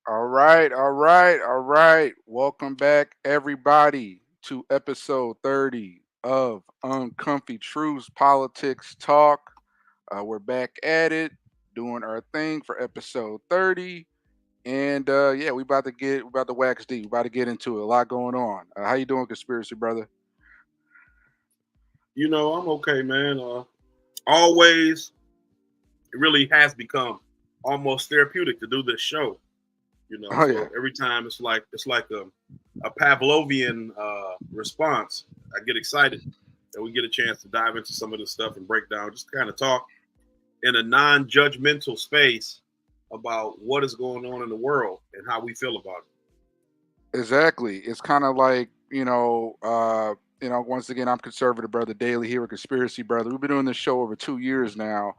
All right. Welcome back, everybody, to episode 30 of Uncomfy Truths Politics Talk. We're back at it, doing our thing for episode 30. And yeah, we about to wax deep. We about to get into it. A lot going on. How you doing, conspiracy brother? I'm okay, man. Always, it really has become almost therapeutic to do this show. Oh yeah. So every time it's like a Pavlovian response. I get excited that we get a chance to dive into some of this stuff and break down, just kind of talk in a non-judgmental space about what is going on in the world and how we feel about it. Exactly. It's kind of like, once again, I'm conservative brother daily here with conspiracy brother. We've been doing this show over 2 years now.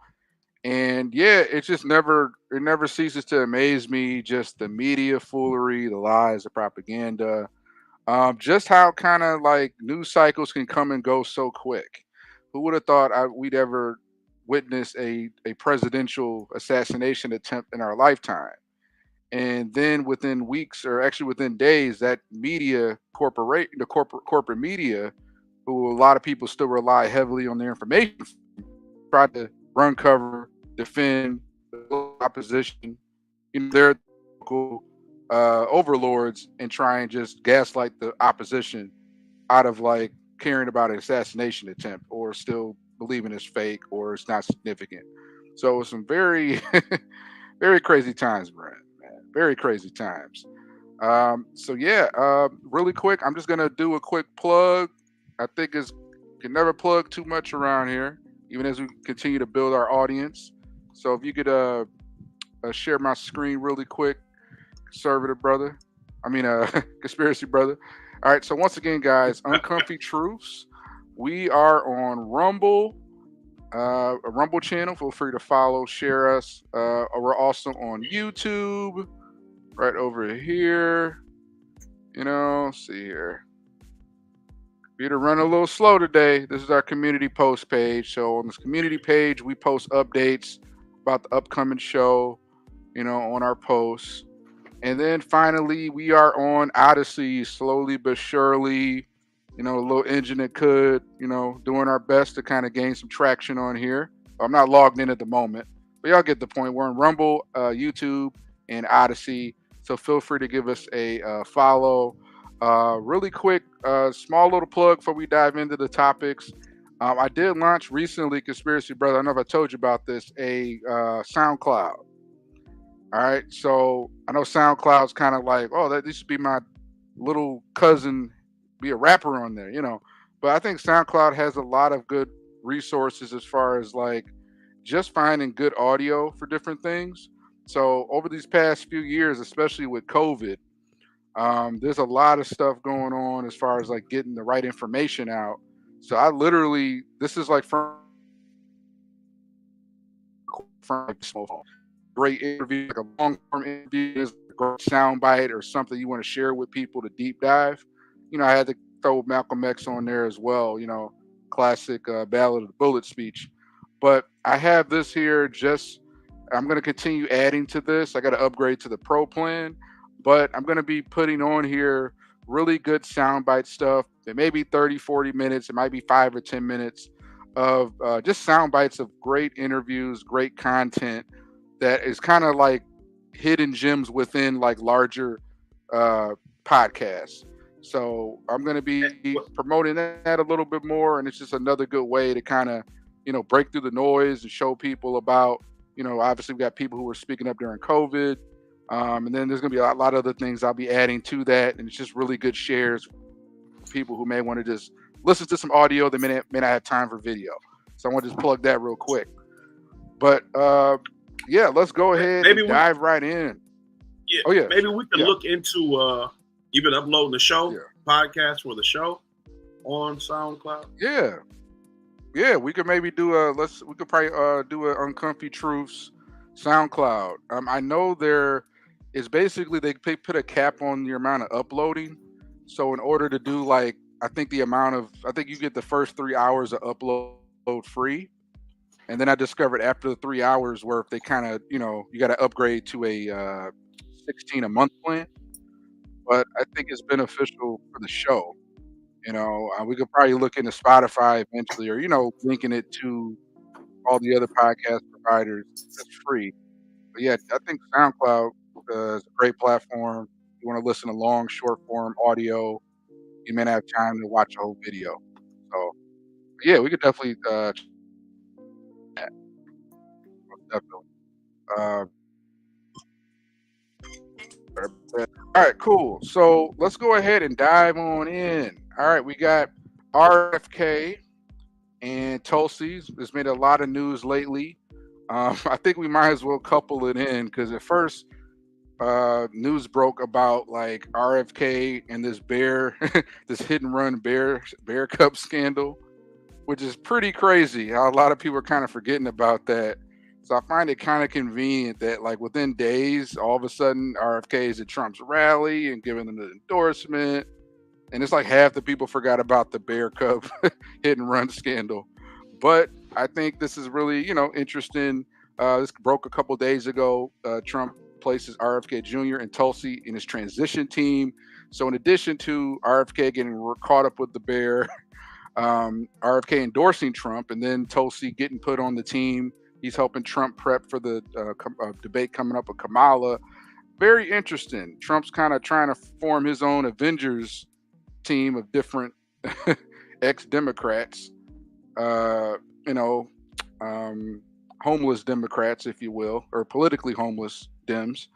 And yeah, it never ceases to amaze me, just the media foolery, the lies, the propaganda, just how kind of like news cycles can come and go so quick. Who would have thought we'd ever witness a presidential assassination attempt in our lifetime? And then within weeks, or actually within days, that media corporate the corporate media, who a lot of people still rely heavily on their information, try to run cover, defend the opposition, their local overlords, and try and just gaslight the opposition out of like caring about an assassination attempt or still believing it's fake or it's not significant. So it's some very very crazy times, Brent. Man, very crazy times. So yeah, really quick, I'm just gonna do a quick plug. I think it's can never plug too much around here, even as we continue to build our audience. So if you could share my screen really quick, conservative brother. I mean, conspiracy brother. All right. So once again, guys, uncomfy truths. We are on Rumble, a Rumble channel. Feel free to follow, share us. We're also on YouTube, right over here. See here. Computer running a little slow today. This is our community post page. So on this community page, we post updates about the upcoming show, on our posts. And then finally, we are on Odyssey, slowly but surely. A little engine that could, doing our best to kind of gain some traction on here. I'm not logged in at the moment, but y'all get the point. We're on Rumble, YouTube, and Odyssey. So feel free to give us a follow. Really quick, small little plug before we dive into the topics. I did launch recently, Conspiracy Brother. I don't know if I told you about this, a SoundCloud. All right. So I know SoundCloud's kind of like, oh, that used to be my little cousin, be a rapper on there. But I think SoundCloud has a lot of good resources as far as like just finding good audio for different things. So over these past few years, especially with COVID, there's a lot of stuff going on as far as like getting the right information out. So I literally, this is like from like small phone. Great interview, like a long form interview, is a great sound bite or something you want to share with people to deep dive. I had to throw Malcolm X on there as well. Classic Ballad of the Bullet speech. But I have this here. I'm going to continue adding to this. I got to upgrade to the Pro plan, but I'm going to be putting on here really good soundbite stuff. It may be 30, 40 minutes. It might be 5 or 10 minutes of just sound bites of great interviews, great content that is kind of like hidden gems within like larger uh, podcasts. So I'm going to be promoting that a little bit more, and it's just another good way to kind of, break through the noise and show people about, obviously we got people who were speaking up during COVID, and then there's going to be a lot of other things I'll be adding to that, and it's just really good shares for people who may want to just listen to some audio that may not have time for video. So I want to just plug that real quick. But yeah, let's go ahead Maybe and dive right in. yeah, Oh yeah, maybe we can yeah, look into even uploading the show yeah, podcast for the show on SoundCloud. yeah. We could maybe do a let's. We could probably do a uncomfy truths SoundCloud. I know there is basically they put a cap on the amount of uploading. So in order to do like I think you get the first 3 hours of upload free. And then I discovered after the 3 hours worth, they kind of, you got to upgrade to a 16-a-month plan, but I think it's beneficial for the show. We could probably look into Spotify eventually, or linking it to all the other podcast providers that's free. But yeah, I think SoundCloud is a great platform. You want to listen to long, short form audio. You may not have time to watch a whole video. So yeah, we could definitely that, definitely. Uh, all right, cool. So let's go ahead and dive on in. All right, we got RFK and Tulsi. It's made a lot of news lately. I think we might as well couple it in because at first news broke about like RFK and this this hit and run bear cup scandal, which is pretty crazy. How a lot of people are kind of forgetting about that. So I find it kind of convenient that like within days, all of a sudden RFK is at Trump's rally and giving them the endorsement, and it's like half the people forgot about the bear cup hit and run scandal. But I think this is really interesting. This broke a couple days ago. Trump places RFK Jr. and Tulsi in his transition team. So in addition to RFK getting caught up with the bear, RFK endorsing Trump, and then Tulsi getting put on the team. He's helping Trump prep for the debate coming up with Kamala. Very interesting. Trump's kind of trying to form his own Avengers team of different ex-Democrats, homeless Democrats, if you will, or politically homeless Dems.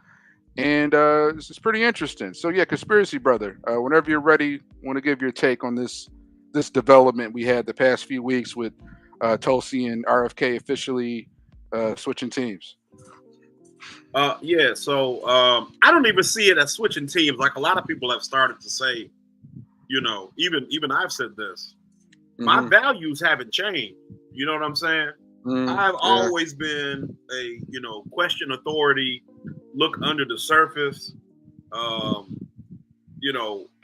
And this is pretty interesting. So yeah, conspiracy brother, whenever you're ready, want to give your take on this development we had the past few weeks with Tulsi and RFK officially switching teams. Yeah, so I don't even see it as switching teams. Like a lot of people have started to say, even I've said this. My values haven't changed. You know what I'm saying? I've always been a, question authority, look under the surface,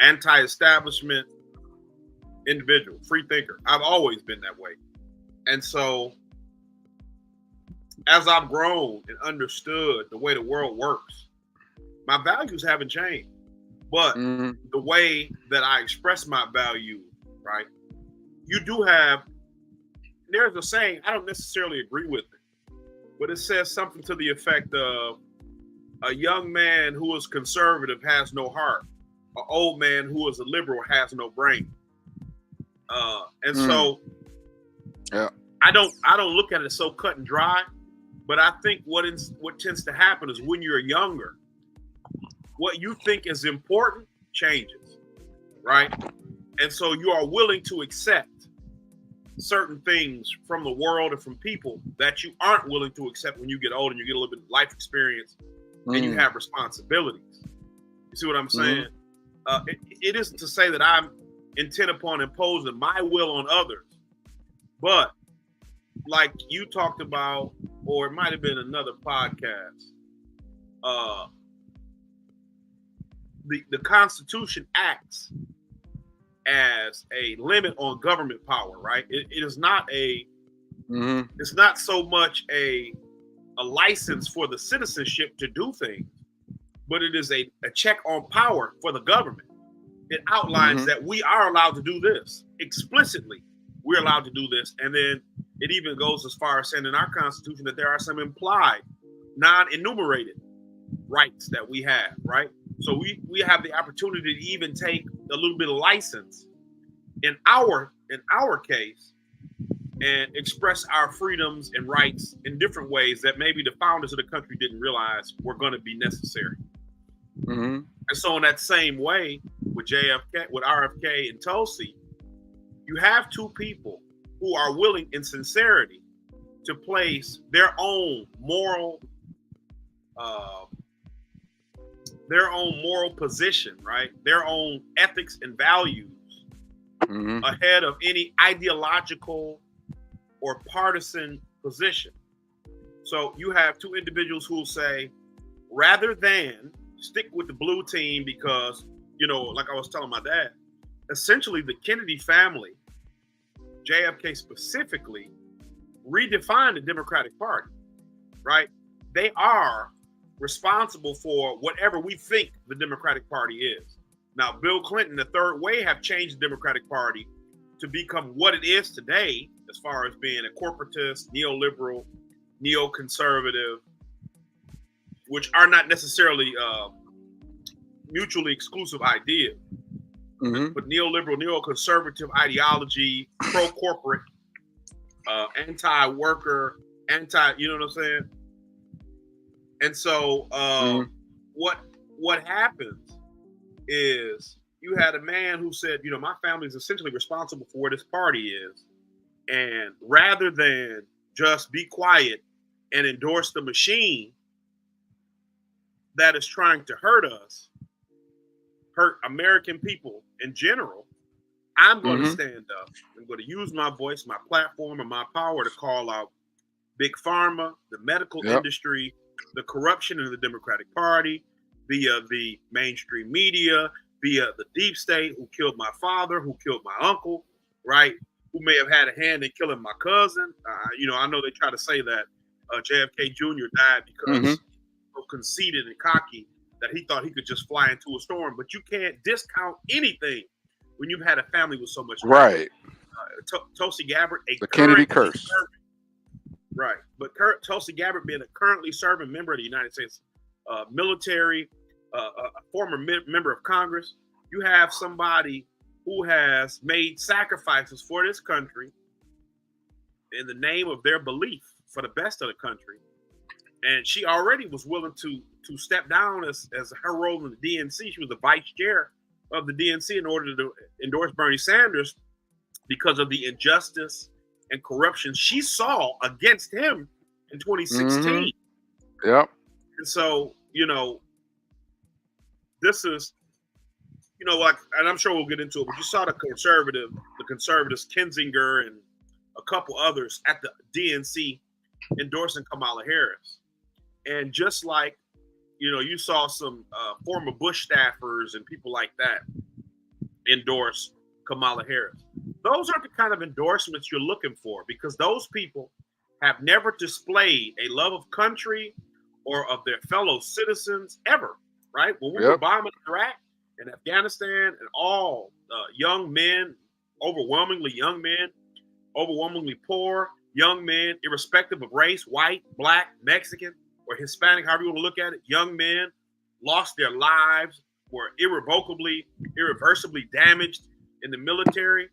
anti-establishment individual, free thinker. I've always been that way. And so as I've grown and understood the way the world works, my values haven't changed. But the way that I express my value, right? There's a saying, I don't necessarily agree with it, but it says something to the effect of a young man who is conservative has no heart. An old man who is a liberal has no brain. So yeah. I don't look at it so cut and dry, but I think what tends to happen is when you're younger, what you think is important changes, right? And so you are willing to accept certain things from the world and from people that you aren't willing to accept when you get old and you get a little bit of life experience and you have responsibilities. You see what I'm saying? It isn't to say that I'm intent upon imposing my will on others, but like you talked about, or it might have been another podcast, the Constitution acts as a limit on government power, right? It is not it's not so much a license for the citizenship to do things, but it is a check on power for the government. It outlines that we are allowed to do this explicitly. We're allowed to do this. And then it even goes as far as saying in our Constitution that there are some implied, non-enumerated rights that we have, right? So we have the opportunity to even take a little bit of license in our case and express our freedoms and rights in different ways that maybe the founders of the country didn't realize were going to be necessary. And so in that same way with RFK and Tulsi, you have two people who are willing in sincerity to place their own moral position, right? Their own ethics and values ahead of any ideological or partisan position. So you have two individuals who will say, rather than stick with the blue team because, like I was telling my dad, essentially the Kennedy family, JFK specifically, redefined the Democratic Party, right? They are responsible for whatever we think the Democratic Party is. Now, Bill Clinton, the third way, have changed the Democratic Party to become what it is today, as far as being a corporatist, neoliberal, neoconservative, which are not necessarily mutually exclusive ideas, but neoliberal, neoconservative ideology, pro-corporate, anti-worker, you know what I'm saying? And so what happens is you had a man who said, you know, my family is essentially responsible for where this party is. And rather than just be quiet and endorse the machine that is trying to hurt us, hurt American people in general, I'm going to stand up. I'm going to use my voice, my platform, and my power to call out big pharma, the medical industry, the corruption in the Democratic Party, via the mainstream media, via the deep state who killed my father, who killed my uncle, right? Who may have had a hand in killing my cousin. You know, I know they try to say that JFK Jr. died because he was so conceited and cocky that he thought he could just fly into a storm. But you can't discount anything when you've had a family with so much money. Right. Tulsi Gabbard, the Kennedy curse. Right. But Tulsi Gabbard being a currently serving member of the United States military, a former member of Congress, you have somebody who has made sacrifices for this country in the name of their belief for the best of the country. And she already was willing to step down as her role in the DNC. She was the vice chair of the DNC in order to endorse Bernie Sanders because of the injustice and corruption she saw against him in 2016. Yep. And so, you know, this is, you know, like, and I'm sure we'll get into it, but you saw the conservatives, Kinzinger and a couple others at the DNC endorsing Kamala Harris. And just like, you know, you saw some former Bush staffers and people like that endorse Kamala Harris. Those are the kind of endorsements you're looking for, because those people have never displayed a love of country or of their fellow citizens ever, right? When we were bombing Iraq and Afghanistan, and all young men, overwhelmingly poor young men, irrespective of race, white, black, Mexican, or Hispanic, however you want to look at it, young men lost their lives, were irreversibly damaged in the military.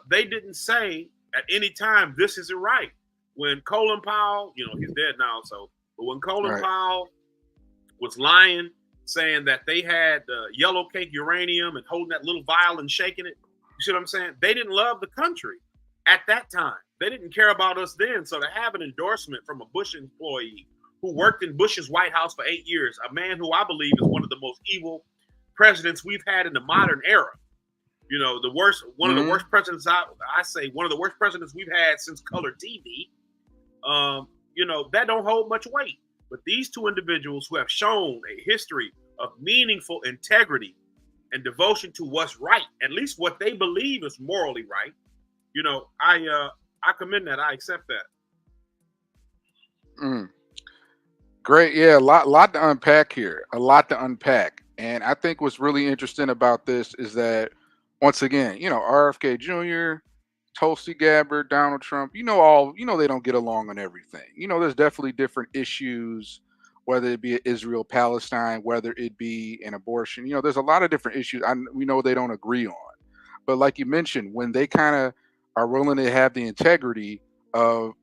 They didn't say at any time, this isn't right. When Colin Powell, you know, he's dead now, but when Colin Powell was lying, saying that they had yellow cake uranium and holding that little vial and shaking it, you see what I'm saying? They didn't love the country at that time. They didn't care about us then. So to have an endorsement from a Bush employee who worked in Bush's White House for 8 years, a man who I believe is one of the most evil presidents we've had in the modern era. You know, one of the worst presidents, I say one of the worst presidents we've had since color TV. You know, that don't hold much weight. But these two individuals who have shown a history of meaningful integrity and devotion to what's right, at least what they believe is morally right, you know, I commend that. I accept that. Great. Yeah, a lot to unpack here. A lot to unpack. And I think what's really interesting about this is that, once again, you know, RFK Jr., Tulsi Gabbard, Donald Trump, they don't get along on everything. You know, there's definitely different issues, whether it be Israel, Palestine, whether it be an abortion. You know, there's a lot of different issues we know they don't agree on. But like you mentioned, when they kind of are willing to have the integrity of,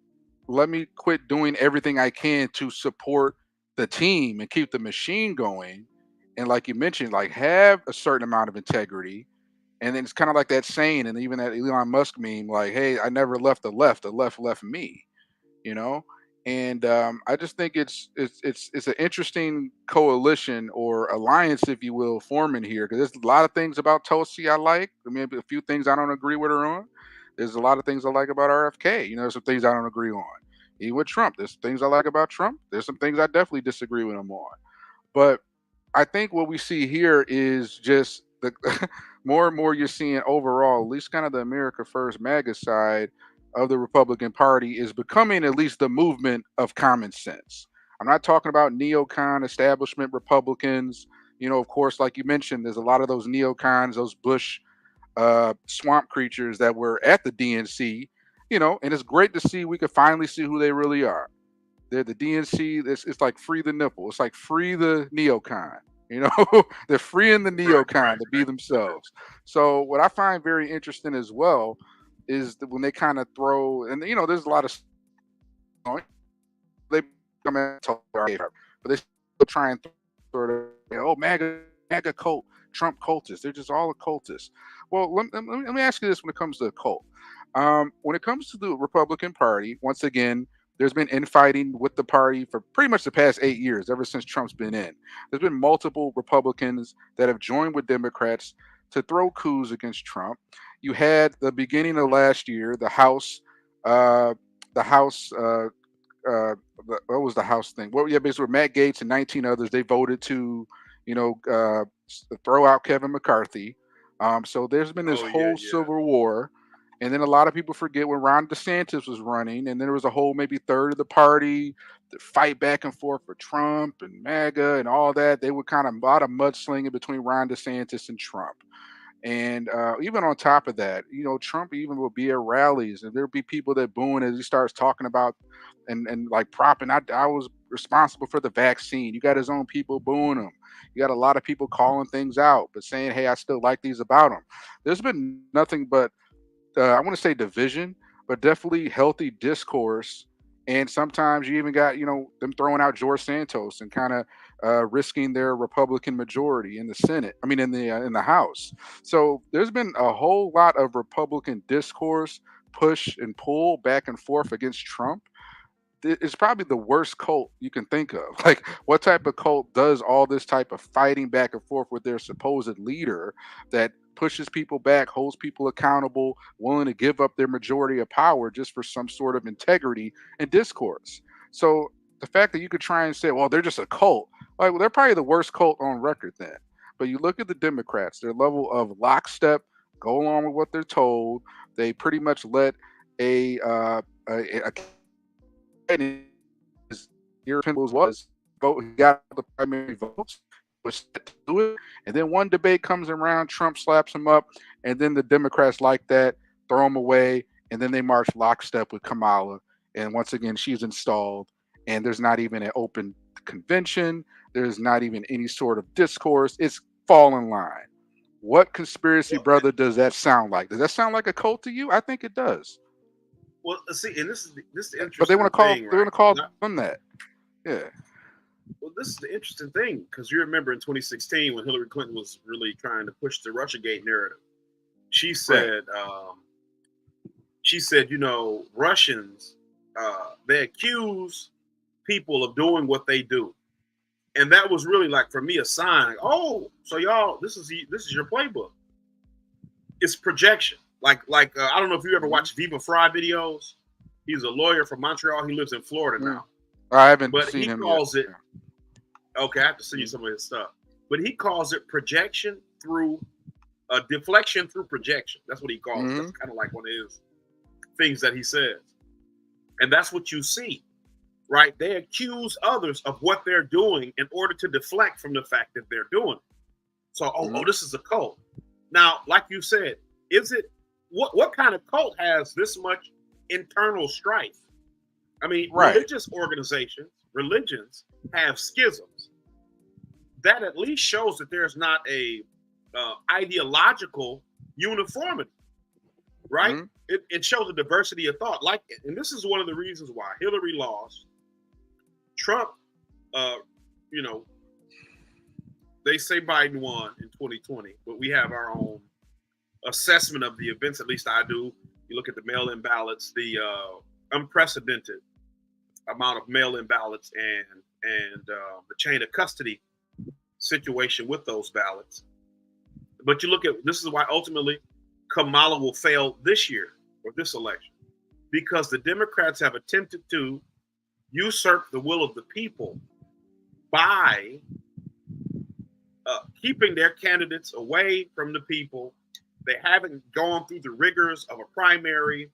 let me quit doing everything I can to support the team and keep the machine going. And like you mentioned, like, have a certain amount of integrity. And then it's kind of like that saying, and even that Elon Musk meme, like, hey, I never left the left left me, you know? And I just think it's an interesting coalition or alliance, if you will, forming here, because there's a lot of things about Tulsi I like. I mean, a few things I don't agree with her on. There's a lot of things I like about RFK. You know, there's some things I don't agree on. Even with Trump, there's things I like about Trump. There's some things I definitely disagree with him on. But I think what we see here is just the more and more you're seeing overall, at least kind of the America First MAGA side of the Republican Party is becoming at least the movement of common sense. I'm not talking about neocon establishment Republicans. Of course, like you mentioned, there's a lot of those neocons, those Bush swamp creatures that were at the DNC. And it's great to see we could finally see who they really are. They're the DNC. It's like free the nipple. It's like free the neocon. They're freeing the neocon to be themselves. So what I find very interesting as well is that when they kind of throw, and there's a lot of they come in, but they still try and sort of, MAGA cult, Trump cultists. They're just all occultists. Well, let me ask you this: when it comes to the cult, when it comes to the Republican Party, once again, there's been infighting with the party for pretty much the past 8 years, ever since Trump's been in. There's been multiple Republicans that have joined with Democrats to throw coups against Trump. You had the beginning of last year, the House, the House. What was the House thing? Well, yeah, basically Matt Gaetz and 19 others, they voted to, throw out Kevin McCarthy. So there's been this whole civil war. And then a lot of people forget when Ron DeSantis was running, and then there was a whole maybe third of the party that fight back and forth for Trump and MAGA and all that. They would kind of a lot of mudslinging between Ron DeSantis and Trump. And even on top of that, Trump even will be at rallies, and there'll be people that booing as he starts talking about and like propping. I was responsible for the vaccine. You got his own people booing him. You got a lot of people calling things out, but saying, "Hey, I still like these about him." There's been nothing but I want to say division, but definitely healthy discourse. And sometimes you even got them throwing out George Santos and kind of risking their Republican majority in the Senate. I mean, in the House. So there's been a whole lot of Republican discourse, push and pull back and forth against Trump. It's probably the worst cult you can think of. Like, what type of cult does all this type of fighting back and forth with their supposed leader that pushes people back, holds people accountable, willing to give up their majority of power just for some sort of integrity and discourse? So the fact that you could try and say, well, they're just a cult, like, well, they're probably the worst cult on record then. But you look at the Democrats, their level of lockstep, go along with what they're told. They pretty much let a as irritable as was, vote, he got the primary votes, was set to do it, and then one debate comes around, Trump slaps him up, and then the Democrats like that, throw him away, and then they march lockstep with Kamala, and once again she's installed, and there's not even an open convention, there's not even any sort of discourse. It's fall in line. What conspiracy brother does that sound like? Does that sound like a cult to you? I think it does. Well, see, and this is the interesting But they want to call thing, they're going to call them that. Yeah. Well, this is the interesting thing, because you remember in 2016 when Hillary Clinton was really trying to push the Russiagate narrative, she said, Russians, they accuse people of doing what they do, and that was really, like, for me, a sign. Like, oh, so y'all, this is your playbook. It's projection. Like I don't know if you ever watched Viva Fry videos. He's a lawyer from Montreal. He lives in Florida now. I haven't but seen he him calls yet. it. Okay, I have to send you some of his stuff. But he calls it projection through deflection through projection. That's what he calls it. That's kind of like one of his things that he says. And that's what you see, right? They accuse others of what they're doing in order to deflect from the fact that they're doing it. So, this is a cult. Now, like you said, is it what kind of cult has this much internal strife? I mean, religious religions have schisms. That at least shows that there's not a ideological uniformity, right? It shows a diversity of thought. Like, and this is one of the reasons why Hillary lost. Trump, they say Biden won in 2020, but we have our own assessment of the events. At least I do. You look at the mail-in ballots, the unprecedented amount of mail-in ballots, and the chain of custody situation with those ballots. But you look at, this is why ultimately Kamala will fail this year or this election, because the Democrats have attempted to usurp the will of the people by keeping their candidates away from the people. They haven't gone through the rigors of a primary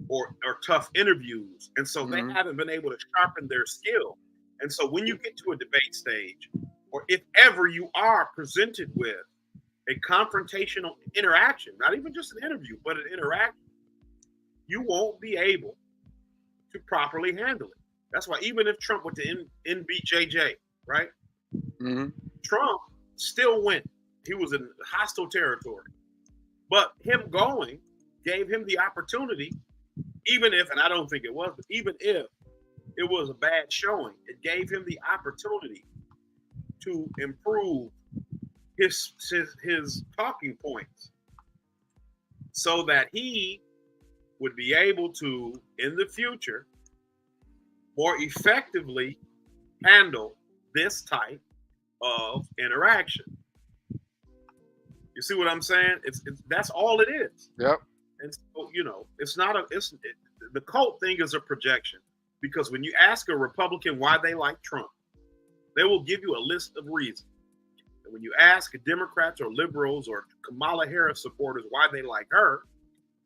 or tough interviews. And so they haven't been able to sharpen their skill. And so when you get to a debate stage, or if ever you are presented with a confrontational interaction, not even just an interview, but an interaction, you won't be able to properly handle it. That's why even if Trump went to NBJJ, right? Mm-hmm. Trump still went. He was in hostile territory. But him going gave him the opportunity, even if, and I don't think it was, but even if it was a bad showing, it gave him the opportunity to improve his talking points so that he would be able to, in the future, more effectively handle this type of interaction. You see what I'm saying? It's that's all it is. Yep. And so, it's not the cult thing is a projection, because when you ask a Republican why they like Trump, they will give you a list of reasons. And when you ask Democrats or liberals or Kamala Harris supporters why they like her,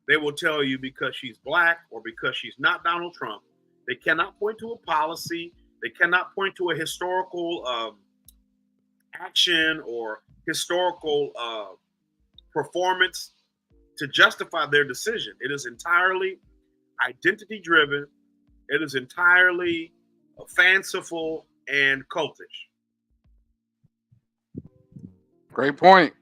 they will tell you because she's black or because she's not Donald Trump. They cannot point to a policy. They cannot point to a historical action or historical performance to justify their decision. It is entirely identity driven. It is entirely fanciful and cultish. Great point,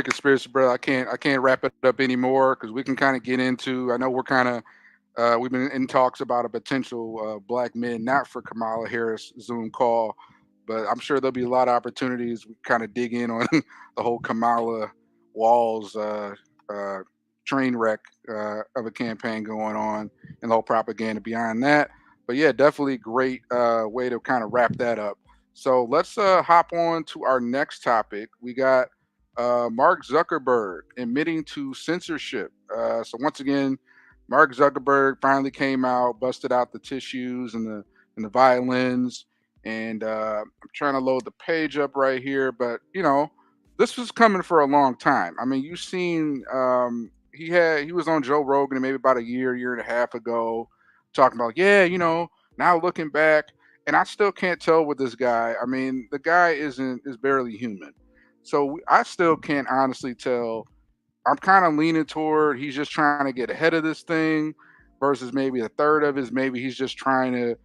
conspiracy brother. I can't wrap it up anymore because we can kind of get into. I know we're kind of we've been in talks about a potential black men, not for Kamala Harris Zoom call, but I'm sure there'll be a lot of opportunities. We kind of dig in on the whole Kamala Walz train wreck of a campaign going on and the whole propaganda beyond that. But yeah, definitely great way to kind of wrap that up. So let's hop on to our next topic. We got Mark Zuckerberg admitting to censorship. So once again, Mark Zuckerberg finally came out, busted out the tissues and the violins, and I'm trying to load the page up right here. But this was coming for a long time. I mean, you've seen he was on Joe Rogan maybe about a year and a half ago, talking about now looking back. And I still can't tell with this guy. I mean, the guy is barely human. So I still can't honestly tell. I'm kind of leaning toward he's just trying to get ahead of this thing versus maybe a third of it is maybe he's just trying to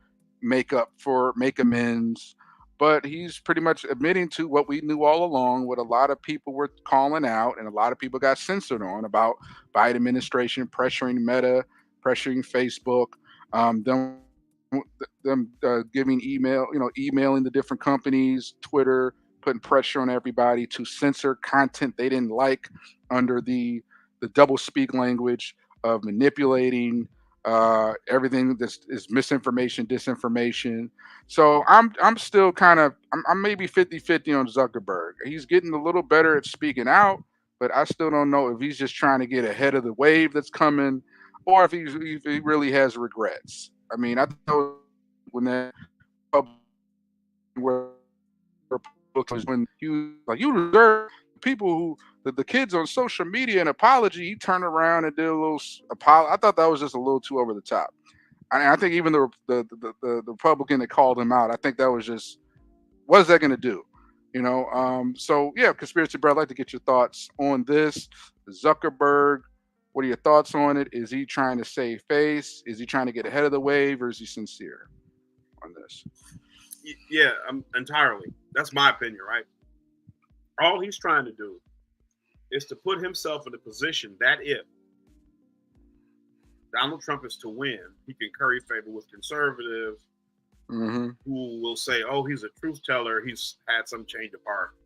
make amends. But he's pretty much admitting to what we knew all along, what a lot of people were calling out and a lot of people got censored on about Biden administration pressuring Meta, pressuring Facebook, them giving emailing the different companies, Twitter, putting pressure on everybody to censor content they didn't like under the double speak language of manipulating everything that is misinformation, disinformation. So I'm still kind of I'm maybe 50-50 on Zuckerberg. He's getting a little better at speaking out, but I still don't know if he's just trying to get ahead of the wave that's coming or if he really has regrets. I mean, I thought when that where Republicans when you deserve people who the kids on social media an apology, he turned around and did a little apology. I thought that was just a little too over the top. I think even the Republican that called him out, I think that was just what is that going to do? So yeah, conspiracy bro, I'd like to get your thoughts on this. Zuckerberg, what are your thoughts on it? Is he trying to save face? Is he trying to get ahead of the wave, or is he sincere on this? Yeah, entirely. That's my opinion, right? All he's trying to do is to put himself in a position that if Donald Trump is to win, he can curry favor with conservatives who will say, oh, he's a truth teller. He's had some change of heart.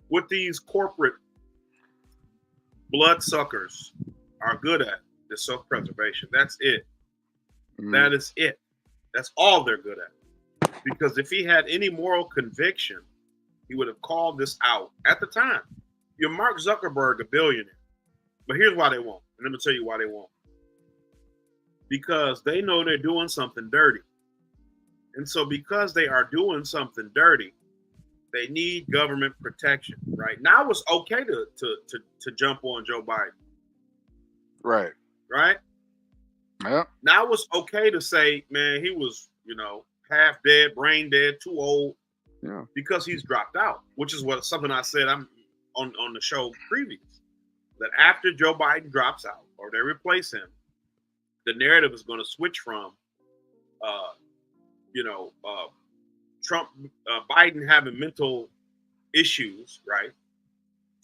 What these corporate bloodsuckers are good at is self-preservation. That's it. That is it. That's all they're good at. Because if he had any moral conviction, he would have called this out at the time. You're Mark Zuckerberg, a billionaire. But here's why they won't. And let me tell you why they won't. Because they know they're doing something dirty. And so because they are doing something dirty, they need government protection. Right? Now it's okay to jump on Joe Biden. Right. Right? Yeah. Now it's okay to say, man, he was, half dead, brain dead, too old, Yeah. because he's dropped out, which is something I said I'm on the show previous, that after Joe Biden drops out or they replace him, the narrative is going to switch from, Trump, Biden having mental issues, right,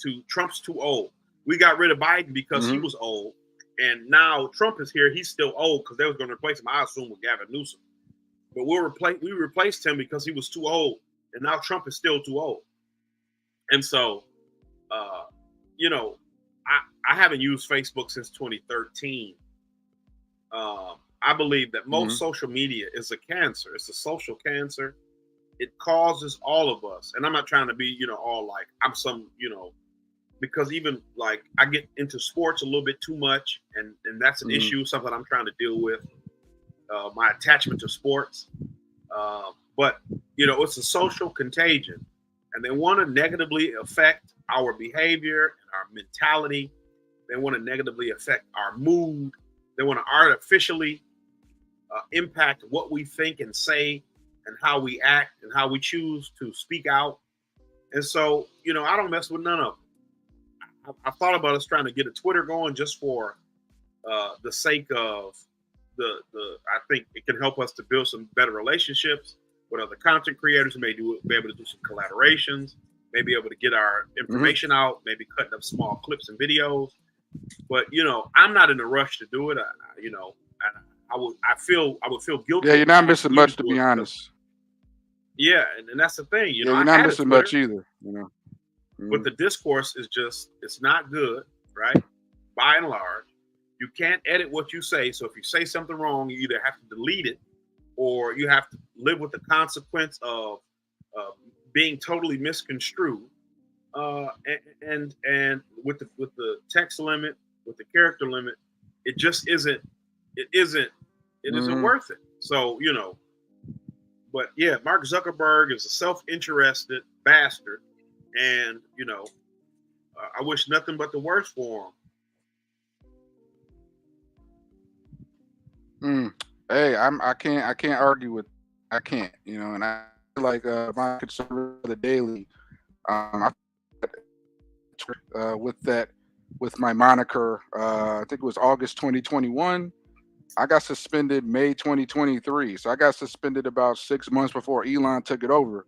to Trump's too old. We got rid of Biden because he was old, and now Trump is here. He's still old because they was going to replace him, I assume, with Gavin Newsom. But we replaced him because he was too old, and now Trump is still too old. And so, I haven't used Facebook since 2013. I believe that most social media is a cancer. It's a social cancer. It causes all of us, and I'm not trying to be, all like I'm some, because even like I get into sports a little bit too much, and that's an issue, something I'm trying to deal with. My attachment to sports, but it's a social contagion, and they want to negatively affect our behavior and our mentality. They want to negatively affect our mood. They want to artificially impact what we think and say and how we act and how we choose to speak out. And so, I don't mess with none of them. I thought about us trying to get a Twitter going just for the sake of I think it can help us to build some better relationships with other content creators, be able to do some collaborations, maybe able to get our information out, maybe cutting up small clips and videos. But I'm not in a rush to do it. I would feel guilty. Yeah, you're not missing much, to be honest. Yeah, and that's the thing. You're not missing much either. But the discourse is it's not good, right? By and large, you can't edit what you say. So if you say something wrong, you either have to delete it, or you have to live with the consequence of being totally misconstrued. And with the text limit, with the character limit, it just isn't. It isn't worth it. So but yeah, Mark Zuckerberg is a self-interested bastard, and I wish nothing but the worst for him. Hey, I can't argue with. I can't, and I feel like my concern for the daily. With my moniker, I think it was August 2021. I got suspended May 2023. So I got suspended about 6 months before Elon took it over.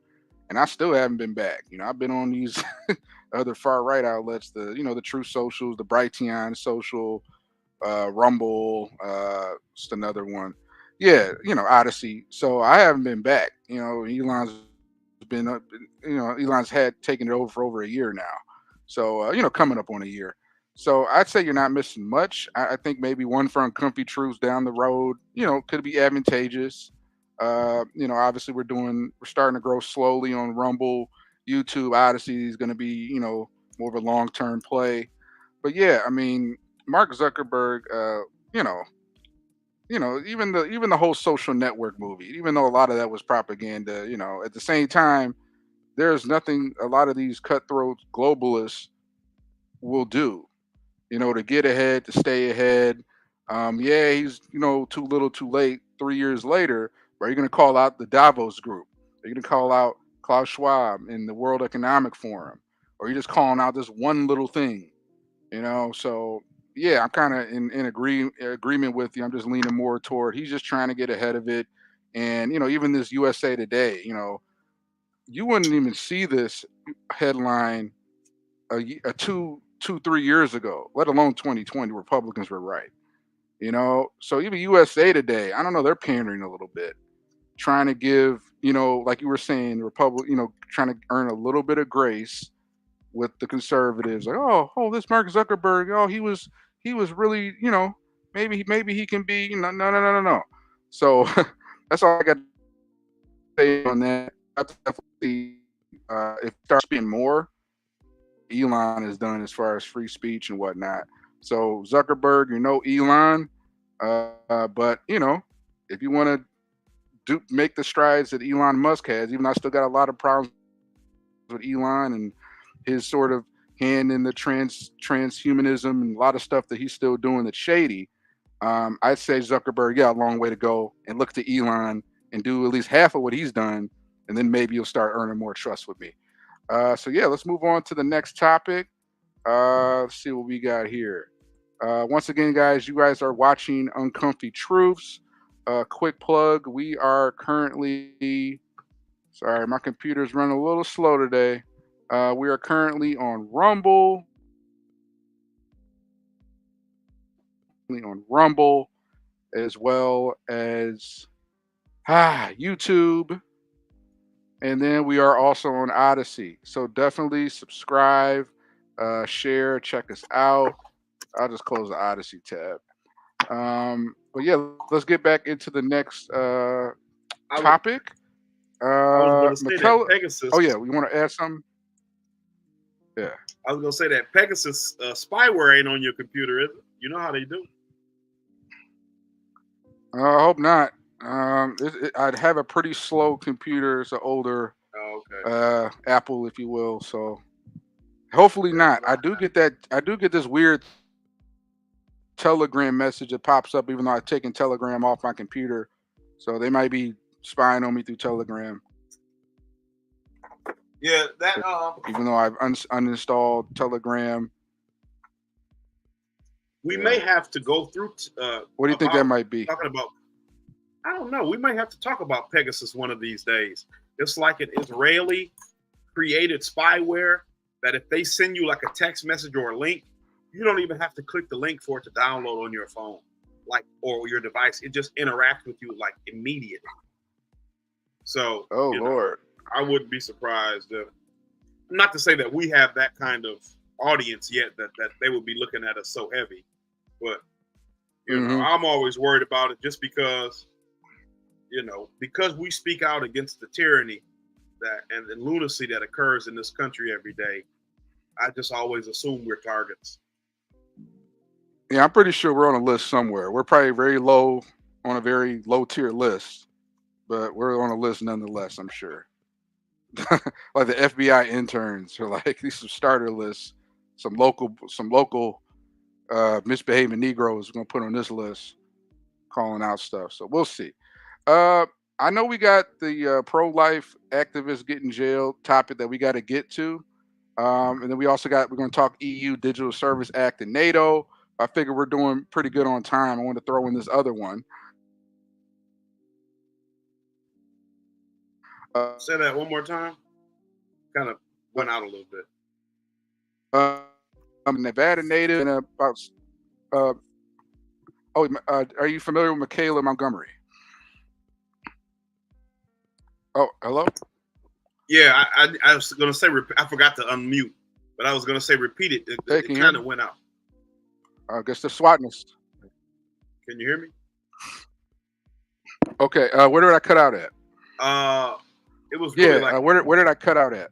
And I still haven't been back. I've been on these other far right outlets, the True Socials, the Brighteon Social, Rumble, just another one. Yeah, Odyssey. So I haven't been back. Elon's had taken it over for over a year now. So, coming up on a year. So I'd say you're not missing much. I think maybe one for uncomfy truths down the road, could be advantageous. Obviously we're starting to grow slowly on Rumble. YouTube, Odyssey is going to be, more of a long-term play. But yeah, I mean, Mark Zuckerberg, even the whole social network movie, even though a lot of that was propaganda, at the same time, there's nothing a lot of these cutthroat globalists will do, to get ahead, to stay ahead. Yeah, he's, too little too late 3 years later, but are you going to call out the Davos group? Are you going to call out Klaus Schwab in the World Economic Forum? Or are you just calling out this one little thing? So yeah, I'm kind of in agreement with you. I'm just leaning more toward he's just trying to get ahead of it. And, even this USA Today, you wouldn't even see this headline a 3 years ago, let alone 2020. Republicans were right. So even USA Today, I don't know, they're pandering a little bit, trying to give, like you were saying, the Republic, trying to earn a little bit of grace with the conservatives. Like, oh, this Mark Zuckerberg, he was really, maybe he can be, no. So that's all I got to say on that. I definitely, if it starts being more, Elon has done as far as free speech and whatnot. So Zuckerberg, Elon, but if you want to make the strides that Elon Musk has, even though I still got a lot of problems with Elon and his sort of hand in the transhumanism and a lot of stuff that he's still doing that's shady. I'd say Zuckerberg, a long way to go, and look to Elon and do at least half of what he's done, and then maybe you'll start earning more trust with me. So yeah, let's move on to the next topic. Let's see what we got here. Once again, guys, you guys are watching Uncomfy Truths. Quick plug: we are currently. Sorry, my computer's running a little slow today. We are currently on Rumble. As well as YouTube, and then we are also on Odyssey. So definitely subscribe, share, check us out. I'll just close the Odyssey tab. But yeah, let's get back into the next I was, topic. I was going to say that Michaelah. Oh yeah, Pegasus. we want to add something. Yeah. I was going to say that Pegasus spyware ain't on your computer, is it? You know how they do. I hope not. I'd have a pretty slow computer. It's an older Oh, okay. Apple, if you will. So hopefully Yeah, not. I do get this weird Telegram message that pops up, even though I've taken Telegram off my computer. So they might be spying on me through Telegram, yeah. That even though I've uninstalled Telegram. we Yeah. may have to go through. What do you think that might be? Talking about, I don't know. We might have to talk about Pegasus one of these days. It's like an Israeli created spyware that if they send you like a text message or a link, you don't even have to click the link for it to download on your phone, like or your device. It just interacts with you like immediately. So, Oh Lord. I wouldn't be surprised if, not to say that we have that kind of audience yet that they would be looking at us so heavy, but I'm always worried about it just because because we speak out against the tyranny that and the lunacy that occurs in this country every day. I just always assume we're targets. Yeah, I'm pretty sure we're on a list somewhere. We're probably very low on a very low tier list, but we're on a list nonetheless. I'm sure. Like the FBI interns are like these some starter lists. Some local misbehaving Negroes are gonna put on this list, calling out stuff. So we'll see. Uh, I know we got the pro-life activists getting jailed topic that we got to get to, and then we're going to talk EU Digital Service Act and NATO. I figure we're doing pretty good on time. I want to throw in this other one. Say that one more time. Kind of went out a little bit. Nevada native and about. Uh, are you familiar with Michaelah Montgomery? Oh, hello. Yeah, I was going to say I forgot to unmute, but I was going to say repeat it. It kind of went out. I guess the SWATness. Can you hear me? Okay. Where did I cut out at? It was really where did I cut out at?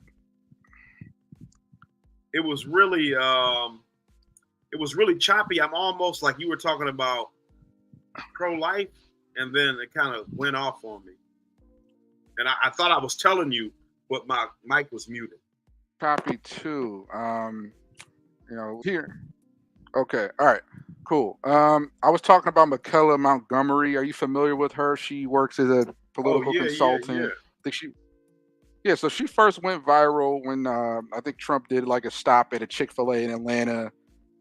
It was really choppy. I'm almost like you were talking about pro-life, and then it kind of went off on me. And I thought I was telling you, but my mic was muted. Copy too. Here. Okay. All right. Cool. I was talking about Michaelah Montgomery. Are you familiar with her? She works as a political consultant. Yeah. I think so she first went viral when I think Trump did like a stop at a Chick-fil-A in Atlanta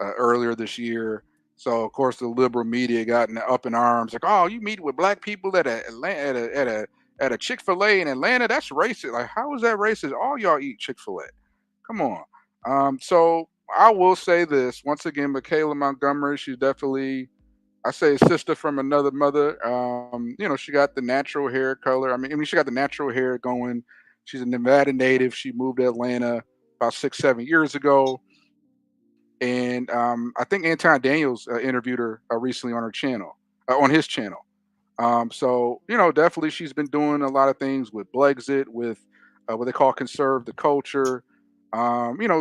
earlier this year. So of course the liberal media got up in arms, like, "Oh, you meet with black people at a Chick-fil-A in Atlanta? That's racist. Like, how is that racist? All y'all eat Chick-fil-A. Come on." So I will say this once again: Michaelah Montgomery. She's definitely, I say, a sister from another mother. She got the natural hair color. I mean, she got the natural hair going. She's a Nevada native. She moved to Atlanta about 6, 7 years ago. And I think Anton Daniels interviewed her recently on on his channel. So definitely she's been doing a lot of things with Brexit, with what they call conserve the culture.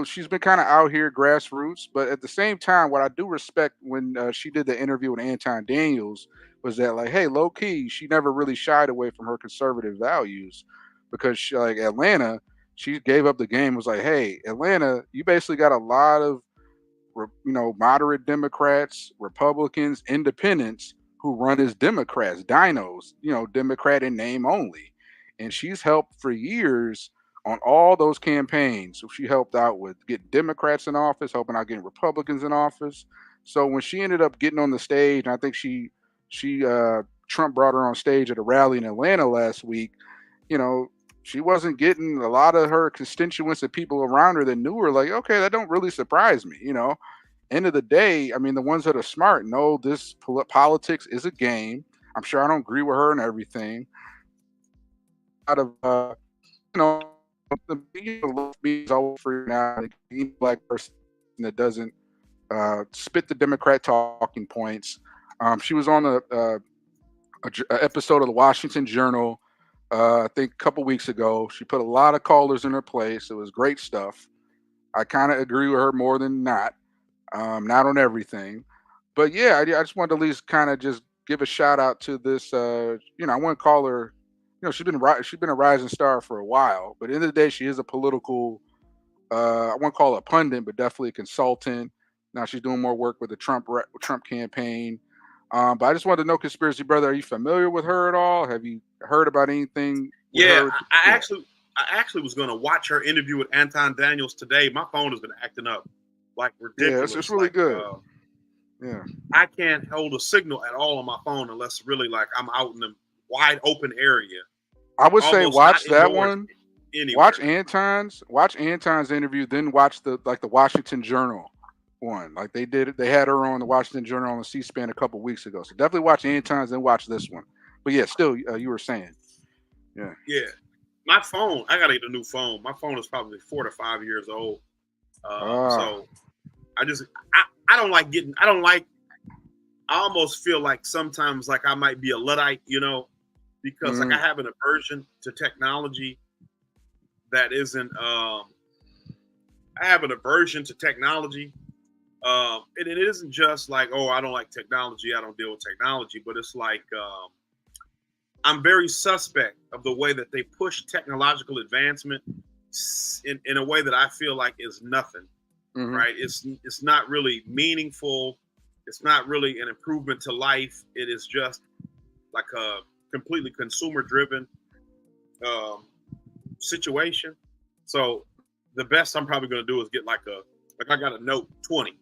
She's been kind of out here grassroots, but at the same time, what I do respect when she did the interview with Anton Daniels was that, like, hey, low key, she never really shied away from her conservative values, because she, like Atlanta, she gave up the game. Was like, hey, Atlanta, you basically got a lot of moderate Democrats, Republicans, independents who run as Democrats, Dinos, Democrat in name only. And she's helped for years on all those campaigns. So she helped out with getting Democrats in office, helping out getting Republicans in office. So when she ended up getting on the stage, and I think she Trump brought her on stage at a rally in Atlanta last week, you know, she wasn't getting a lot of her constituents and people around her that knew her. Like, okay, that don't really surprise me. End of the day, I mean, the ones that are smart know this politics is a game. I'm sure I don't agree with her and everything. Out of the media is always free now. Any black person that doesn't spit the Democrat talking points. She was on a episode of the Washington Journal, I think a couple weeks ago. She put a lot of callers in her place. It was great stuff. I kind of agree with her more than not. Not on everything, but yeah, I just wanted to at least kind of just give a shout out to this. I want to call her. She's been a rising star for a while, but at the end of the day, she is a political. I won't call her a pundit, but definitely a consultant. Now she's doing more work with the Trump campaign. But I just wanted to know, conspiracy brother, are you familiar with her at all? Have you heard about anything? Yeah, I actually was going to watch her interview with Anton Daniels today. My phone has been acting up like ridiculous. Yeah, it's really good. Yeah, I can't hold a signal at all on my phone unless really like I'm out in a wide open area. I would say watch that one. Anywhere. Watch Anton's interview, then watch the Washington Journal one. Like they had her on the Washington Journal on the C-SPAN a couple weeks ago. So definitely watch Anton's, then watch this one. But yeah, still, you were saying, yeah. My phone, I gotta get a new phone. My phone is probably 4 to 5 years old. So I don't like I almost feel like sometimes like I might be a Luddite, because like I have an aversion to technology that isn't, I have an aversion to technology. And it isn't just like, oh, I don't like technology, I don't deal with technology, but it's like, I'm very suspect of the way that they push technological advancement in a way that I feel like is nothing. Right? It's not really meaningful. It's not really an improvement to life. It is just like a completely consumer-driven situation. So the best I'm probably going to do is get I got a Note 20,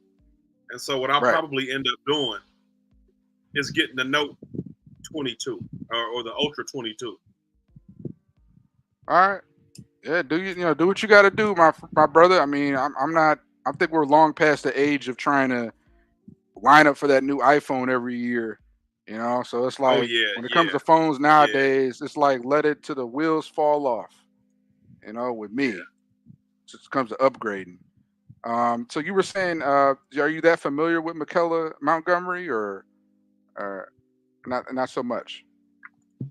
and so what I'll probably end up doing is getting the Note 22 or the Ultra 22. All right, yeah. Do what you got to do, my brother. I mean, I'm not. I think we're long past the age of trying to line up for that new iPhone every year. So it's like when it comes to phones nowadays, it's like let it to the wheels fall off. With me, it just comes to upgrading. So you were saying, are you that familiar with Michaelah Montgomery, or not so much? Yeah.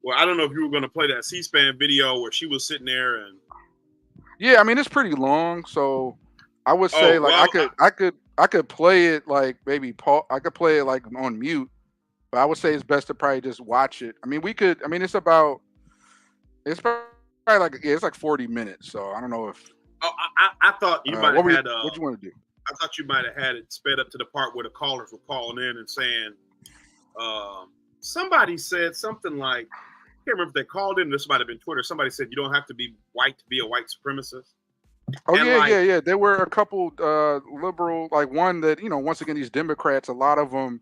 Well, I don't know if you were going to play that C-SPAN video where she was sitting there and. Yeah, I mean it's pretty long, so I would say I could play it like maybe I could play it like on mute, but I would say it's best to probably just watch it. I mean it's probably like it's like 40 minutes, so I don't know if. Oh, I thought you might have had. What you want to do? I thought you might have had it sped up to the part where the callers were calling in and saying, somebody said something like. I can't remember if they called in. This might have been Twitter. Somebody said you don't have to be white to be a white supremacist. Oh, and yeah. There were a couple liberal, like one that once again these Democrats, a lot of them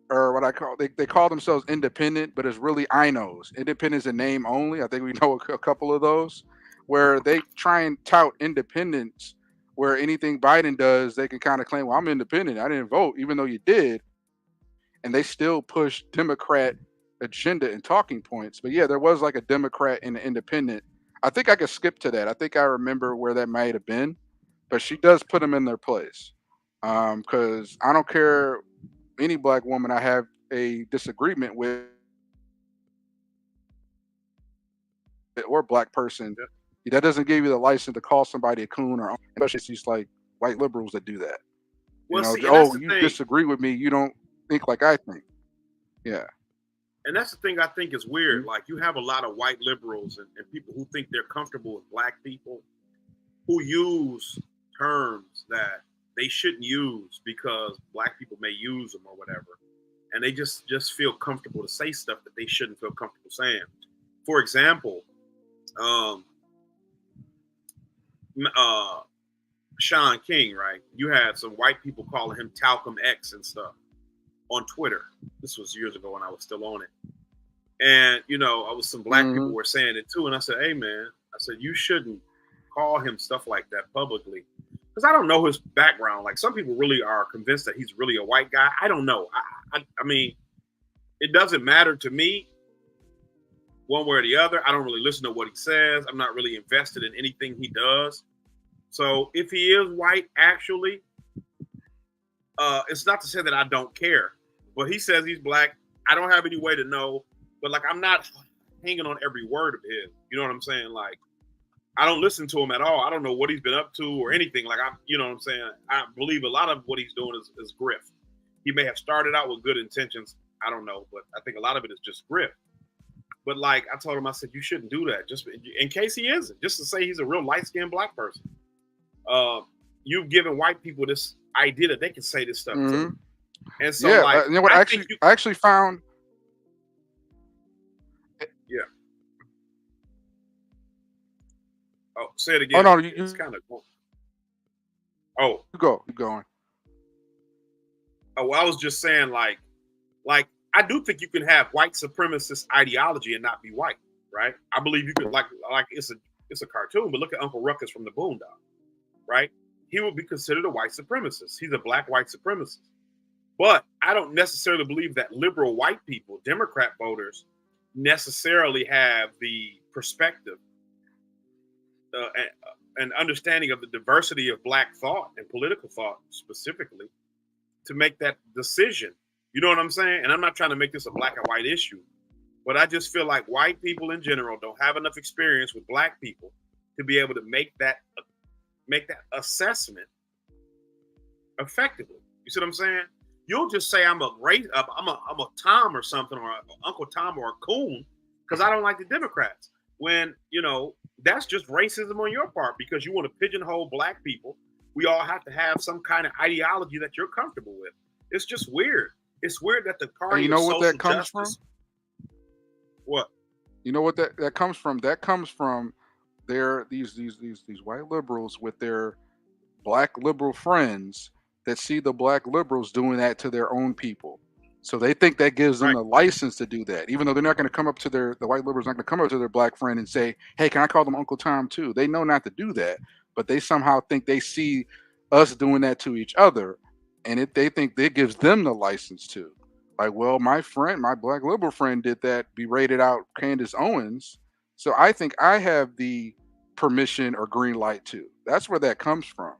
are what they call themselves independent, but it's really Iinos, independence in name only. I think we know a couple of those where they try and tout independence, where anything Biden does, they can kind of claim, well, I'm independent, I didn't vote, even though you did, and they still push Democrat agenda and talking points. But yeah, there was like a Democrat and an independent. I think I could skip to that. I think I remember where that might have been, but she does put them in their place. Because I don't care any black woman I have a disagreement with or black person, that doesn't give you the license to call somebody a coon, or especially these like white liberals that do that. Well, you disagree with me, you don't think like I think. Yeah. And that's the thing I think is weird. Like you have a lot of white liberals and people who think they're comfortable with black people who use terms that they shouldn't use because black people may use them or whatever. And they just feel comfortable to say stuff that they shouldn't feel comfortable saying. For example, Sean King, right? You had some white people calling him Talcum X and stuff on Twitter. This was years ago when I was still on it. And, you know, I was some black people were saying it too. And I said, hey, man, I said, you shouldn't call him stuff like that publicly. Because I don't know his background. Like, some people really are convinced that he's really a white guy. I don't know. I mean, it doesn't matter to me one way or the other. I don't really listen to what he says. I'm not really invested in anything he does. So if he is white, actually, it's not to say that I don't care. But he says he's black. I don't have any way to know. But, like, I'm not hanging on every word of his. You know what I'm saying? Like, I don't listen to him at all. I don't know what he's been up to or anything. Like, you know what I'm saying? I believe a lot of what he's doing is grift. He may have started out with good intentions. I don't know. But I think a lot of it is just grift. But, like, I told him, I said, you shouldn't do that. Just in case he isn't. Just to say he's a real light-skinned black person. You've given white people this idea that they can say this stuff too. And so, yeah, like, you know what? I actually found. Yeah. Oh, say it again. Oh no, it's kind of cool. Oh, keep going. Oh, well, I was just saying, like I do think you can have white supremacist ideology and not be white, right? I believe you could, like it's a cartoon, but look at Uncle Ruckus from the Boondocks, right? He would be considered a white supremacist. He's a black white supremacist. But I don't necessarily believe that liberal white people, Democrat voters, necessarily have the perspective and understanding of the diversity of black thought and political thought specifically to make that decision. You know what I'm saying? And I'm not trying to make this a black and white issue, but I just feel like white people in general don't have enough experience with black people to be able to make that assessment effectively. You see what I'm saying? You'll just say I'm a Tom or something, or Uncle Tom or a coon because I don't like the Democrats. When, you know, that's just racism on your part because you want to pigeonhole black people. We all have to have some kind of ideology that you're comfortable with. It's just weird. It's weird that the party you know of what social that comes justice, from? What? You know what that comes from? That comes from these white liberals with their black liberal friends that see the black liberals doing that to their own people. So they think that gives them the license to do that, even though they're not going to come up to the white liberals not going to come up to their black friend and say, hey, can I call them Uncle Tom too? They know not to do that, but they somehow think they see us doing that to each other. And they think that gives them the license to. Like, well, my black liberal friend did that, berated out Candace Owens. So I think I have the permission or green light too. That's where that comes from.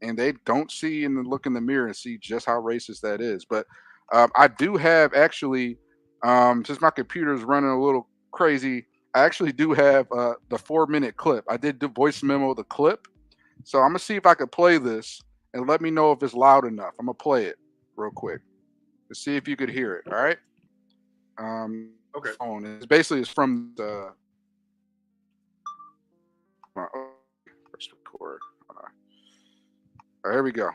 And they don't see and look in the mirror and see just how racist that is. But I do have actually, since my computer is running a little crazy, I actually do have the 4-minute clip. I did voice memo the clip. So I'm going to see if I could play this and let me know if it's loud enough. I'm going to play it real quick to see if you could hear it. All right. Okay. Phone. It's from the. Let's record. All right, here we go.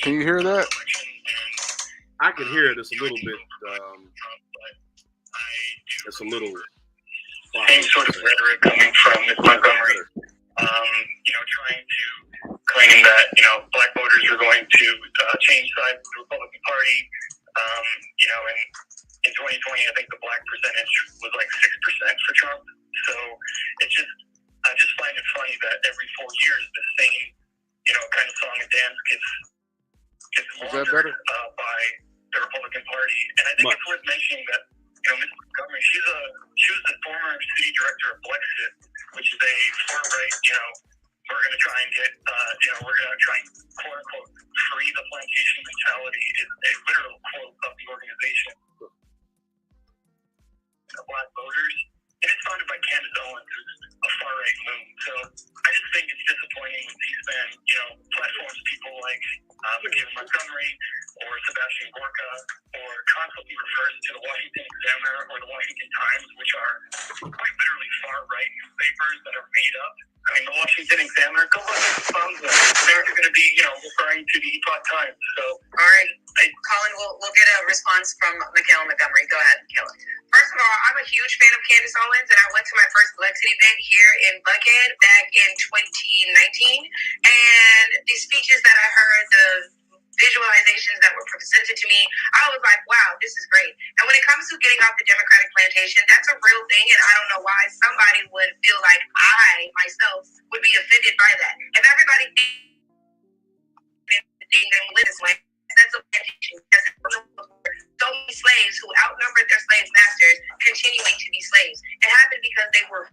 Can you hear that? I can hear it. It's a little bit. It's a little. Same sort of rhetoric coming from Ms. Montgomery. Trying to claim that black voters are going to change sides of the Republican Party. And in 2020, I think the black percentage was like 6% for Trump. So I just find it funny that every 4 years the same, kind of song and dance gets laundered by the Republican Party. And I think it's worth mentioning that, Ms. Montgomery, she was the former city director of Blexit, which is a far-right, we're going to try and get, we're going to try and quote unquote free the plantation mentality is a literal quote of the organization. Black voters, and it's founded by Candace Owens, who's a far-right loon. So I just think it's disappointing when C-SPAN, platforms people like Michaelah Montgomery or Sebastian Gorka or also be referred to the Washington Examiner or the Washington Times, which are quite literally far-right newspapers that are made up. I mean, the Washington Examiner, go look at the thumbs up. They're going to be, referring to the Epoch Times. So, all right, Colin, we'll get a response from Michaelah Montgomery. Go ahead, Michaelah. First of all, I'm a huge fan of Candace Owens, and I went to my first Brexit event here in Buckhead back in 2019. And the speeches that I heard, the visualizations that were presented to me, I was like, wow, this is great. And when it comes to getting off the Democratic plantation, that's a real thing, and I don't know why somebody would feel like I, myself, would be offended by that. If everybody didn't live this way, that's a plantation. So many slaves who outnumbered their slave masters continuing to be slaves. It happened because they were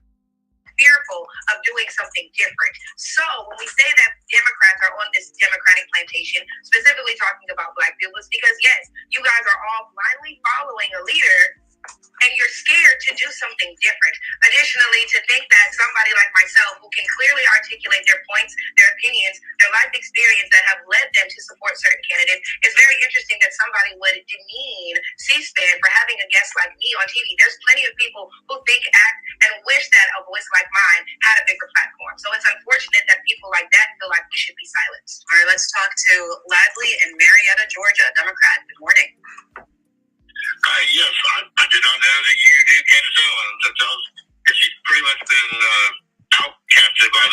fearful of doing something different. So when we say that Democrats are on this Democratic plantation, specifically talking about Black people, it's because, yes, you guys are all blindly following a leader and you're scared to do something different. Additionally, to think that somebody like myself, who can clearly articulate their points, their opinions, their life experience that have led them to support certain candidates, it's very interesting that somebody would demean C-SPAN for having a guest like me on TV. There's plenty of people who think, act, and wish that a voice like mine had a bigger platform. So it's unfortunate that people like that feel like we should be silenced. All right, let's talk to Ladley in Marietta, Georgia, Democrat. Good morning. Yes, I did not know that you knew Candace Owens. Because she's pretty much been outcasted by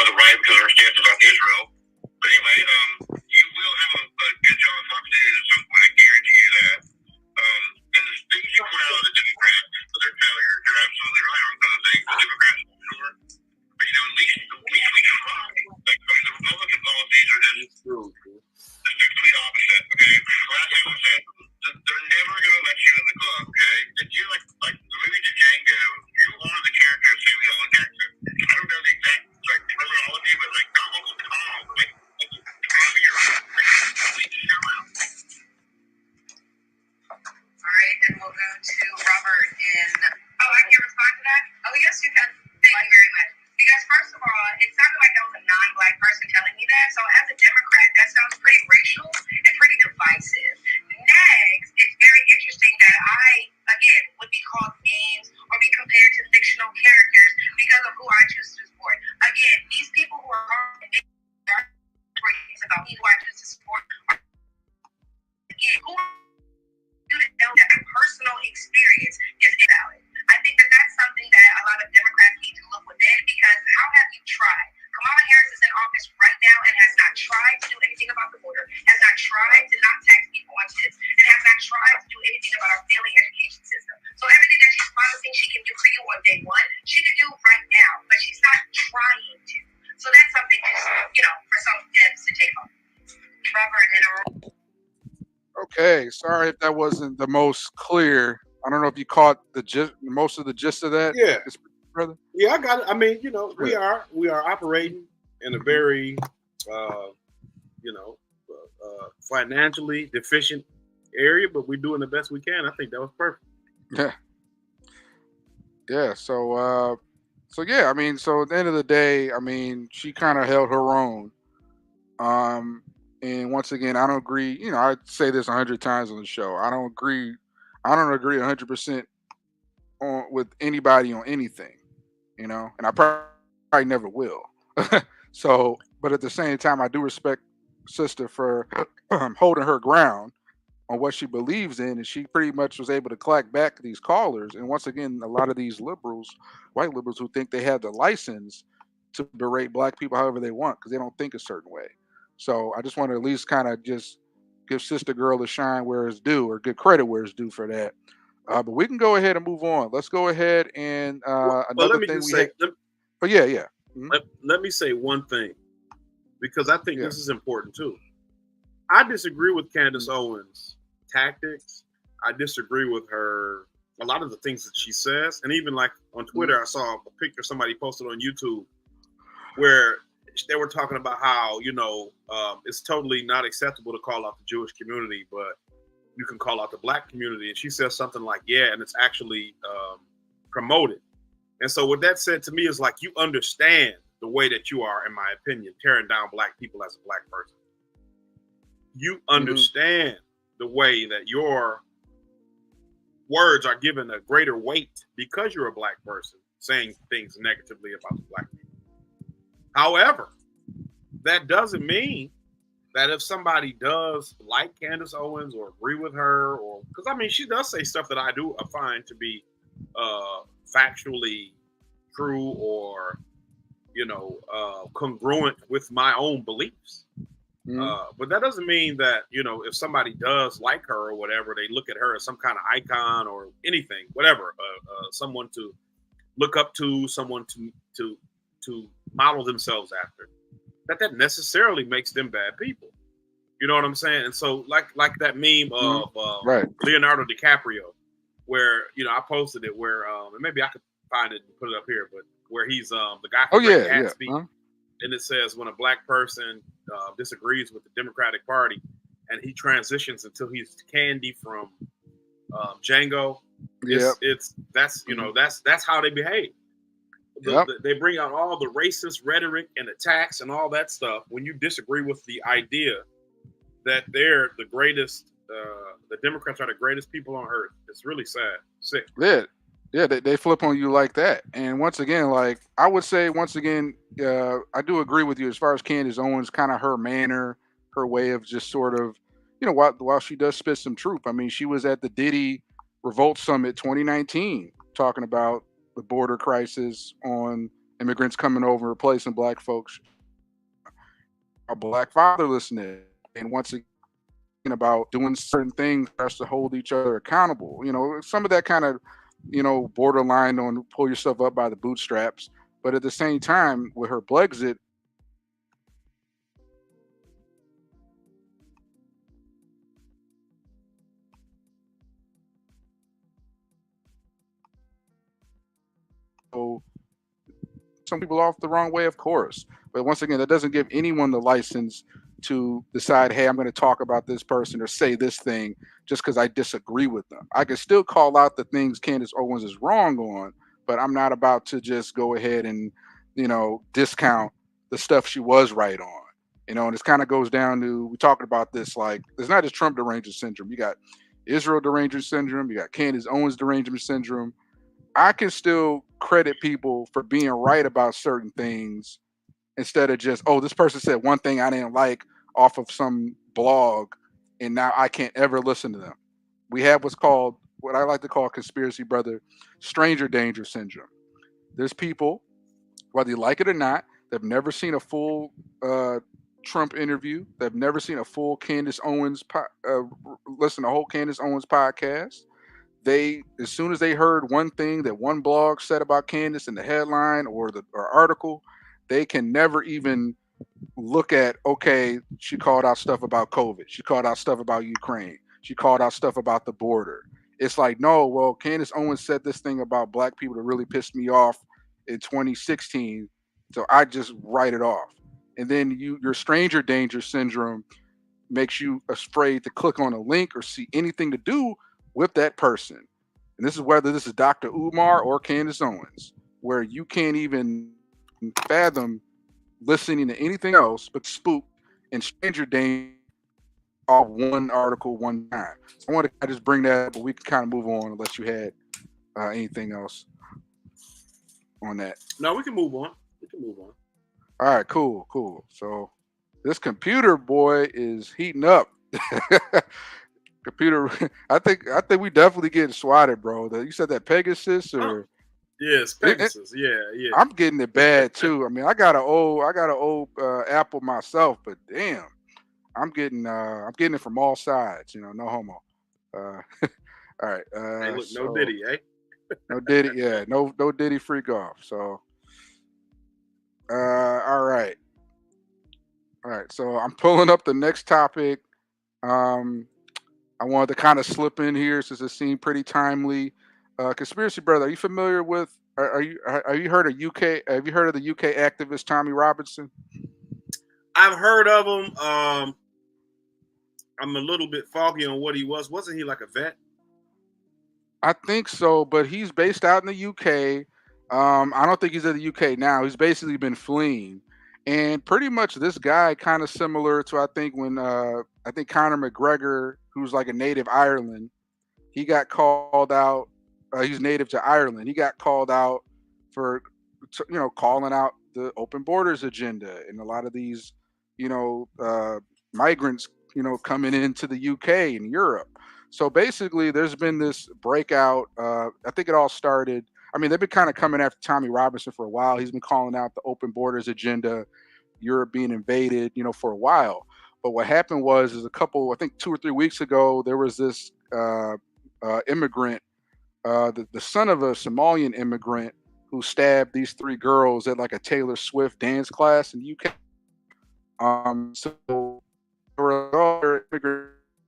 the right because of her stance about Israel. But anyway, you will have a good job at Fox News at some point. I guarantee you that. And the things you point out of the Democrats for their failure, you're absolutely right on some of the things. The Democrats are sure, but at least we try. Like, I mean, the Republican policies are just the complete opposite. Okay, last thing I said. They're never going to let you in the club, okay? And you like the movie Django, you are the character of Samuel L. Jackson. I don't know the exact, remember all of you, but not Uncle Tom, Uncle Tommy or complete sellout. All right, and we'll go to Robert in. Oh, I can respond to that? Oh, yes, you can. Thank you very much. Because first of all, it sounded like that was a non-Black person telling me that. So as a Democrat, that sounds pretty racial and pretty divisive. Next, it's very interesting that I, again, would be called names or be compared to fictional characters because of who I choose to support. Again, these people who are about who I choose to support are, again, who do to know that my personal experience is invalid. I think that that's something that a lot of Democrats need to look within, because how have you tried? Kamala Harris is in office right now and has not tried to do anything about the border, has not tried to not tax people on tips, and has not tried to do anything about our failing education system. So everything that she's promising she can do for you on day one, she can do right now, but she's not trying to. So that's something just, for some tips to take home. Robert, in a room. Okay, sorry if that wasn't the most clear. I don't know if you caught most of the gist of that. Yeah, brother. Yeah, I got it. I mean, we are operating in a very, financially deficient area, but we're doing the best we can. I think that was perfect. Yeah. So yeah. I mean, so at the end of the day, I mean, she kind of held her own. And once again, I don't agree. I say this 100 times on the show. I don't agree 100% with anybody on anything, and I probably never will. So, but at the same time, I do respect sister for holding her ground on what she believes in, and she pretty much was able to clack back these callers. And once again, a lot of these liberals, white liberals, who think they have the license to berate Black people however they want because they don't think a certain way. So I just want to at least kind of just give Sister Girl a shine where it's due, or good credit where it's due for that. But we can go ahead and move on. Let's go ahead and another thing we had. But yeah. Mm-hmm. Let me say one thing, because I think this is important too. I disagree with Candace Owens' tactics. I disagree with a lot of the things that she says. And even like on Twitter, I saw a picture somebody posted on YouTube where they were talking about how, it's totally not acceptable to call out the Jewish community, but you can call out the Black community. And she says something like, and it's actually promoted. And so what that said to me is like, you understand the way that you are, in my opinion, tearing down Black people as a Black person. You understand the way that your words are given a greater weight because you're a black person saying things negatively about the black people. However, that doesn't mean that if somebody does like Candace Owens or agree with her, or because I mean, she does say stuff that I do find to be factually true or congruent with my own beliefs. But that doesn't mean that if somebody does like her or whatever, they look at her as some kind of icon or anything, whatever, someone to look up to, someone to model themselves after. That necessarily makes them bad people. You know what I'm saying? And so like that meme of Leonardo DiCaprio, where I posted it, where and maybe I could find it and put it up here, but where he's the guy from Gatsby, and it says when a black person disagrees with the Democratic Party and he transitions until he's Candy from Django, that's how they behave. They bring out all the racist rhetoric and attacks and all that stuff when you disagree with the idea that they're the greatest, the Democrats are the greatest people on earth. It's really sad, sick. Yeah, they flip on you like that. And once again, like I would say, I do agree with you as far as Candace Owens, kind of her manner, her way of just sort of, while she does spit some truth. I mean, she was at the Diddy Revolt Summit 2019 talking about the border crisis on immigrants coming over and replacing black folks, our black fatherlessness, and once again about doing certain things for us to hold each other accountable. Some of that kind of, borderline on pull yourself up by the bootstraps, but at the same time with her Brexit, some people off the wrong way, of course. But once again, that doesn't give anyone the license to decide, hey, I'm going to talk about this person or say this thing just because I disagree with them. I can still call out the things Candace Owens is wrong on, but I'm not about to just go ahead and, discount the stuff she was right on. And this kind of goes down to, we talking about this, like, there's not just Trump derangement syndrome. You got Israel derangement syndrome. You got Candace Owens derangement syndrome. I can still credit people for being right about certain things instead of just, oh, this person said one thing I didn't like off of some blog, and now I can't ever listen to them. We have what I like to call conspiracy brother stranger danger syndrome. There's people, whether you like it or not, they've never seen a full Trump interview. They've never seen a full Candace Owens, listen to a whole Candace Owens podcast. They, as soon as they heard one thing that one blog said about Candace in the headline or article, they can never even look at, okay, she called out stuff about COVID. She called out stuff about Ukraine. She called out stuff about the border. It's like, no, well, Candace Owens said this thing about black people that really pissed me off in 2016. So I just write it off. And then your stranger danger syndrome makes you afraid to click on a link or see anything to do with that person. And this is whether this is Dr. Umar or Candace Owens, where you can't even fathom listening to anything else but spook and stranger danger off one article one time. So I want to just bring that up, but we can kind of move on unless you had anything else on that. No, we can move on. All right, cool. So this computer boy is heating up. Computer, I think we definitely getting swatted, bro. You said that Pegasus or yes, Pegasus. Yeah. I'm getting it bad too. I mean, I got an old Apple myself, but damn, I'm getting it from all sides. No homo. All right. Hey, look, no Diddy, eh? No Diddy, yeah. No Diddy freak off. So, all right. So I'm pulling up the next topic. I wanted to kind of slip in here since it seemed pretty timely. Conspiracy brother, are you familiar with? Are you heard of UK? Have you heard of the UK activist Tommy Robinson? I've heard of him. I'm a little bit foggy on what he was. Wasn't he like a vet? I think so, but he's based out in the UK. I don't think he's in the UK now. He's basically been fleeing, and pretty much this guy kind of similar to I think when Conor McGregor, who's like a native Ireland, he got called out. He's native to Ireland. He got called out for, calling out the open borders agenda and a lot of these, migrants, coming into the UK and Europe. So basically, there's been this breakout. I think it all started. I mean, they've been kind of coming after Tommy Robinson for a while. He's been calling out the open borders agenda, Europe being invaded, for a while. But what happened was, I think 2 or 3 weeks ago, there was this immigrant, the son of a Somalian immigrant, who stabbed these three girls at like a Taylor Swift dance class in the UK. So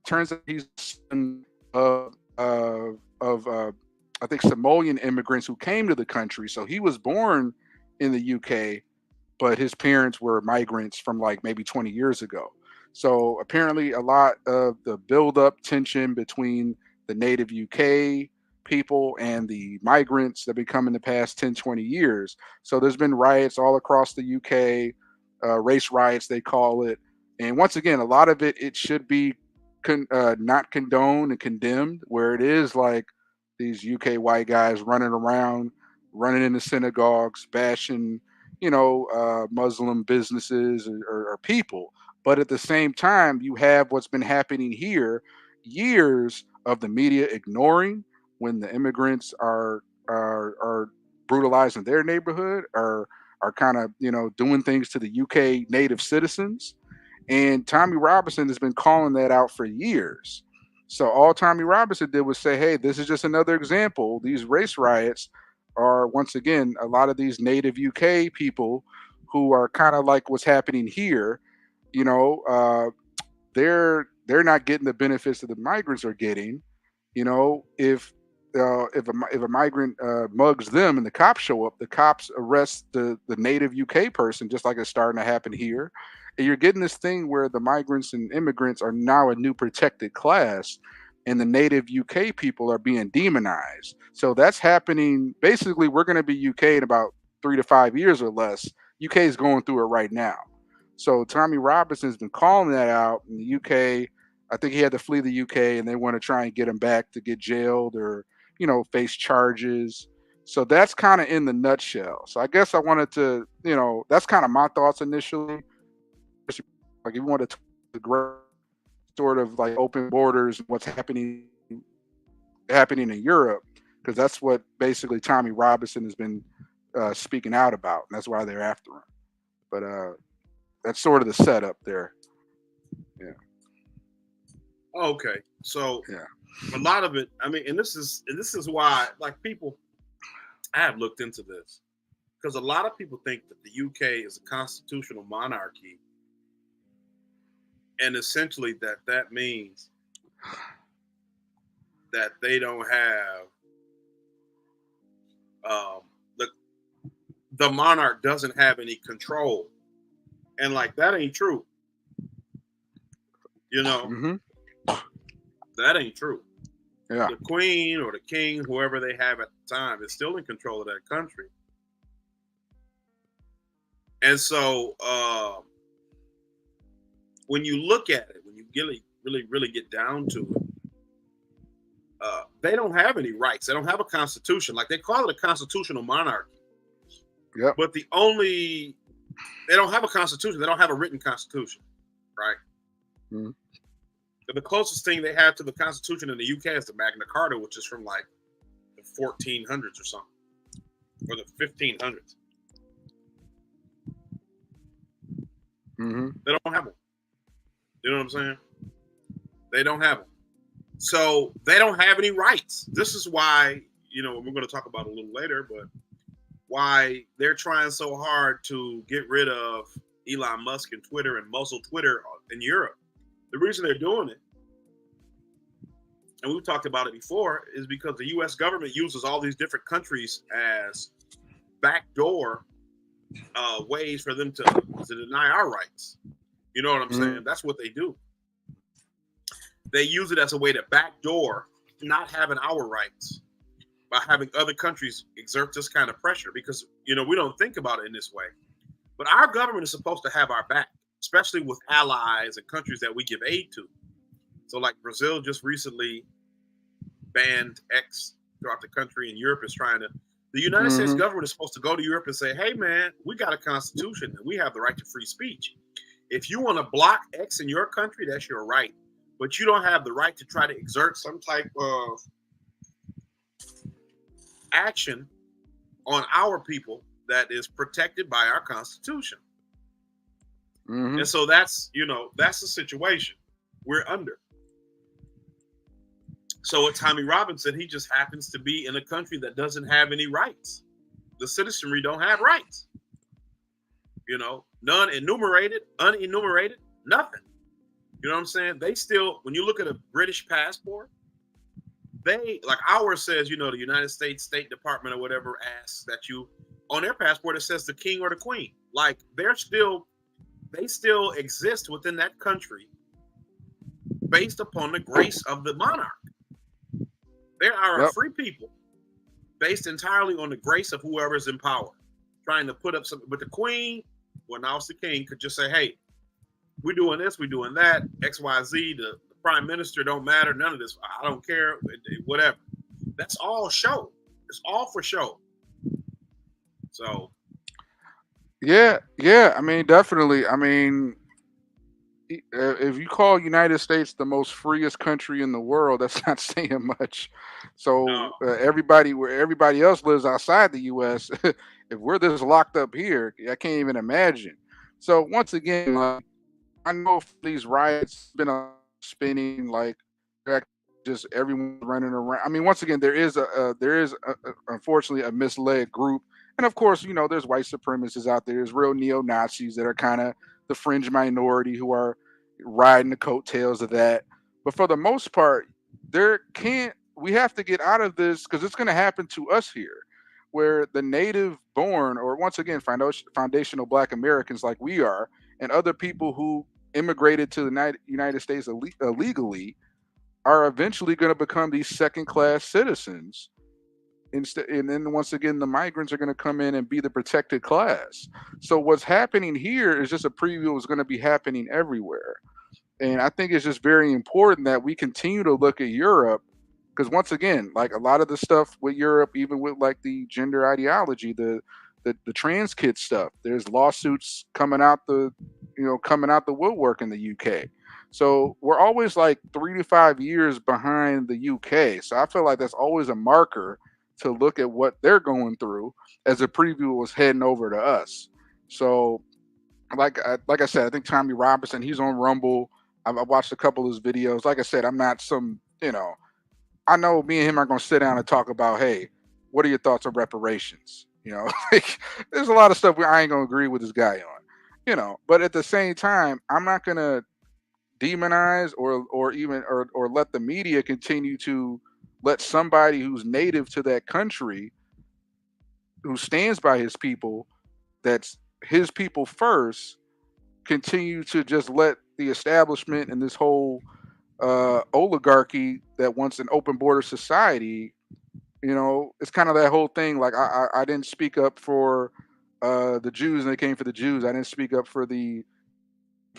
turns out he's son of I think Somalian immigrants who came to the country. So he was born in the UK, but his parents were migrants from like maybe 20 years ago. So apparently, a lot of the build-up tension between the native UK people and the migrants that have become in the past 10, 20 years. So there's been riots all across the UK, race riots, they call it. And once again, a lot of it should be not condoned and condemned, where it is like these UK white guys running around, running into synagogues, bashing, Muslim businesses or people. But at the same time, you have what's been happening here, years of the media ignoring when the immigrants are brutalizing their neighborhood, are kind of doing things to the UK native citizens. And Tommy Robinson has been calling that out for years. So all Tommy Robinson did was say, hey, this is just another example. These race riots are, once again, a lot of these native UK people who are kind of like what's happening here. You know, they're not getting the benefits that the migrants are getting. If a migrant mugs them and the cops show up, the cops arrest the native UK person, just like it's starting to happen here. And you're getting this thing where the migrants and immigrants are now a new protected class, and the native UK people are being demonized. So that's happening. Basically, we're going to be UK in about 3 to 5 years or less. UK is going through it right now. So Tommy Robinson's been calling that out in the UK. I think he had to flee the UK, and they want to try and get him back to get jailed or face charges. So that's kind of in the nutshell. So I guess I wanted to, that's kind of my thoughts initially. Like, if you want to talk the great sort of like open borders, what's happening in Europe, because that's what basically Tommy Robinson has been speaking out about, and that's why they're after him. But that's sort of the setup there. Yeah. Okay, so yeah, a lot of it. I mean, and this is why, like, people, I have looked into this because a lot of people think that the UK is a constitutional monarchy, and essentially that means that they don't have the monarch doesn't have any control, and like that ain't true. Mm-hmm. That ain't true. Yeah. The queen or the king, whoever they have at the time, is still in control of that country. And so when you look at it, when you really get down to it, they don't have any rights. They don't have a constitution. Like, they call it a constitutional monarchy. Yep. But they don't have a constitution. They don't have a written constitution, right? Mm-hmm. The closest thing they have to the Constitution in the UK is the Magna Carta, which is from like the 1400s or something, or the 1500s. Mm-hmm. They don't have one. You know what I'm saying? They don't have them. So they don't have any rights. This is why, we're going to talk about it a little later, but why they're trying so hard to get rid of Elon Musk and Twitter and muzzle Twitter in Europe. The reason they're doing it, and we've talked about it before, is because the U.S. government uses all these different countries as backdoor ways for them to deny our rights. You know what I'm saying? That's what they do. They use it as a way to backdoor not having our rights by having other countries exert this kind of pressure, because, we don't think about it in this way. But our government is supposed to have our back, especially with allies and countries that we give aid to. So like Brazil just recently banned X throughout the country, and Europe is trying to. The United States government is supposed to go to Europe and say, hey, man, we got a constitution and we have the right to free speech. If you want to block X in your country, that's your right. But you don't have the right to try to exert some type of action on our people that is protected by our Constitution. And so that's the situation we're under. So with Tommy Robinson, he just happens to be in a country that doesn't have any rights. The citizenry don't have rights. None enumerated, unenumerated, nothing. You know what I'm saying? They still, when you look at a British passport, they, like ours says, the United States State Department or whatever asks that you, on their passport, it says the king or the queen. Like they still exist within that country based upon the grace of the monarch. They are a free people based entirely on the grace of whoever's in power, trying to put up something. But the queen, well, now it's the king, could just say, hey, we're doing this, we're doing that, X, Y, Z, the prime minister don't matter, none of this, I don't care, whatever. That's all show. It's all for show. So. Yeah. I mean, definitely. I mean, if you call United States the most freest country in the world, that's not saying much. So where everybody else lives outside the U.S., if we're this locked up here, I can't even imagine. So once again, I know these riots been spinning, like just everyone running around. I mean, once again, there is unfortunately a misled group, and of course, there's white supremacists out there. There's real neo-Nazis that are kind of the fringe minority who are riding the coattails of that. But for the most part, we have to get out of this, because it's going to happen to us here, where the native born, or once again, foundational Black Americans like we are, and other people who immigrated to the United States illegally, are eventually going to become these second-class citizens. And then once again, the migrants are going to come in and be the protected class. So what's happening here is just a preview of what's going to be happening everywhere. And I think it's just very important that we continue to look at Europe, because once again, like a lot of the stuff with Europe, even with like the gender ideology, the trans kid stuff, there's lawsuits coming out the woodwork in the UK. So we're always like 3 to 5 years behind the UK. So I feel like that's always a marker to look at what they're going through as a preview was heading over to us. So like I said, I think Tommy Robinson, he's on Rumble. I watched a couple of his videos. Like I said, I'm not I know me and him are going to sit down and talk about, hey, what are your thoughts on reparations? Like, there's a lot of stuff I ain't going to agree with this guy on, but at the same time, I'm not going to demonize or let the media continue to let somebody who's native to that country, who stands by his people, that's his people first, continue to just let the establishment and this whole oligarchy that wants an open border society, it's kind of that whole thing. Like I didn't speak up for the Jews and they came for the Jews. I didn't speak up for the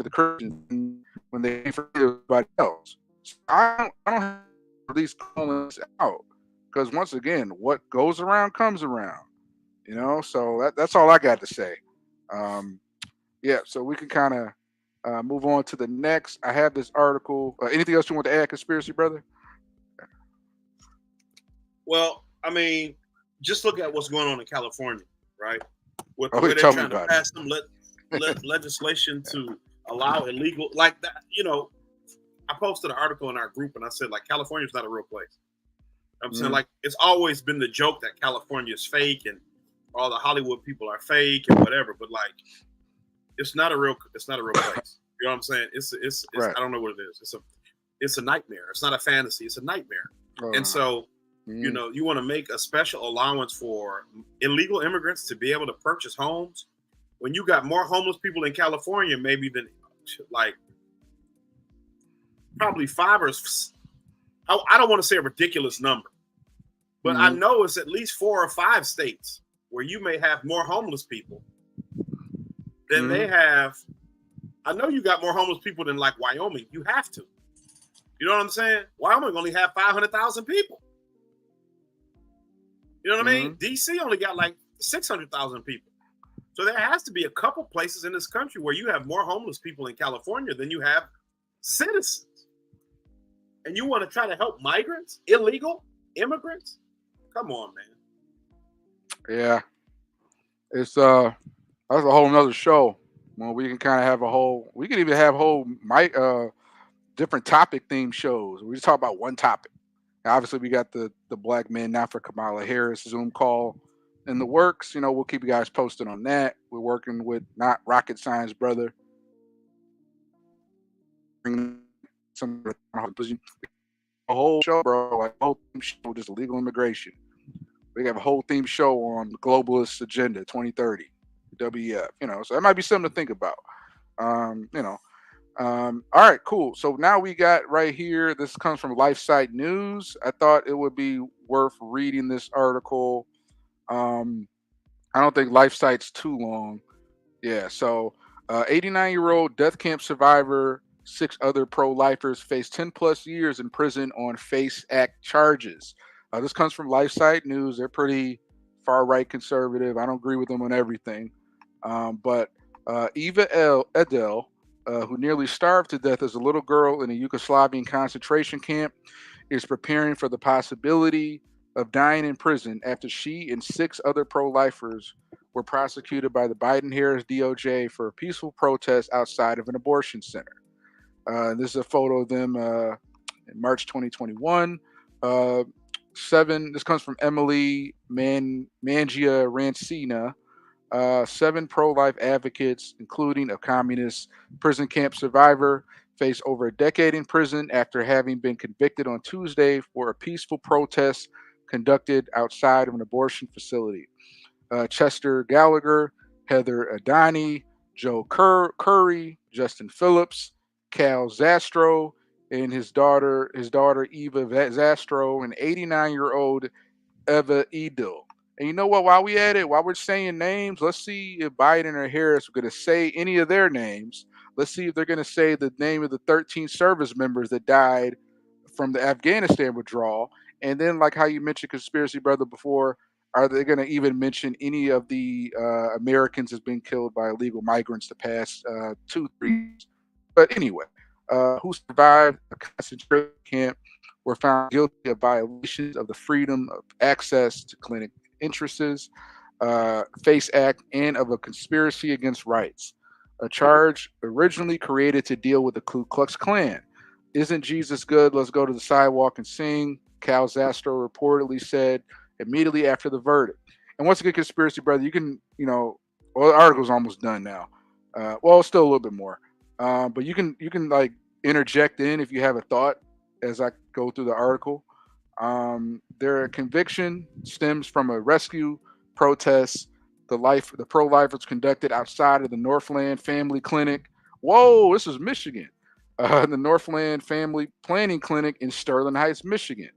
Christians when they came for everybody else. So I don't have to at least calling this out, because once again, what goes around comes around. So that's all I got to say. So we can kind of move on to the next. I have this article. Anything else you want to add, Conspiracy Brother? Well, I mean, just look at what's going on in California, right? With the Oh, way they're tell me trying to about pass some legislation to allow illegal, like that. I posted an article in our group and I said, like, California's not a real place. I'm saying, like, it's always been the joke that California is fake and all the Hollywood people are fake and whatever, but like, it's not a real place. You know what I'm saying? It's Right. I don't know what it is. It's a nightmare. It's not a fantasy. It's a nightmare. And so, you want to make a special allowance for illegal immigrants to be able to purchase homes when you got more homeless people in California, maybe than like probably 5 or I don't want to say a ridiculous number, but I know it's at least 4 or 5 states where you may have more homeless people than they have. I know you got more homeless people than like Wyoming. You have to. You know what I'm saying? Wyoming only have 500,000 people. You know what I mean? DC only got like 600,000 people. So there has to be a couple places in this country where you have more homeless people in California than you have citizens. And you want to try to help migrants, illegal immigrants? Come on, man. Yeah. It's that's a whole nother show. Well, we can kind of have we can even have different topic themed shows. We just talk about one topic. Now, obviously, we got the Black Men Not for Kamala Harris Zoom call in the works. We'll keep you guys posted on that. We're working with not rocket science, brother. Some a whole show, bro, like a whole theme show, just illegal immigration. We have a whole theme show on the globalist agenda 2030, WF. So that might be something to think about. All right, cool. So now we got right here. This comes from LifeSite News. I thought it would be worth reading this article. I don't think LifeSite's too long. Yeah. So, 89-year-old death camp survivor, 6 other pro-lifers face 10 plus years in prison on FACE Act charges. This comes from LifeSite News. They're pretty far right conservative. I don't agree with them on everything. But Eva Edel, who nearly starved to death as a little girl in a Yugoslavian concentration camp, is preparing for the possibility of dying in prison after she and 6 other pro-lifers were prosecuted by the Biden-Harris DOJ for a peaceful protest outside of an abortion center. This is a photo of them in March 2021. This comes from Emily Mangia Rancina. 7 pro-life advocates, including a communist prison camp survivor, face over a decade in prison after having been convicted on Tuesday for a peaceful protest conducted outside of an abortion facility. Chester Gallagher, Heather Adani, Joe Curry, Justin Phillips, Cal Zastro, and his daughter Eva Zastro, and 89-year-old Eva Edel. And you know what? While we're saying names, let's see if Biden or Harris are going to say any of their names. Let's see if they're going to say the name of the 13 service members that died from the Afghanistan withdrawal. And then, like how you mentioned Conspiracy Brother before, are they going to even mention any of the Americans that's been killed by illegal migrants the past 2-3 years? But anyway, who survived a concentration camp were found guilty of violations of the freedom of access to clinic interests, FACE Act, and of a conspiracy against rights. A charge originally created to deal with the Ku Klux Klan. Isn't Jesus good? Let's go to the sidewalk and sing, Cal Zastro reportedly said immediately after the verdict. And once again, Conspiracy Brother, you can, well, the article's almost done now. Well, still a little bit more. But you can like interject in if you have a thought as I go through the article. Their conviction stems from a rescue protest the pro-lifers conducted outside of the Northland Family Clinic. Whoa, this is Michigan. The Northland Family Planning Clinic in Sterling Heights, Michigan.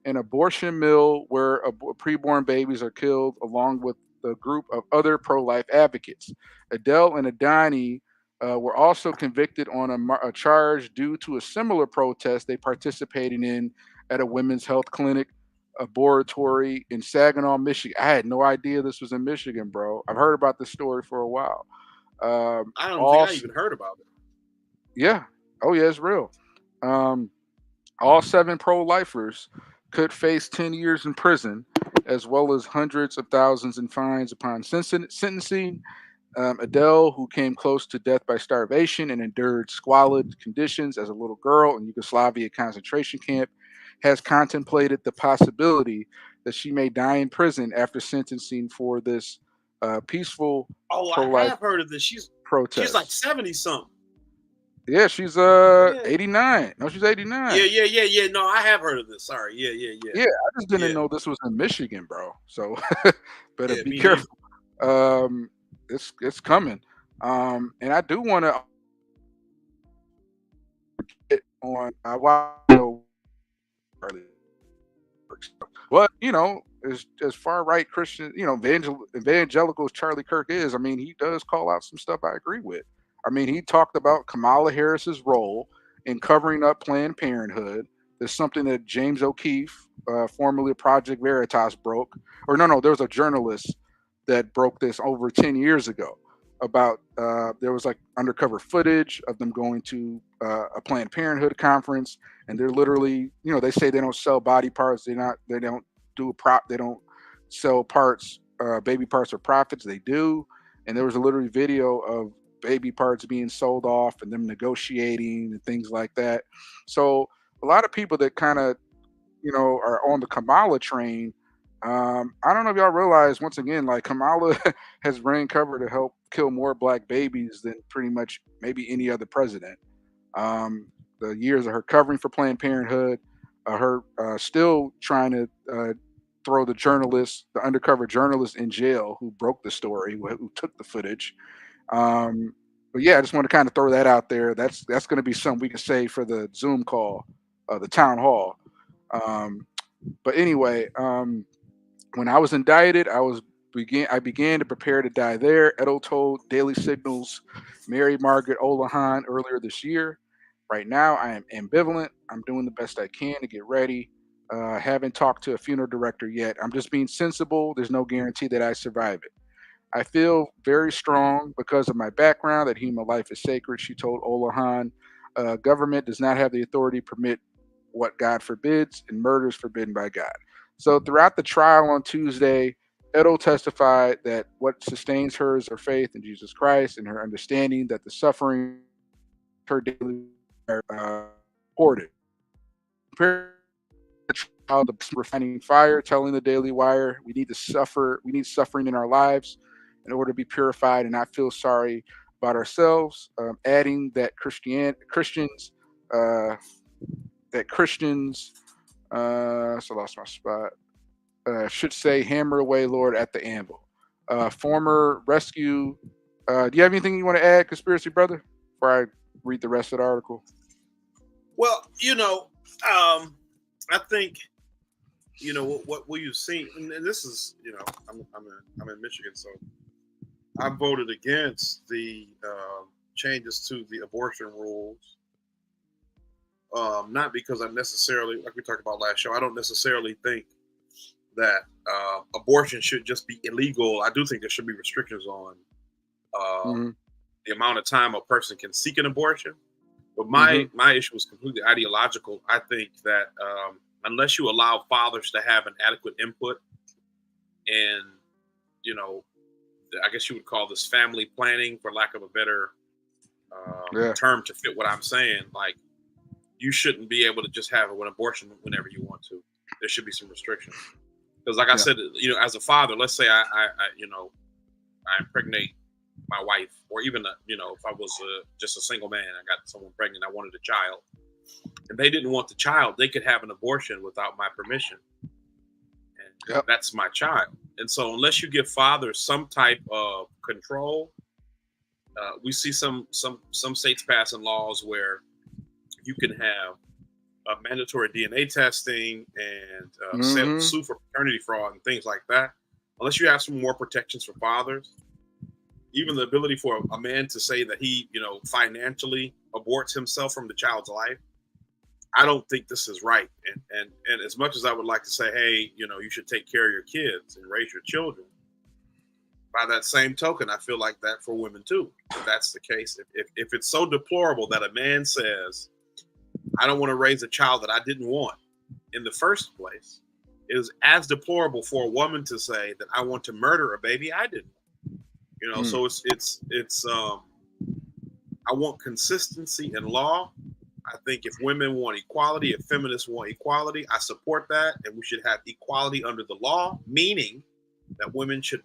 An abortion mill where preborn babies are killed, along with a group of other pro-life advocates. Adele and Adani were also convicted on a charge due to a similar protest they participated in at a women's health clinic laboratory in Saginaw, Michigan. I had no idea this was in Michigan, bro. I've heard about this story for a while. I don't think I even heard about it. Yeah. Oh, yeah, it's real. All 7 pro-lifers could face 10 years in prison, as well as hundreds of thousands in fines upon sentencing. Adele, who came close to death by starvation and endured squalid conditions as a little girl in Yugoslavia concentration camp, has contemplated the possibility that she may die in prison after sentencing for this peaceful pro-life I have heard of this. She's protest. She's like 70-something. Yeah, she's 89. No, she's 89. Yeah. No, I have heard of this. Sorry. Yeah. Yeah, I just didn't know this was in Michigan, bro. So better be careful. It's coming. And I do want to get on what as far right Christian, evangelical as Charlie Kirk is. I mean, he does call out some stuff I agree with. I mean, he talked about Kamala Harris's role in covering up Planned Parenthood, is something that James O'Keefe, formerly of Project Veritas, broke. Or no, there was a journalist that broke this over 10 years ago about there was like undercover footage of them going to a Planned Parenthood conference, and they're literally, they say they don't sell body parts, they don't do they don't sell parts, baby parts for profits. They do, and there was a literally video of baby parts being sold off and them negotiating and things like that. So a lot of people that kind of are on the Kamala train. I don't know if y'all realize, once again, like Kamala has brain cover to help kill more black babies than pretty much maybe any other president. The years of her covering for Planned Parenthood, her still trying to throw the undercover journalist in jail who broke the story, who took the footage. But yeah, I just want to kind of throw that out there. That's going to be something we can say for the Zoom call, the town hall. But anyway, when I was indicted, I began to prepare to die there. Edo told Daily Signal's Mary Margaret Olohan earlier this year. Right now, I am ambivalent. I'm doing the best I can to get ready. Haven't talked to a funeral director yet. I'm just being sensible. There's no guarantee that I survive it. I feel very strong because of my background that human life is sacred, she told Olohan. Government does not have the authority to permit what God forbids, and murder is forbidden by God. So throughout the trial on Tuesday, Edo testified that what sustains her is her faith in Jesus Christ and her understanding that the suffering her daily reported. The trial, the refining fire, telling the Daily Wire, we need suffering in our lives in order to be purified and not feel sorry about ourselves. Adding that Christians, so I lost my spot. Should say, hammer away, Lord, at the anvil. Former rescue. Do you have anything you want to add, conspiracy brother, before I read the rest of the article? Well, I think, what you've seen, and this is, I'm in Michigan, so I voted against the changes to the abortion rules. Not because I necessarily, like we talked about last show, I don't necessarily think that abortion should just be illegal. I do think there should be restrictions on the amount of time a person can seek an abortion. But my issue was completely ideological. I think that unless you allow fathers to have an adequate input and, I guess you would call this family planning, for lack of a better term to fit what I'm saying, like, you shouldn't be able to just have an abortion whenever you want to. There should be some restrictions. Because like I said, as a father, let's say I impregnate my wife, or even, if I was just a single man, I got someone pregnant, I wanted a child, and they didn't want the child, they could have an abortion without my permission. And that's my child. And so unless you give fathers some type of control, we see some states passing laws where you can have mandatory DNA testing and sue for paternity fraud and things like that. Unless you have some more protections for fathers, even the ability for a man to say that he, financially aborts himself from the child's life, I don't think this is right. And as much as I would like to say, hey, you should take care of your kids and raise your children, by that same token, I feel like that for women too. If that's the case, if it's so deplorable that a man says, I don't want to raise a child that I didn't want in the first place, it is as deplorable for a woman to say that I want to murder a baby I didn't want. So it's I want consistency in law. I think if women want equality, if feminists want equality, I support that. And we should have equality under the law, meaning that women should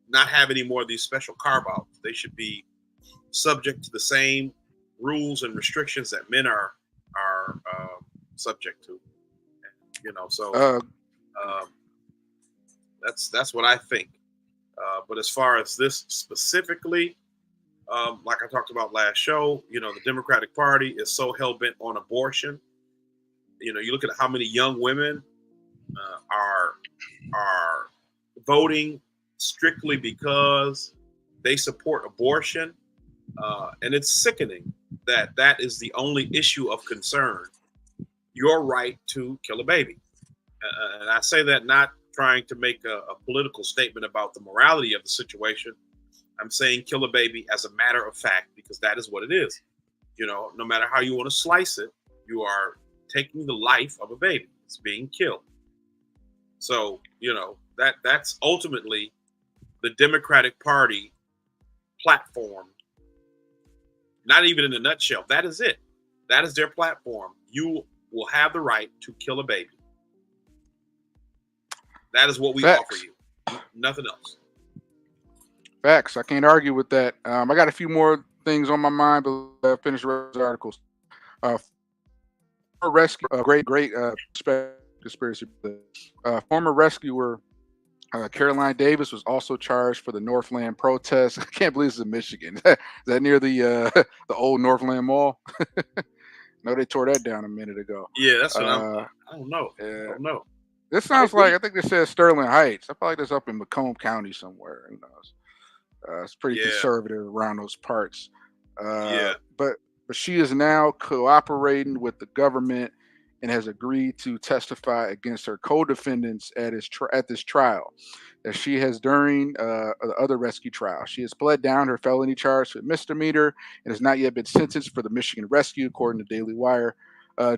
not have any more of these special carve-outs. They should be subject to the same rules and restrictions that men are subject to. That's what I think. But as far as this specifically, like I talked about last show, the Democratic Party is so hell-bent on abortion. You look at how many young women are voting strictly because they support abortion. And it's sickening that is the only issue of concern your right to kill a baby. And I say that not trying to make a political statement about the morality of the situation. I'm saying kill a baby as a matter of fact, because that is what it is. You know, no matter how you want to slice it, you are taking the life of a baby. It's being killed. So, you know, that's ultimately the Democratic Party platform. Not even in a nutshell. That is it. That is their platform. You will have the right to kill a baby. That is what we offer you. Nothing else. Facts. I can't argue with that. I got a few more things on my mind, but I finished the articles. Rescue, great conspiracy. Former rescuer Caroline Davis was also charged for the Northland protest. I can't believe this is in Michigan. Is that near the old Northland Mall? No, they tore that down a minute ago. Yeah, that's what I don't know. I don't know. This sounds like, I think they said Sterling Heights. I feel like that's up in Macomb County somewhere. You know, it's pretty conservative around those parts. But she is now cooperating with the government and has agreed to testify against her co-defendants at this trial, as she has during the other rescue trial. She has pled down her felony charge to a misdemeanor and has not yet been sentenced for the Michigan rescue, according to Daily Wire.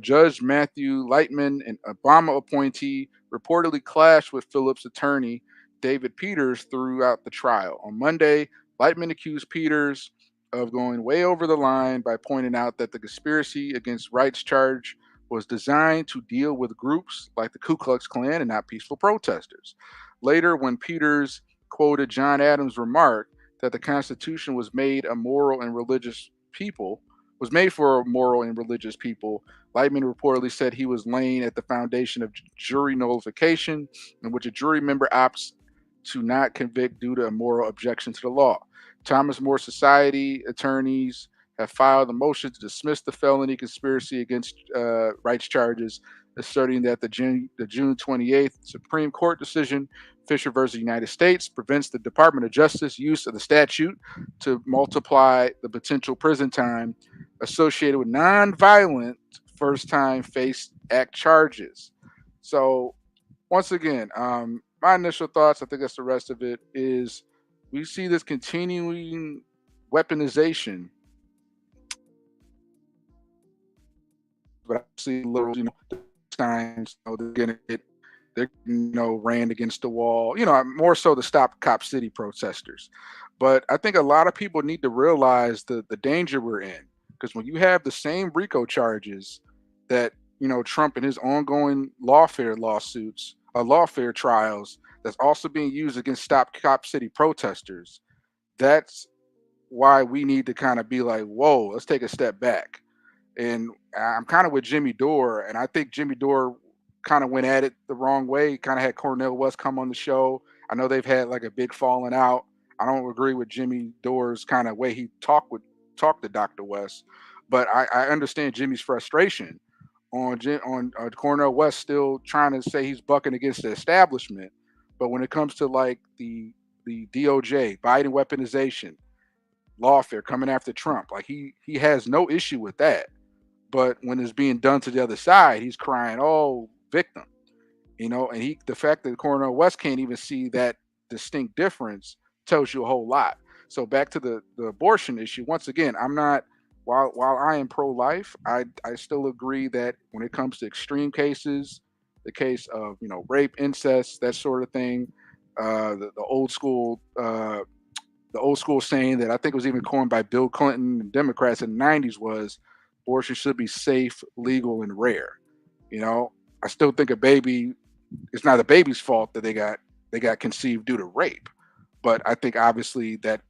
Judge Matthew Lightman, an Obama appointee, reportedly clashed with Phillips' attorney, David Peters, throughout the trial. On Monday, Lightman accused Peters of going way over the line by pointing out that the conspiracy against rights charge was designed to deal with groups like the Ku Klux Klan and not peaceful protesters. Later, when Peters quoted John Adams' remark that the Constitution was made for a moral and religious people, Lightman reportedly said he was laying at the foundation of jury nullification, in which a jury member opts to not convict due to a moral objection to the law. Thomas More Society attorneys have filed a motion to dismiss the felony conspiracy against rights charges, asserting that the June 28th Supreme Court decision, Fisher versus United States, prevents the Department of Justice use of the statute to multiply the potential prison time associated with nonviolent first-time face act charges. So, once again, my initial thoughts, I think that's the rest of it, is we see this continuing weaponization, but I see little, signs, they're gonna get, ran against the wall, more so to stop Cop City protesters. But I think a lot of people need to realize the danger we're in, because when you have the same RICO charges that Trump and his ongoing lawfare trials that's also being used against Stop Cop City protesters, that's why we need to kind of be like, whoa, let's take a step back. And I'm kind of with Jimmy Dore, and I think Jimmy Dore kind of went at it the wrong way. Kind of had Cornel West come on the show. I know they've had like a big falling out. I don't agree with Jimmy Dore's kind of way he talked to Dr. West, but I understand Jimmy's frustration on Cornel West still trying to say he's bucking against the establishment. But when it comes to like the DOJ, Biden weaponization, lawfare coming after Trump, like he has no issue with that. But when it's being done to the other side, he's crying, "Oh, victim," and the fact that Cornel West can't even see that distinct difference tells you a whole lot. So back to the abortion issue. Once again, I'm not. While I am pro-life, I still agree that when it comes to extreme cases, the case of rape, incest, that sort of thing, the old school saying that I think was even coined by Bill Clinton and Democrats in the 90s was abortion should be safe, legal, and rare. I still think it's not a baby's fault that they got conceived due to rape, but I think obviously that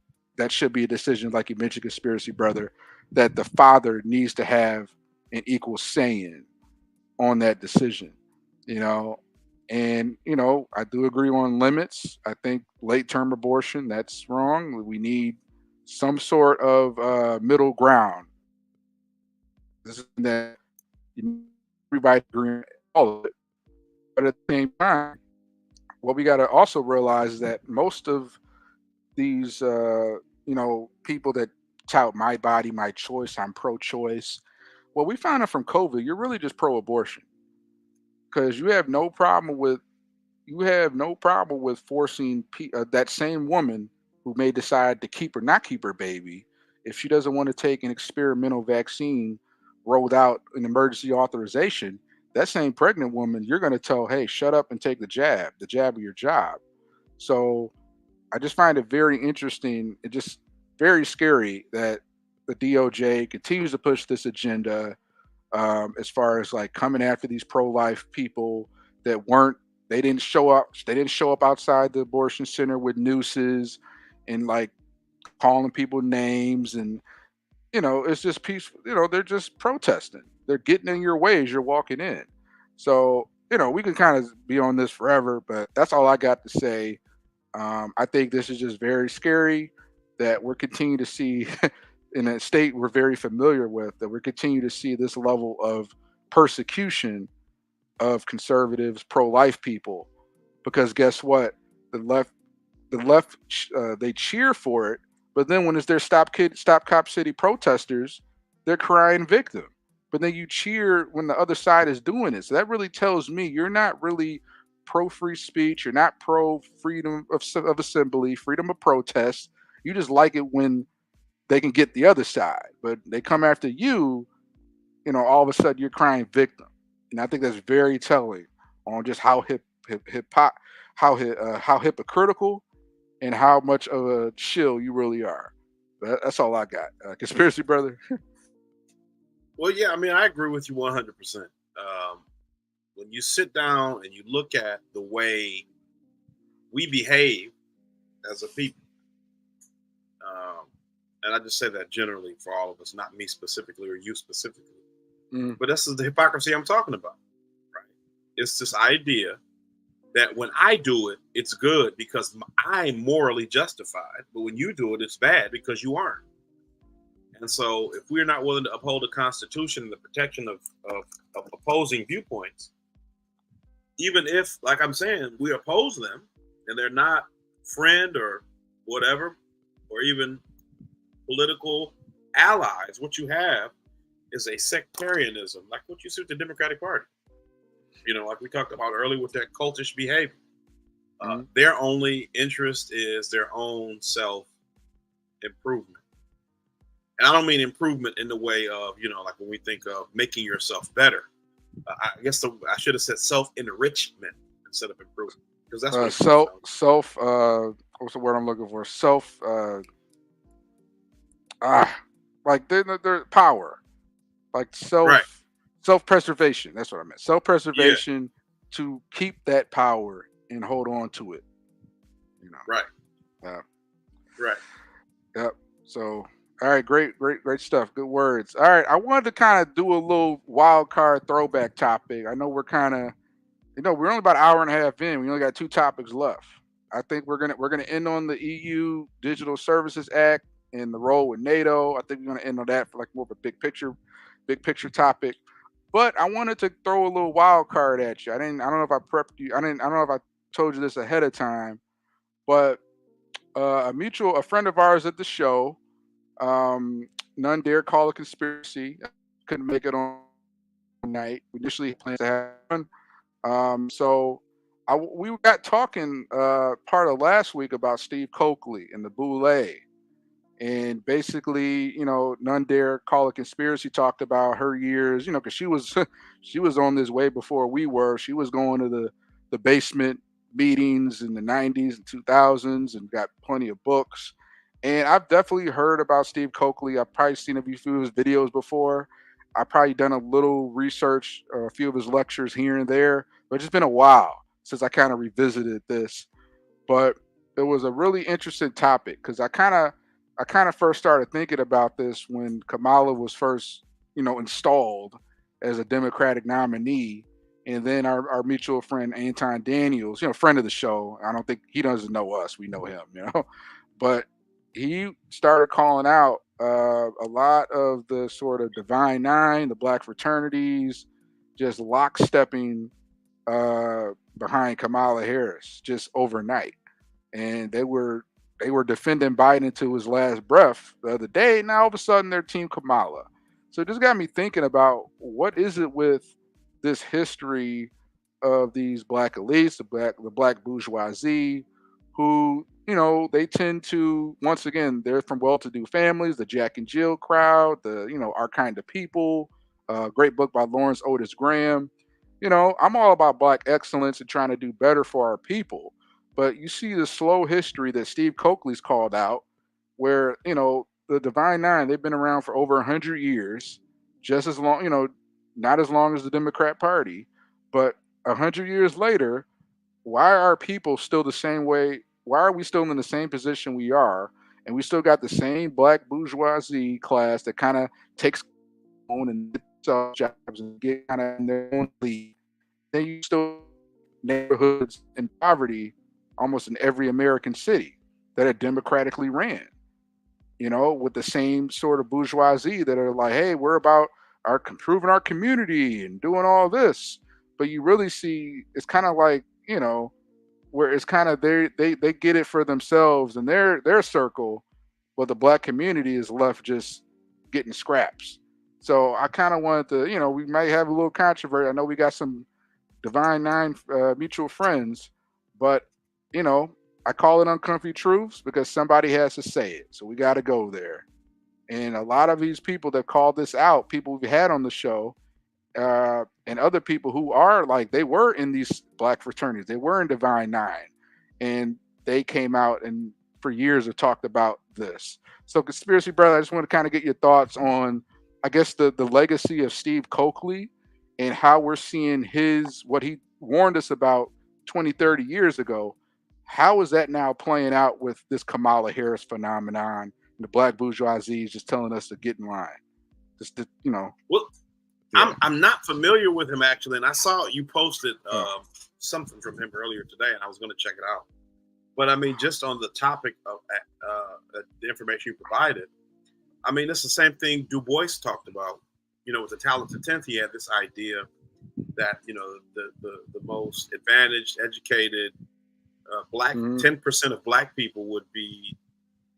should be a decision, like you mentioned, conspiracy brother, that the father needs to have an equal say in on that decision. And I do agree on limits. I think late term abortion, that's wrong. We need some sort of middle ground. This is that everybody agreeing all of it. But at the same time, what we got to also realize is that most of these people that tout my body, my choice, I'm pro-choice, Well, we found out from COVID, you're really just pro-abortion because you have no problem with forcing that same woman who may decide to keep or not keep her baby if she doesn't want to take an experimental vaccine rolled out an emergency authorization. That same pregnant woman, you're going to tell, hey, shut up and take the jab of your job. So I just find it very interesting and just very scary that the DOJ continues to push this agenda, as far as like coming after these pro-life people that weren't they didn't show up outside the abortion center with nooses and like calling people names, and it's just peaceful. They're just protesting, they're getting in your way as you're walking in. So we can kind of be on this forever, but that's all I got to say. I think this is just very scary that we're continuing to see in a state we're very familiar with, that we're continuing to see this level of persecution of conservatives, pro-life people, because guess what? The left, they cheer for it, but then when it's their Stop Cop City protesters, they're crying victim. But then you cheer when the other side is doing it. So that really tells me you're not really pro free speech. You're not pro freedom of assembly, freedom of protest. You just like it when they can get the other side, but they come after you. All of a sudden you're crying victim, and I think that's very telling on just how how hypocritical and how much of a chill you really are. That's all I got. Conspiracy brother. Well, yeah, I mean, I agree with you 100%. When you sit down and you look at the way we behave as a people, and I just say that generally for all of us, not me specifically or you specifically, but this is the hypocrisy I'm talking about, right? It's this idea that when I do it, it's good because I'm morally justified, but when you do it, it's bad because you aren't. And so if we're not willing to uphold the Constitution and the protection of opposing viewpoints, even if, like I'm saying, we oppose them and they're not friend or whatever, or even political allies, what you have is a sectarianism, like what you see with the Democratic Party. Like we talked about earlier with that cultish behavior. Their only interest is their own self-improvement. And I don't mean improvement in the way of, like when we think of making yourself better. I guess I should have said self-enrichment instead of improvement. Because that's what what's the word I'm looking for? Like they're power. Like self-preservation. That's what I meant. Self-preservation to keep that power and hold on to it. Right. Right. Yep. So, all right, great stuff. Good words. All right, I wanted to kind of do a little wild card throwback topic. I know we're kind of, we're only about an hour and a half in. We only got 2 topics left. I think we're gonna end on the EU Digital Services Act and the role with NATO. I think we're gonna end on that for like more of a big picture topic. But I wanted to throw a little wild card at you. I don't know if I prepped you. I don't know if I told you this ahead of time, but a friend of ours at the show, none dare call a conspiracy. Couldn't make it on night. We initially planned to have one. So we got talking part of last week about Steve Coakley and the Boule. And basically, none dare call a conspiracy talked about her years, because she was on this way before we were. She was going to the basement meetings in the 90s and 2000s and got plenty of books. And I've definitely heard about Steve Coakley. I've probably seen a few of his videos before. I've probably done a little research, a few of his lectures here and there, but it's just been a while since I kind of revisited this. But it was a really interesting topic because I kind of first started thinking about this when Kamala was first, installed as a Democratic nominee. And then our mutual friend, Anton Daniels, friend of the show. I don't think he doesn't know us. We know him, but he started calling out a lot of the sort of Divine Nine, the black fraternities, just lockstepping behind Kamala Harris just overnight. And they were defending Biden to his last breath the other day. Now all of a sudden they're Team Kamala. So it just got me thinking about what is it with this history of these black elites, the black bourgeoisie, who, you know, they tend to, once again, they're from well-to-do families, the Jack and Jill crowd, the, you know, our kind of people. Great book by Lawrence Otis Graham. You know, I'm all about black excellence and trying to do better for our people. But you see the slow history that Steve Coakley's called out, where, you know, the Divine Nine, they've been around for over 100 years, just as long, you know, not as long as the Democrat Party, but 100 years later, why are people still the same way? Why are we still in the same position we are? And we still got the same black bourgeoisie class that kind of takes on and jobs and get kind of in their own league. Then you still neighborhoods in poverty almost in every American city that are democratically ran, you know, with the same sort of bourgeoisie that are like, hey, we're about our improving our community and doing all this. But you really see it's kind of like, you know, where it's kind of they get it for themselves and their circle, but the black community is left just getting scraps. So I kind of wanted to, you know, we might have a little controversy. I know we got some Divine Nine mutual friends, but you know, I call it uncomfy truths because somebody has to say it. So we got to go there. And a lot of these people that call this out, people we've had on the show, and other people who are like, they were in these black fraternities, they were in Divine Nine, and they came out and for years have talked about this. So, Conspiracy Brother, I just want to kind of get your thoughts on, I guess, the legacy of Steve Coakley and how we're seeing what he warned us about 20, 30 years ago. How is that now playing out with this Kamala Harris phenomenon? And the black bourgeoisie is just telling us to get in line. Just to, you know. Well, yeah. I'm not familiar with him actually, and I saw you posted something from him earlier today, and I was going to check it out. But I mean, just on the topic of the information you provided, I mean, it's the same thing Du Bois talked about. You know, with the talented 10th, he had this idea that, you know, the most advantaged, educated black 10% of black people would be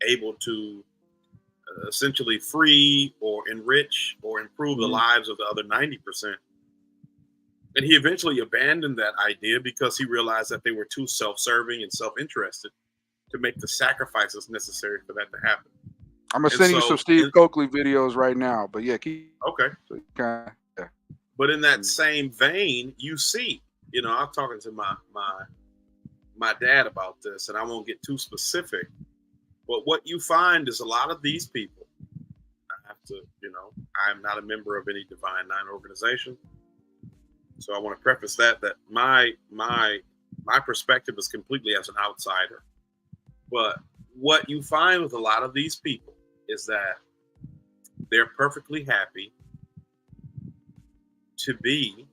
able to essentially free or enrich or improve the lives of the other 90%. And he eventually abandoned that idea because he realized that they were too self-serving and self-interested to make the sacrifices necessary for that to happen. I'm gonna send you some Steve Coakley videos right now, but yeah, okay. So yeah. But in that same vein, you see, you know, I'm talking to my dad about this, and I won't get too specific. But what you find is a lot of these people, I have to, you know, I'm not a member of any Divine Nine organization. So I want to preface that my perspective is completely as an outsider. But what you find with a lot of these people is that they're perfectly happy to be,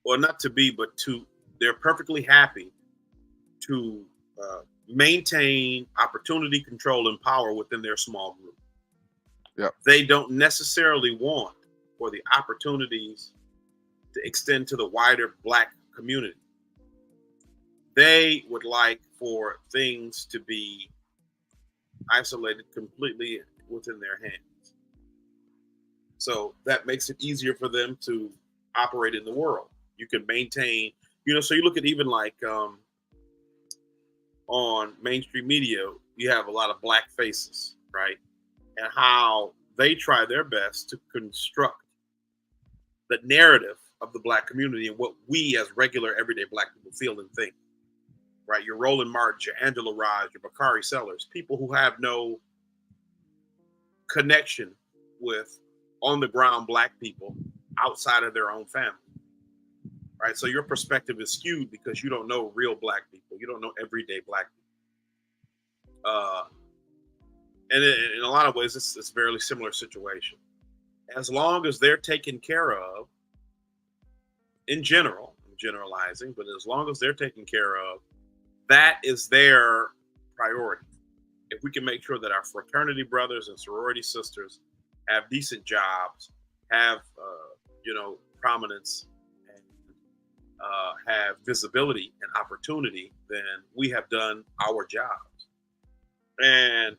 or not to be, but they're perfectly happy to maintain opportunity, control, and power within their small group. Yep. They don't necessarily want for the opportunities to extend to the wider black community. They would like for things to be isolated completely within their hands. So that makes it easier for them to operate in the world. You can maintain, you know, so you look at even like on mainstream media, you have a lot of black faces, right? And how they try their best to construct the narrative of the black community and what we as regular everyday black people feel and think, right? Your Roland Martin, your Angela Raj, your Bakari Sellers, people who have no connection with on the ground black people outside of their own family, right? So your perspective is skewed because you don't know real black people. You don't know everyday black people. And in a lot of ways, it's a very similar situation. As long as they're taken care of, in general, I'm generalizing, but as long as they're taken care of, that is their priority. If we can make sure that our fraternity brothers and sorority sisters have decent jobs, have you know, prominence, and have visibility and opportunity, then we have done our jobs. And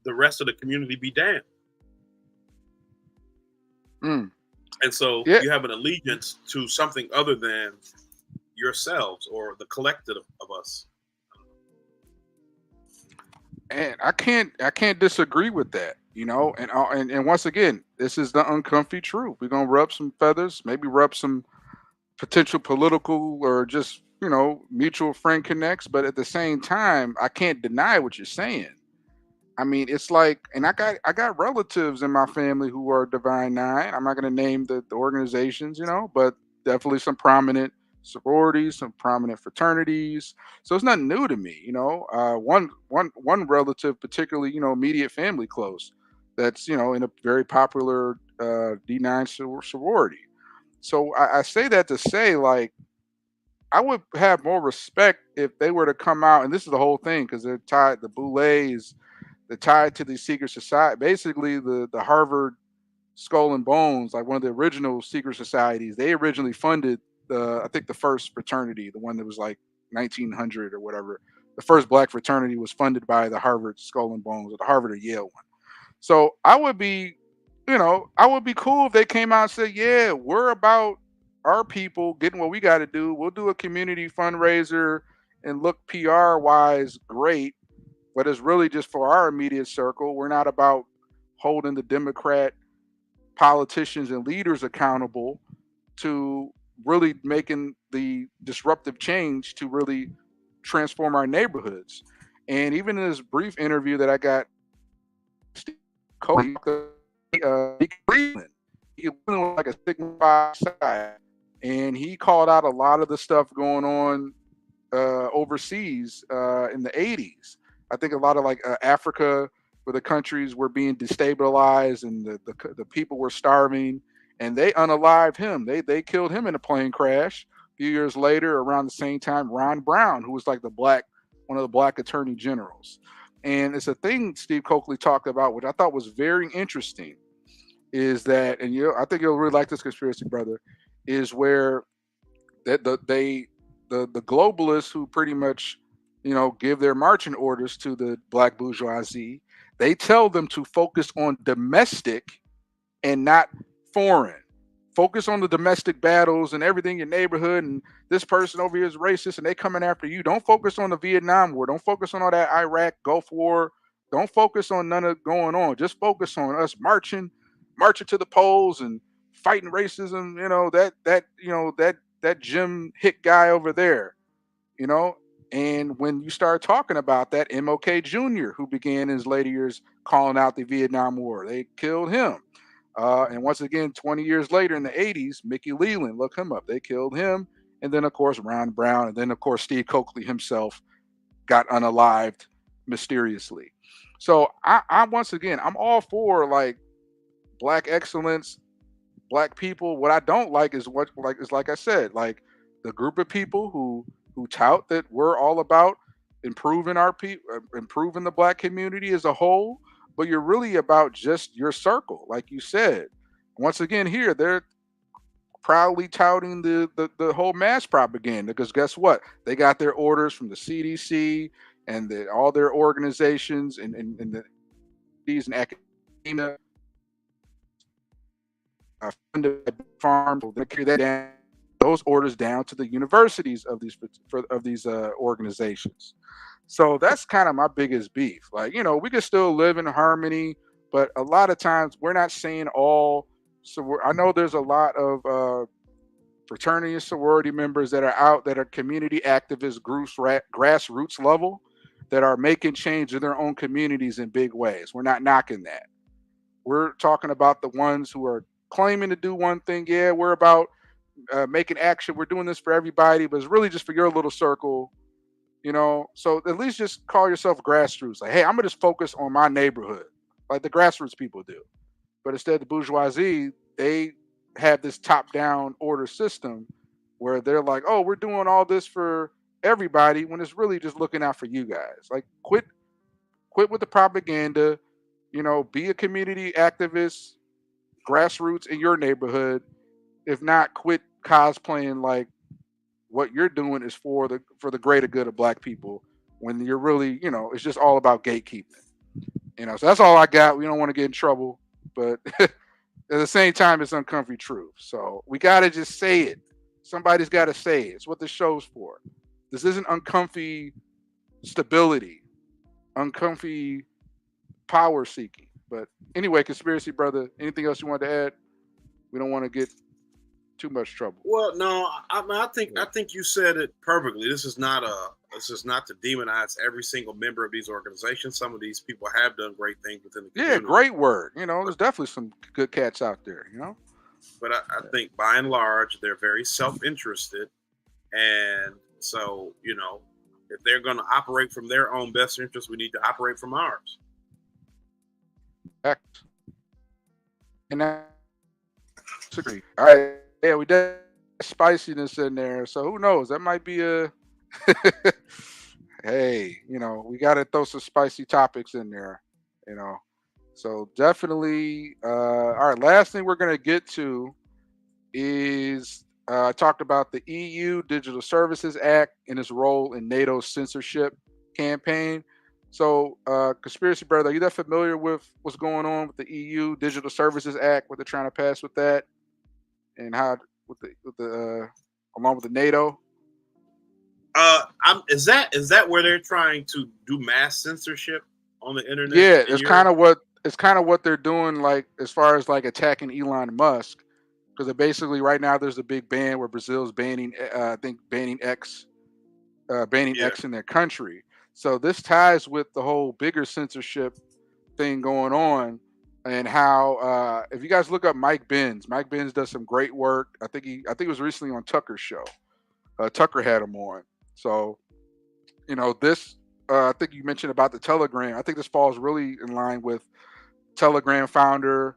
the rest of the community be damned. Mm. And so Yeah. you have an allegiance to something other than yourselves or the collective of us. And I can't disagree with that, and once again, this is the uncomfy truth. We're gonna rub some feathers, maybe rub some potential political or just mutual friend connects, but at the same time, I can't deny what you're saying. I mean, it's like, and I got relatives in my family who are Divine Nine. I'm not going to name the organizations, but definitely some prominent sororities, some prominent fraternities. So it's nothing new to me, one relative, particularly, immediate family close, that's in a very popular D9 sorority. So I say that to say, like, I would have more respect if they were to come out, and this is the whole thing because they're tied. The Boules, they're tied to the secret society. Basically, the Harvard Skull and Bones, like one of the original secret societies. They originally funded I think the first fraternity, the one that was like 1900 or whatever. The first black fraternity was funded by the Harvard Skull and Bones, or the Harvard or Yale one. So I would be cool if they came out and said, "Yeah, we're about our people getting what we got to do. We'll do a community fundraiser and look PR wise great, but it's really just for our immediate circle. We're not about holding the Democrat politicians and leaders accountable to really making the disruptive change to really transform our neighborhoods." And even in this brief interview that I got, Steve Cody, Cleveland, he was like a Sigma side, and he called out a lot of the stuff going on overseas in the 80s. I think a lot of like Africa, where the countries were being destabilized and the people were starving, and they unalived him. They killed him in a plane crash. A few years later, around the same time, Ron Brown, who was like one of the black attorney generals. And it's a thing Steve Coakley talked about, which I thought was very interesting, is that, and I think you'll really like this conspiracy, brother, is where that the globalists who pretty much give their marching orders to the black bourgeoisie, they tell them to focus on domestic and not foreign. Focus on the domestic battles and everything in your neighborhood, and this person over here is racist and they coming after you. Don't focus on the Vietnam War. Don't focus on all that Iraq Gulf War. Don't focus on none of going on. Just focus on us marching to the polls and fighting racism. That Jim Hick guy over there. And when you start talking about that, MLK Jr., who began in his later years calling out the Vietnam War, they killed him. And once again, 20 years later in the 80s, Mickey Leland, look him up. They killed him. And then, of course, Ron Brown. And then, of course, Steve Coakley himself got unalived mysteriously. So once again, I'm all for like black excellence, black people. What I don't like is like I said, like the group of people who tout that we're all about improving improving the black community as a whole, but you're really about just your circle, like you said. Once again, here they're proudly touting the whole mass propaganda, because guess what? They got their orders from the CDC and all their organizations and these and academia funded by farms. They carry that down, those orders down to the universities of these organizations. So that's kind of my biggest beef. Like, we can still live in harmony, but a lot of times we're not saying all. So I know there's a lot of fraternity and sorority members that are out, that are community activists, grassroots level, that are making change in their own communities in big ways. We're not knocking that. We're talking about the ones who are claiming to do one thing. Yeah, we're about making action. We're doing this for everybody, but it's really just for your little circle. So at least just call yourself grassroots. Like, hey, I'm gonna just focus on my neighborhood, like the grassroots people do. But instead, the bourgeoisie, they have this top-down order system where they're like, oh, we're doing all this for everybody, when it's really just looking out for you guys. Like, quit with the propaganda. Be a community activist, grassroots in your neighborhood. If not, quit cosplaying like what you're doing is for the greater good of black people, when you're really, it's just all about gatekeeping. So that's all I got. We don't want to get in trouble, but at the same time, it's uncomfy truth. So we got to just say it. Somebody's got to say it. It's what the show's for. This isn't uncomfy stability, uncomfy power seeking. But anyway, conspiracy brother, anything else you want to add? We don't want to get too much trouble. Well, no, I think you said it perfectly. This is not to demonize every single member of these organizations. Some of these people have done great things within the community. Yeah, great word. There's definitely some good cats out there. But I think by and large they're very self-interested, and so if they're going to operate from their own best interest, we need to operate from ours. And I agree. All right. Yeah, we did spiciness in there. So who knows? That might be a hey, we gotta throw some spicy topics in there, So definitely all right, last thing we're gonna get to is I talked about the EU Digital Services Act and its role in NATO's censorship campaign. So, conspiracy brother, are you that familiar with what's going on with the EU Digital Services Act, what they're trying to pass with that, and how with the along with the NATO? Is that where they're trying to do mass censorship on the internet? Yeah, it's kind of what they're doing, like as far as like attacking Elon Musk, because basically right now there's a big ban where Brazil's banning, I think banning X in their country. So this ties with the whole bigger censorship thing going on, and how if you guys look up Mike Benz does some great work. I think it was recently on Tucker's show. Tucker had him on. So, this I think you mentioned about the Telegram. I think this falls really in line with Telegram founder.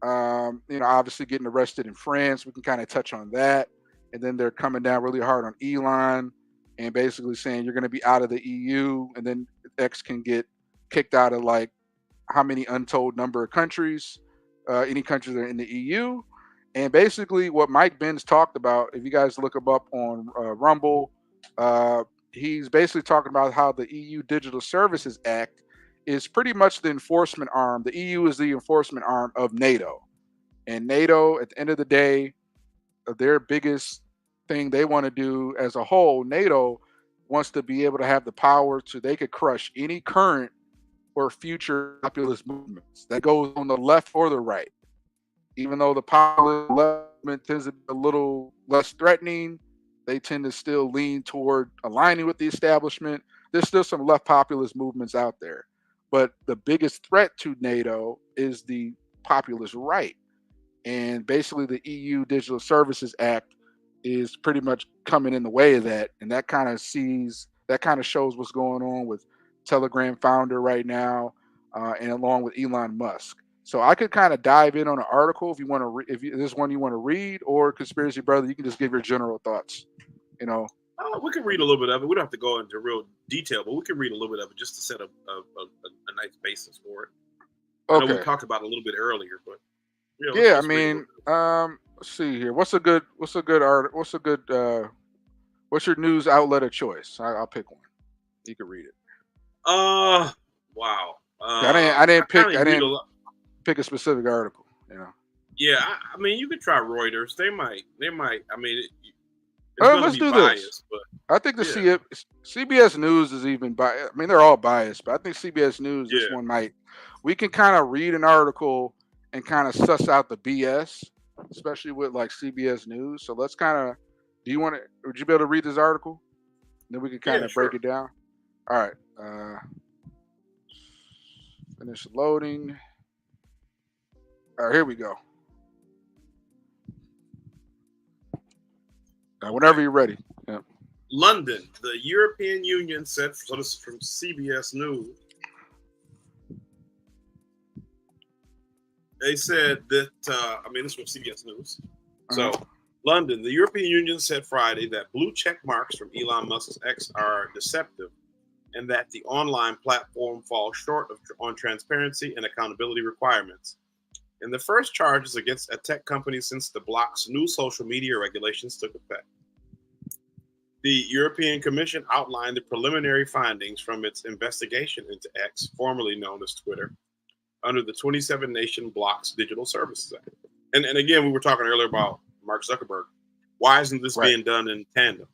Obviously getting arrested in France. We can kind of touch on that, and then they're coming down really hard on Elon. And basically saying you're going to be out of the EU, and then X can get kicked out of like how many untold number of countries, any countries that are in the EU. And basically what Mike Benz talked about, if you guys look him up on Rumble, he's basically talking about how the EU Digital Services Act is pretty much the enforcement arm. The EU is the enforcement arm of NATO. And NATO, at the end of the day, their biggest thing they want to do as a whole, NATO wants to be able to have the power they could crush any current or future populist movements that goes on the left or the right. Even though the populist movement tends to be a little less threatening, they tend to still lean toward aligning with the establishment. There's still some left populist movements out there. But the biggest threat to NATO is the populist right. And basically the EU Digital Services Act is pretty much coming in the way of that, and that kind of shows what's going on with Telegram founder right now, and along with Elon Musk. So I could kind of dive in on an article if you want to. If this one you want to read, or conspiracy brother, you can just give your general thoughts. We can read a little bit of it. We don't have to go into real detail, but we can read a little bit of it just to set up a nice basis for it. Okay. I know we talked about it a little bit earlier, but yeah, I mean, let's see here. What's your news outlet of choice? I'll pick one. You can read it. Wow. I didn't pick a specific article. Yeah, I mean, you could try Reuters. They might. I mean, let's do biased, this. But I think CBS News is even biased. I mean, they're all biased, but I think CBS News, this one might. We can kind of read an article and kind of suss out the BS, especially with like CBS News. So let's kind of. Would you be able to read this article? Then we can kind of break it down. All right. Finish loading. All right, here we go. Whenever you're ready. Yeah. London, the European Union said, so this is from CBS News. They said that, this is from CBS News. So, London, the European Union said Friday that blue check marks from Elon Musk's X are deceptive and that the online platform falls short on transparency and accountability requirements. And the first charges against a tech company since the bloc's new social media regulations took effect. The European Commission outlined the preliminary findings from its investigation into X, formerly known as Twitter, under the 27 nation bloc's Digital Services Act. And again, we were talking earlier about Mark Zuckerberg. Why isn't this being done in tandem?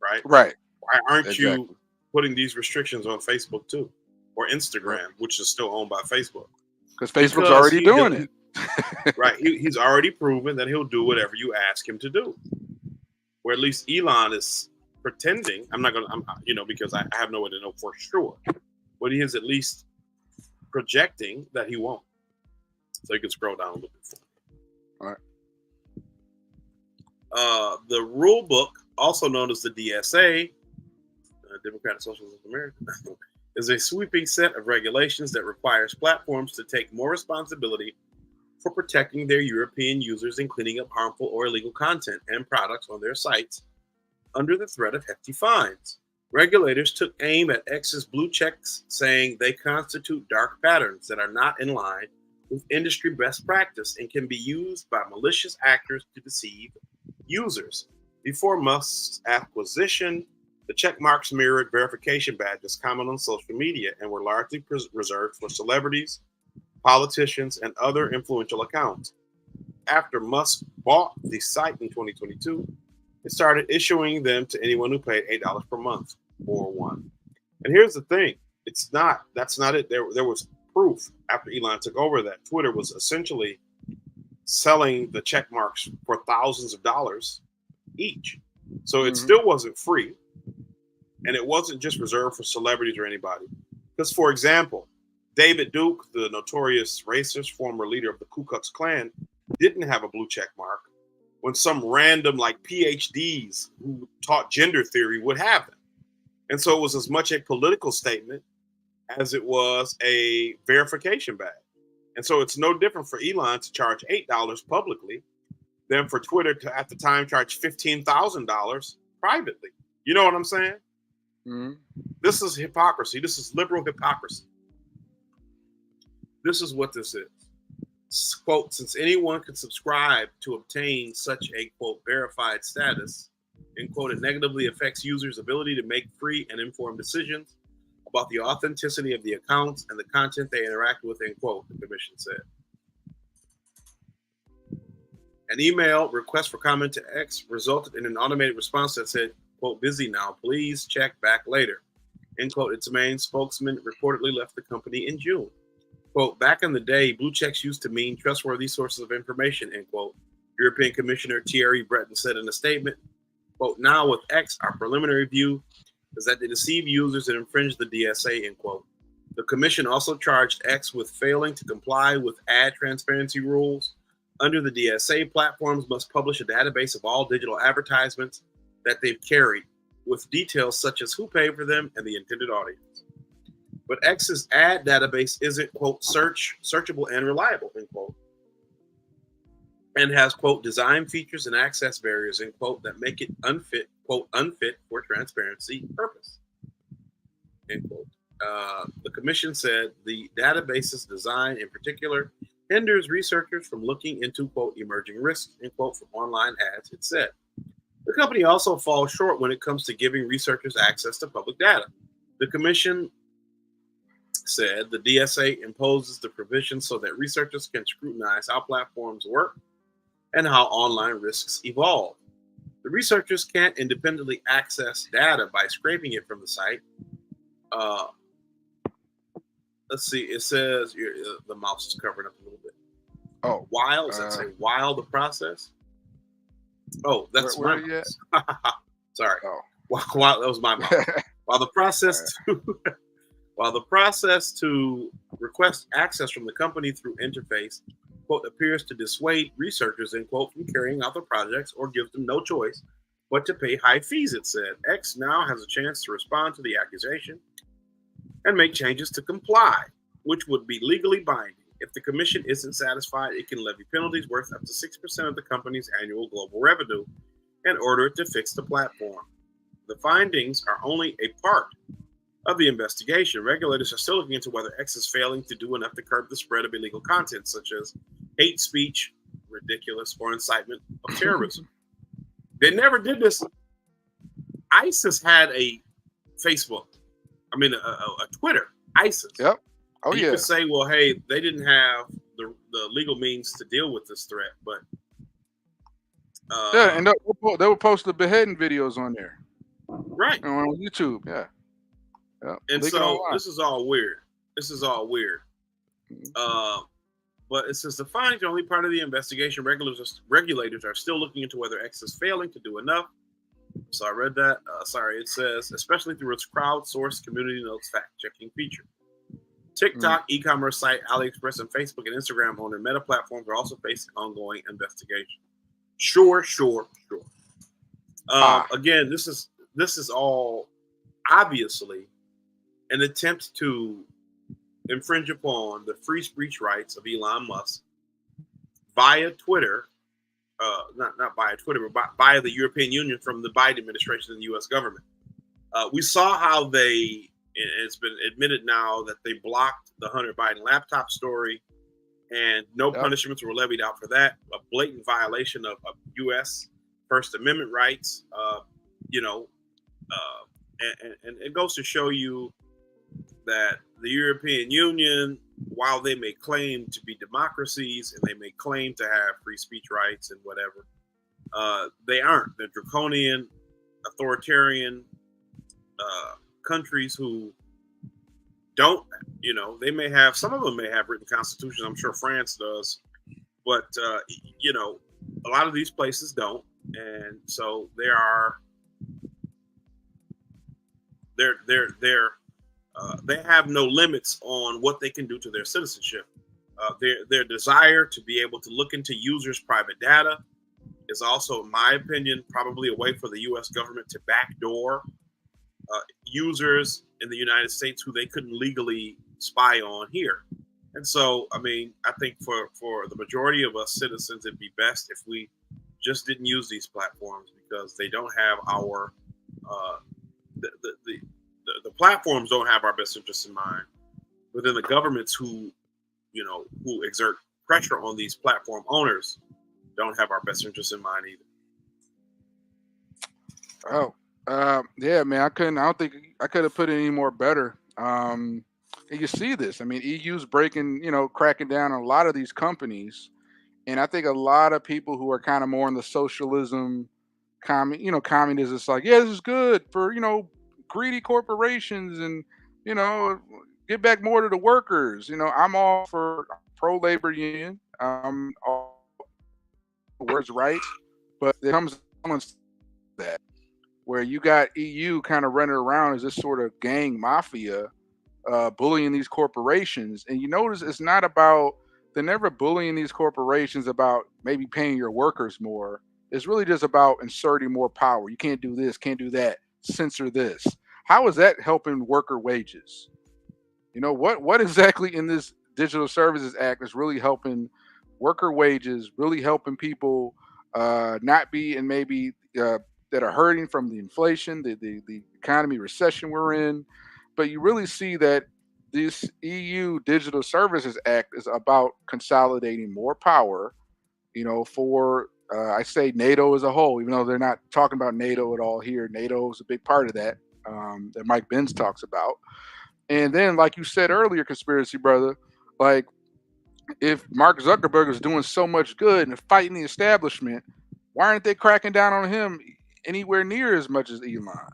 Right? Right. Why aren't you putting these restrictions on Facebook too? Or Instagram, which is still owned by Facebook? Because Facebook's already doing it. Right. He's already proven that he'll do whatever you ask him to do. Or at least Elon is pretending. I'm not going to, because I have no way to know for sure. But he is at least projecting that he won't. So you can scroll down a little bit. All right. The rule book, also known as the DSA, Democratic Socialists of America, is a sweeping set of regulations that requires platforms to take more responsibility for protecting their European users and cleaning up harmful or illegal content and products on their sites under the threat of hefty fines. Regulators took aim at X's blue checks, saying they constitute dark patterns that are not in line with industry best practice and can be used by malicious actors to deceive users. Before Musk's acquisition, the check marks mirrored verification badges common on social media and were largely reserved for celebrities, politicians, and other influential accounts. After Musk bought the site in 2022, it started issuing them to anyone who paid $8 per month or one. And here's the thing. That's not it. There was proof after Elon took over that Twitter was essentially selling the check marks for thousands of dollars each. So it still wasn't free. And it wasn't just reserved for celebrities or anybody. Because, for example, David Duke, the notorious racist former leader of the Ku Klux Klan, didn't have a blue check mark when some random PhDs who taught gender theory would have them. And so it was as much a political statement as it was a verification badge. And so it's no different for Elon to charge $8 publicly than for Twitter to, at the time, charge $15,000 privately. You know what I'm saying? Mm-hmm. This is hypocrisy. This is liberal hypocrisy. This is what this is. Quote, since anyone can subscribe to obtain such a, quote, verified status, end quote, it negatively affects users' ability to make free and informed decisions about the authenticity of the accounts and the content they interact with, end quote, the commission said. An email request for comment to X resulted in an automated response that said, quote, busy now, please check back later, end quote. Its main spokesman reportedly left the company in June. Quote, back in the day, blue checks used to mean trustworthy sources of information, end quote. European Commissioner Thierry Breton said in a statement, quote, now with X, our preliminary view is that they deceive users and infringe the DSA, end quote. The commission also charged X with failing to comply with ad transparency rules. Under the DSA, platforms must publish a database of all digital advertisements that they've carried, with details such as who paid for them and the intended audience. But X's ad database isn't, quote, searchable and reliable, end quote, and has, quote, design features and access barriers, end quote, that make it unfit, quote, unfit for transparency purpose, end quote. The commission said the database's design in particular hinders researchers from looking into, quote, emerging risks, end quote, from online ads, it said. The company also falls short when it comes to giving researchers access to public data. The commission said the DSA imposes the provisions so that researchers can scrutinize how platforms work and how online risks evolve. The researchers can't independently access data by scraping it from the site. Let's see, it says the mouse is covering up a little bit. Oh, while does that say while the process? Oh, that's my mouse. Sorry. Oh. While that was my mouse. While the process to request access from the company through interface, quote, appears to dissuade researchers, end quote, from carrying out the projects or gives them no choice but to pay high fees, it said. X now has a chance to respond to the accusation and make changes to comply, which would be legally binding. If the commission isn't satisfied, it can levy penalties worth up to 6% of the company's annual global revenue in order to fix the platform. The findings are only a part of the investigation. Regulators are still looking into whether X is failing to do enough to curb the spread of illegal content, such as hate speech, ridiculous, or incitement of terrorism. They never did this. ISIS had a Facebook. I mean, a Twitter. ISIS. Yep. Oh, and you could say, well, hey, they didn't have the legal means to deal with this threat, but yeah, and they would post the beheading videos on there, right, on YouTube. Yeah. And so this is all weird. But it says the findings are only part of the investigation. Regulators are still looking into whether X is failing to do enough. So I read that. It says, especially through its crowdsourced community notes fact-checking feature. TikTok, e-commerce site, AliExpress, and Facebook and Instagram on their Meta platforms are also facing ongoing investigation. Sure. Again, this is all obviously an attempt to infringe upon the free speech rights of Elon Musk via Twitter, not via Twitter, but via the European Union from the Biden administration and the U.S. government. We saw how it's been admitted now that they blocked the Hunter Biden laptop story, and no punishments were levied out for that. A blatant violation of U.S. First Amendment rights, and it goes to show you that the European Union, while they may claim to be democracies and they may claim to have free speech rights and whatever, they aren't. They're draconian, authoritarian countries who don't, they may have, some of them may have written constitutions. I'm sure France does, but a lot of these places don't. And so they have no limits on what they can do to their citizenship. Their desire to be able to look into users' private data is also, in my opinion, probably a way for the U.S. government to backdoor users in the United States who they couldn't legally spy on here. And so, I mean, I think for the majority of us citizens, it'd be best if we just didn't use these platforms, because they don't have our the platforms don't have our best interests in mind. But then the governments who exert pressure on these platform owners don't have our best interests in mind either. Yeah, man, I don't think I could have put it any more better. And you see this. I mean, EU's cracking down on a lot of these companies. And I think a lot of people who are kind of more in the socialism, communism, it's like, yeah, this is good for, greedy corporations and, get back more to the workers. I'm all for pro-labor union. All words rights. But there comes that where you got EU kind of running around as this sort of gang mafia, bullying these corporations. And you notice it's not about, they're never bullying these corporations about maybe paying your workers more. It's really just about inserting more power. You can't do this, can't do that, censor this. How is that helping worker wages? What exactly in this Digital Services Act is really helping worker wages, really helping people not be in maybe that are hurting from the inflation, the economy recession we're in. But you really see that this EU Digital Services Act is about consolidating more power, for, I say NATO as a whole, even though they're not talking about NATO at all here. NATO is a big part of that, that Mike Benz talks about. And then, like you said earlier, conspiracy brother, like if Mark Zuckerberg is doing so much good and fighting the establishment, why aren't they cracking down on him anywhere near as much as Elon?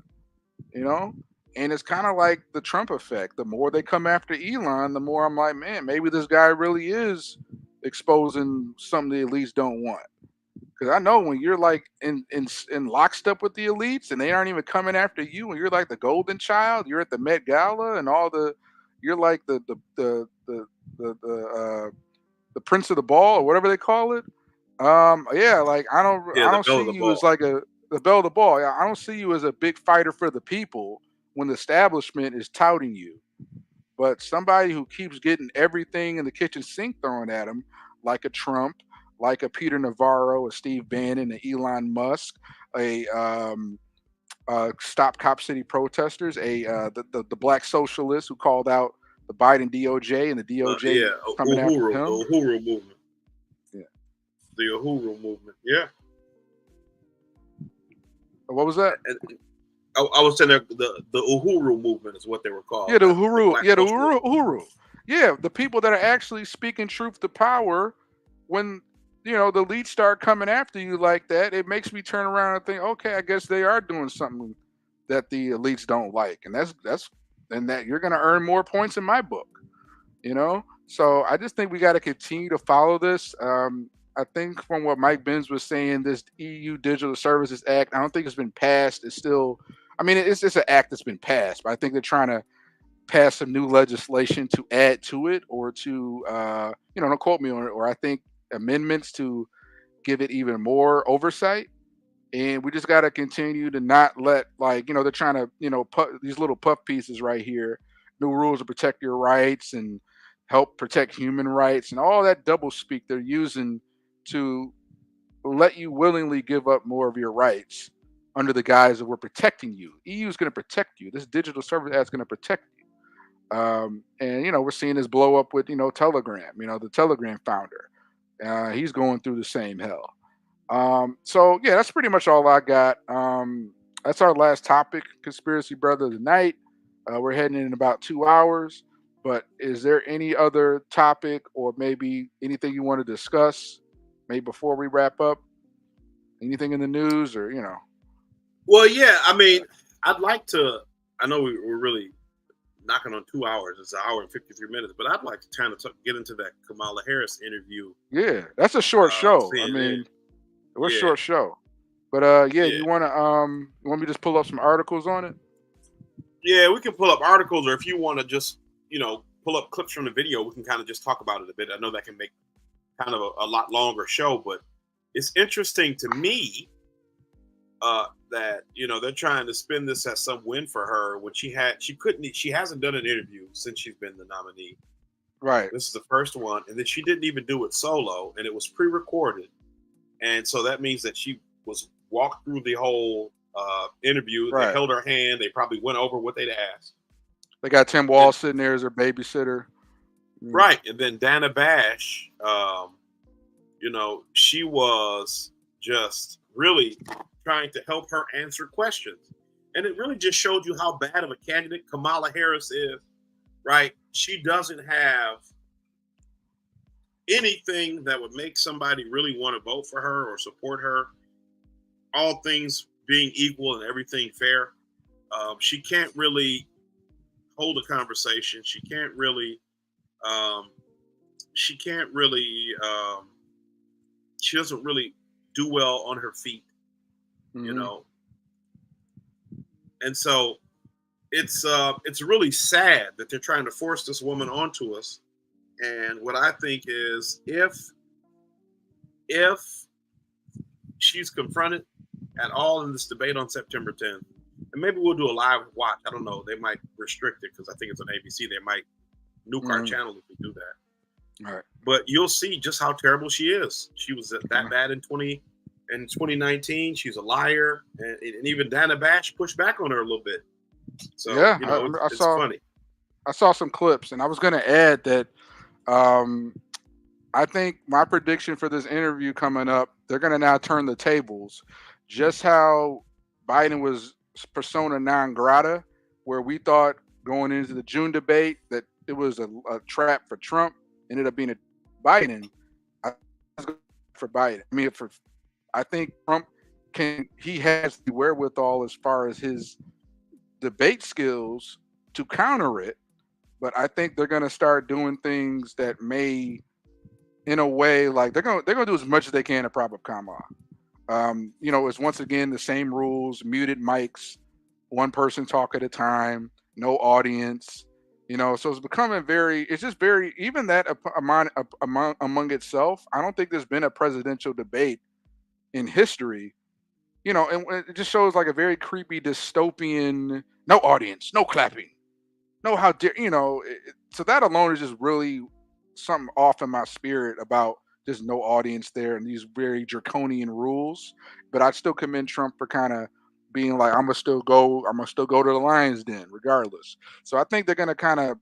And it's kind of like the Trump effect. The more they come after Elon, the more I'm like, man, maybe this guy really is exposing something the elites don't want. Because I know when you're like in lockstep with the elites and they aren't even coming after you, and you're like the golden child, you're at the Met Gala and you're like the prince of the ball or whatever they call it. Like I don't see you as like the belle of the ball. Yeah, I don't see you as a big fighter for the people when the establishment is touting you. But somebody who keeps getting everything in the kitchen sink thrown at him, like a Trump, like a Peter Navarro, a Steve Bannon, a Elon Musk, a Stop Cop City protesters, the black socialists who called out the Biden DOJ and the DOJ coming after him. The Uhuru movement. Yeah. The Uhuru movement. Yeah. What was that? I was saying the Uhuru movement is what they were called. Yeah, the The Uhuru. Black Yeah, the Socialist. Uhuru. Yeah, the people that are actually speaking truth to power. When the elites start coming after you like that, it makes me turn around and think, okay, I guess they are doing something that the elites don't like, and and that you're going to earn more points in my book. So I just think we got to continue to follow this. I think from what Mike Benz was saying, this EU Digital Services Act, I don't think it's been passed. It's still, I mean, it's an act that's been passed, but I think they're trying to pass some new legislation to add to it, or to, don't quote me on it, or I think amendments to give it even more oversight. And we just got to continue to not let, they're trying to, these little puff pieces right here, new rules to protect your rights and help protect human rights, and all that double speak they're using to let you willingly give up more of your rights under the guise of we're protecting you. EU is going to protect you. This digital service act is going to protect you. And we're seeing this blow up with Telegram. The Telegram founder, he's going through the same hell. So yeah, that's pretty much all I got. That's our last topic, conspiracy brother of the night. We're heading in about 2 hours. But is there any other topic, or maybe anything you want to discuss, maybe before we wrap up? Anything in the news, or Well, yeah. I mean, I'd like to. I know we're really knocking on 2 hours. It's an hour and 53 minutes, but I'd like to kind of get into that Kamala Harris interview. Yeah, that's a short show. I CNN. mean, we're Yeah. short show. But yeah, you want me to just pull up some articles on it? Yeah, we can pull up articles, or if you want to just pull up clips from the video, we can kind of just talk about it a bit. I know that can make kind of a lot longer show, but it's interesting to me that they're trying to spin this as some win for her when she hasn't done an interview since she's been the nominee. Right. This is the first one, and then she didn't even do it solo, and it was pre-recorded, and so that means that she was walked through the whole interview. Right. They held her hand. They probably went over what they'd asked. They got Tim Walz sitting there as her babysitter. Right. And then Dana Bash, she was just really trying to help her answer questions. And it really just showed you how bad of a candidate Kamala Harris is, right? She doesn't have anything that would make somebody really want to vote for her or support her. All things being equal and everything fair. She can't really hold a conversation. She doesn't really do well on her feet, and so it's really sad that they're trying to force this woman onto us. And what I think is, if she's confronted at all in this debate on September 10th, and maybe we'll do a live watch. I don't know. They might restrict it because I think it's on ABC. They might nuke our channel if we do that. All right. But you'll see just how terrible she is. She was that bad in 2019. She's a liar, and even Dana Bash pushed back on her a little bit. So yeah, it's funny. I saw some clips, and I was going to add that I think my prediction for this interview coming up, they're going to now turn the tables. Just how Biden was persona non grata, where we thought going into the June debate that it was a trap for Trump, ended up being a Biden. For Biden, I think Trump he has the wherewithal as far as his debate skills to counter it, but I think they're going to start doing things that may, in a way, like they're going to do as much as they can to prop up Kamala. It's once again the same rules, muted mics, one person talk at a time, no audience. So it's becoming even that among itself. I don't think there's been a presidential debate in history, and it just shows like a very creepy dystopian, no audience, no clapping, no how dare, so that alone is just really something off in my spirit about just no audience there and these very draconian rules. But I still commend Trump for kind of being like, I'm gonna still go to the Lions Den regardless. So I think they're gonna kind of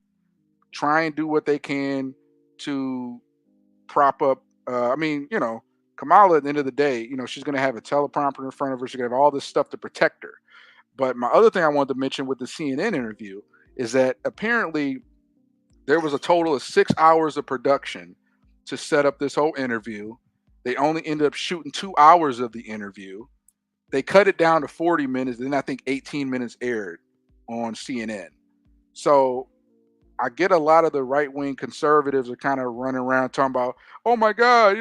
try and do what they can to prop up. Kamala, at the end of the day, she's gonna have a teleprompter in front of her. She's gonna have all this stuff to protect her. But my other thing I wanted to mention with the CNN interview is that apparently there was a total of 6 hours of production to set up this whole interview. They only ended up shooting 2 hours of the interview. They cut it down to 40 minutes, then I think 18 minutes aired on CNN. So I get a lot of the right wing conservatives are kind of running around talking about, oh my God,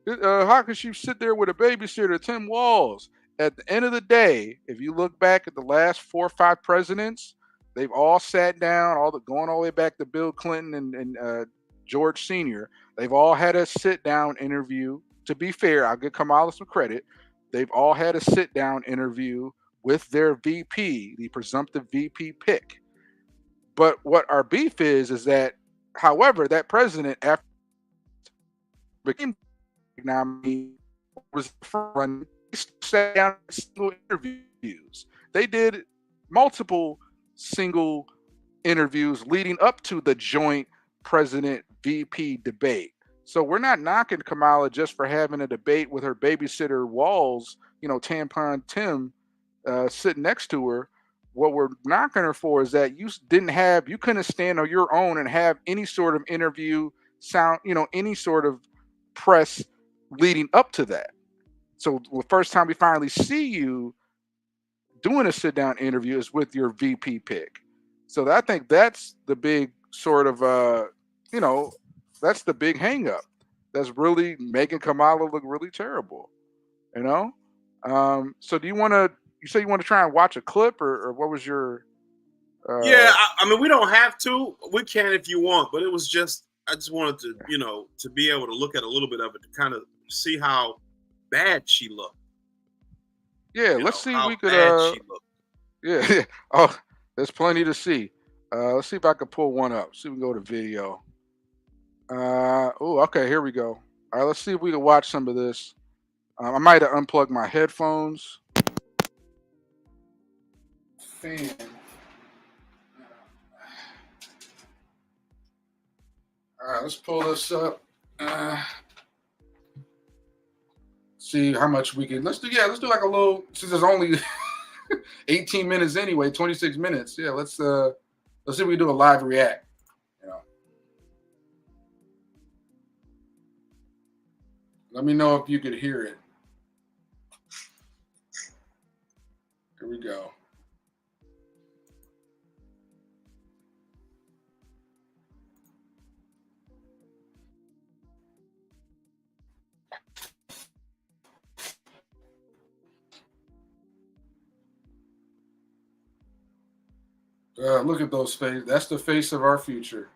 how could she sit there with a babysitter, Tim Walz? At the end of the day, if you look back at the last 4 or 5 presidents, they've all sat down, going all the way back to Bill Clinton and George Sr. They've all had a sit down interview. To be fair, I'll give Kamala some credit. They've all had a sit down interview with their VP, the presumptive VP pick. But what our beef is that, however, that president after became nominee was running, sat down single interviews. They did multiple single interviews leading up to the joint president VP debate. So we're not knocking Kamala just for having a debate with her babysitter Walz, Tampon Tim, sitting next to her. What we're knocking her for is that you couldn't stand on your own and have any sort of interview, any sort of press leading up to that. So the first time we finally see you doing a sit down interview is with your VP pick. So I think that's the big sort of, that's the big hang up that's really making Kamala look really terrible, So you say you want to try and watch a clip or what was your? Yeah, I mean, we don't have to. We can if you want, but I just wanted to, to be able to look at a little bit of it to kind of see how bad she looked. Yeah, let's see if we could. She looked. Yeah. Oh, there's plenty to see. Let's see if I can pull one up. See if we can go to video. Okay, here we go. All right, let's see if we can watch some of this. I might have unplugged my headphones. Fan. All right, let's pull this up. See how much we can. Let's do like a little. Since there's only 18 minutes anyway, 26 minutes. Yeah, let's see if we can do a live react. Let me know if you could hear it. Here we go. Look at those faces. That's the face of our future.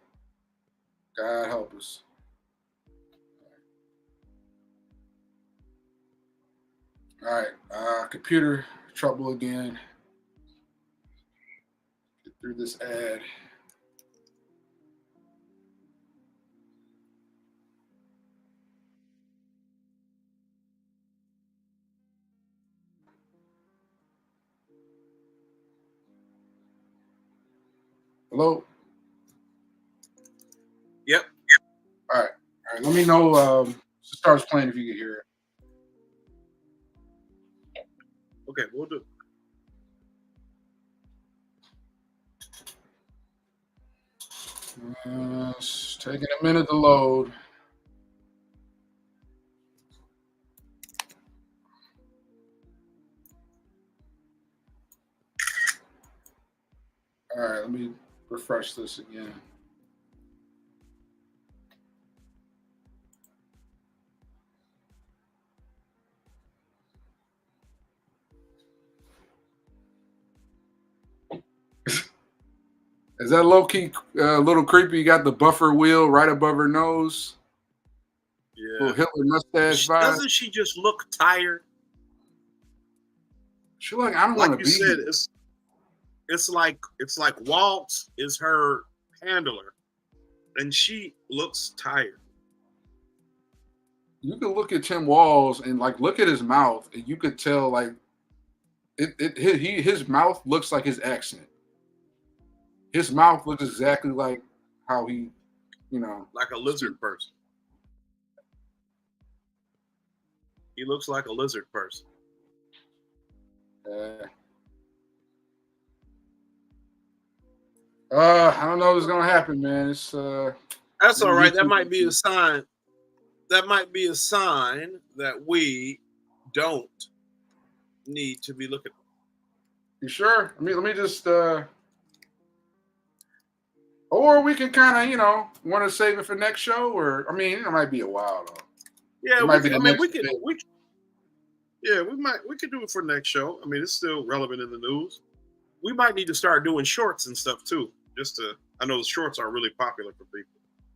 God help us. All right, computer trouble again. Get through this ad. Hello? Yep. All right. Let me know. It starts playing if you can hear it. Okay, we'll do. It's taking a minute to load. All right, let me refresh this again. Is that low key a little creepy? You got the buffer wheel right above her nose. Yeah. Little Hitler mustache vibe. Doesn't she just look tired? She like, I don't want to be. Like you said, it's like Walz is her handler, and she looks tired. You could look at Tim Walz and like look at his mouth, and you could tell like his mouth looks like his accent. His mouth looks exactly like how he, like a lizard person. He looks like a lizard person. I don't know what's gonna happen, man. It's That's all right. That might be a sign. That might be a sign that we don't need to be looking. You sure? I mean, let me just or we can kind of, want to save it for next show, or I mean, it might be a while though. Yeah, we could do it for next show. I mean, it's still relevant in the news. We might need to start doing shorts and stuff too. I know the shorts are really popular for people.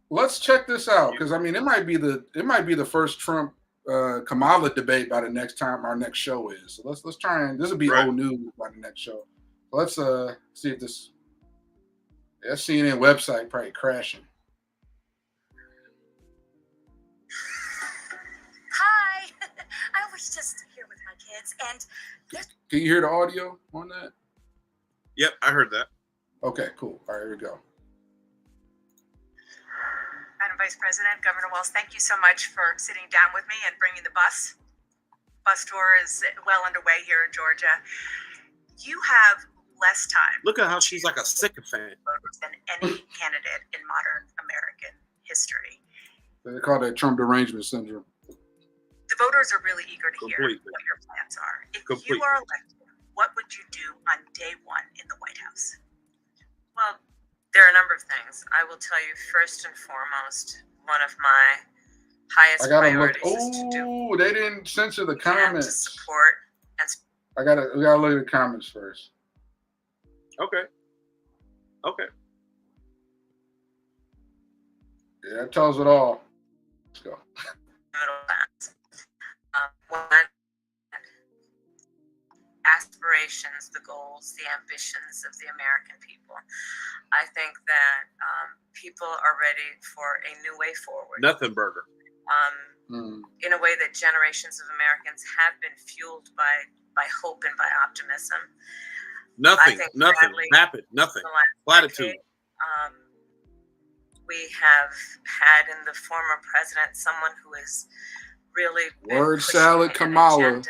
Let's check this out, because I mean, it might be the first Trump Kamala debate by the next time our next show is. So let's try and this will be old news by the next show. Let's see if this CNN website probably crashing. Hi, I was just here with my kids, and can you hear the audio on that? Yep, I heard that. Okay, cool. All right, here we go. Madam Vice President, Governor Walz, thank you so much for sitting down with me and bringing the bus. Bus tour is well underway here in Georgia. You have less time. Look at how she's like a sycophant than any candidate in modern American history. They call that Trump derangement syndrome. The voters are really eager to hear what your plans are. If you are elected, what would you do on day one in the White House? Well, there are a number of things. I will tell you, first and foremost, one of my highest priorities is to do. Oh, they didn't censor the comments. To support and we gotta look at the comments first. Okay. Yeah, that tells it all. Let's go. middle class. One, aspirations, the goals, the ambitions of the American people. I think that people are ready for a new way forward. Nothing burger. In a way that generations of Americans have been fueled by hope and by optimism. Nothing. Vapid. Nothing. Platitude. We have had in the former president someone who is really word salad Kamala.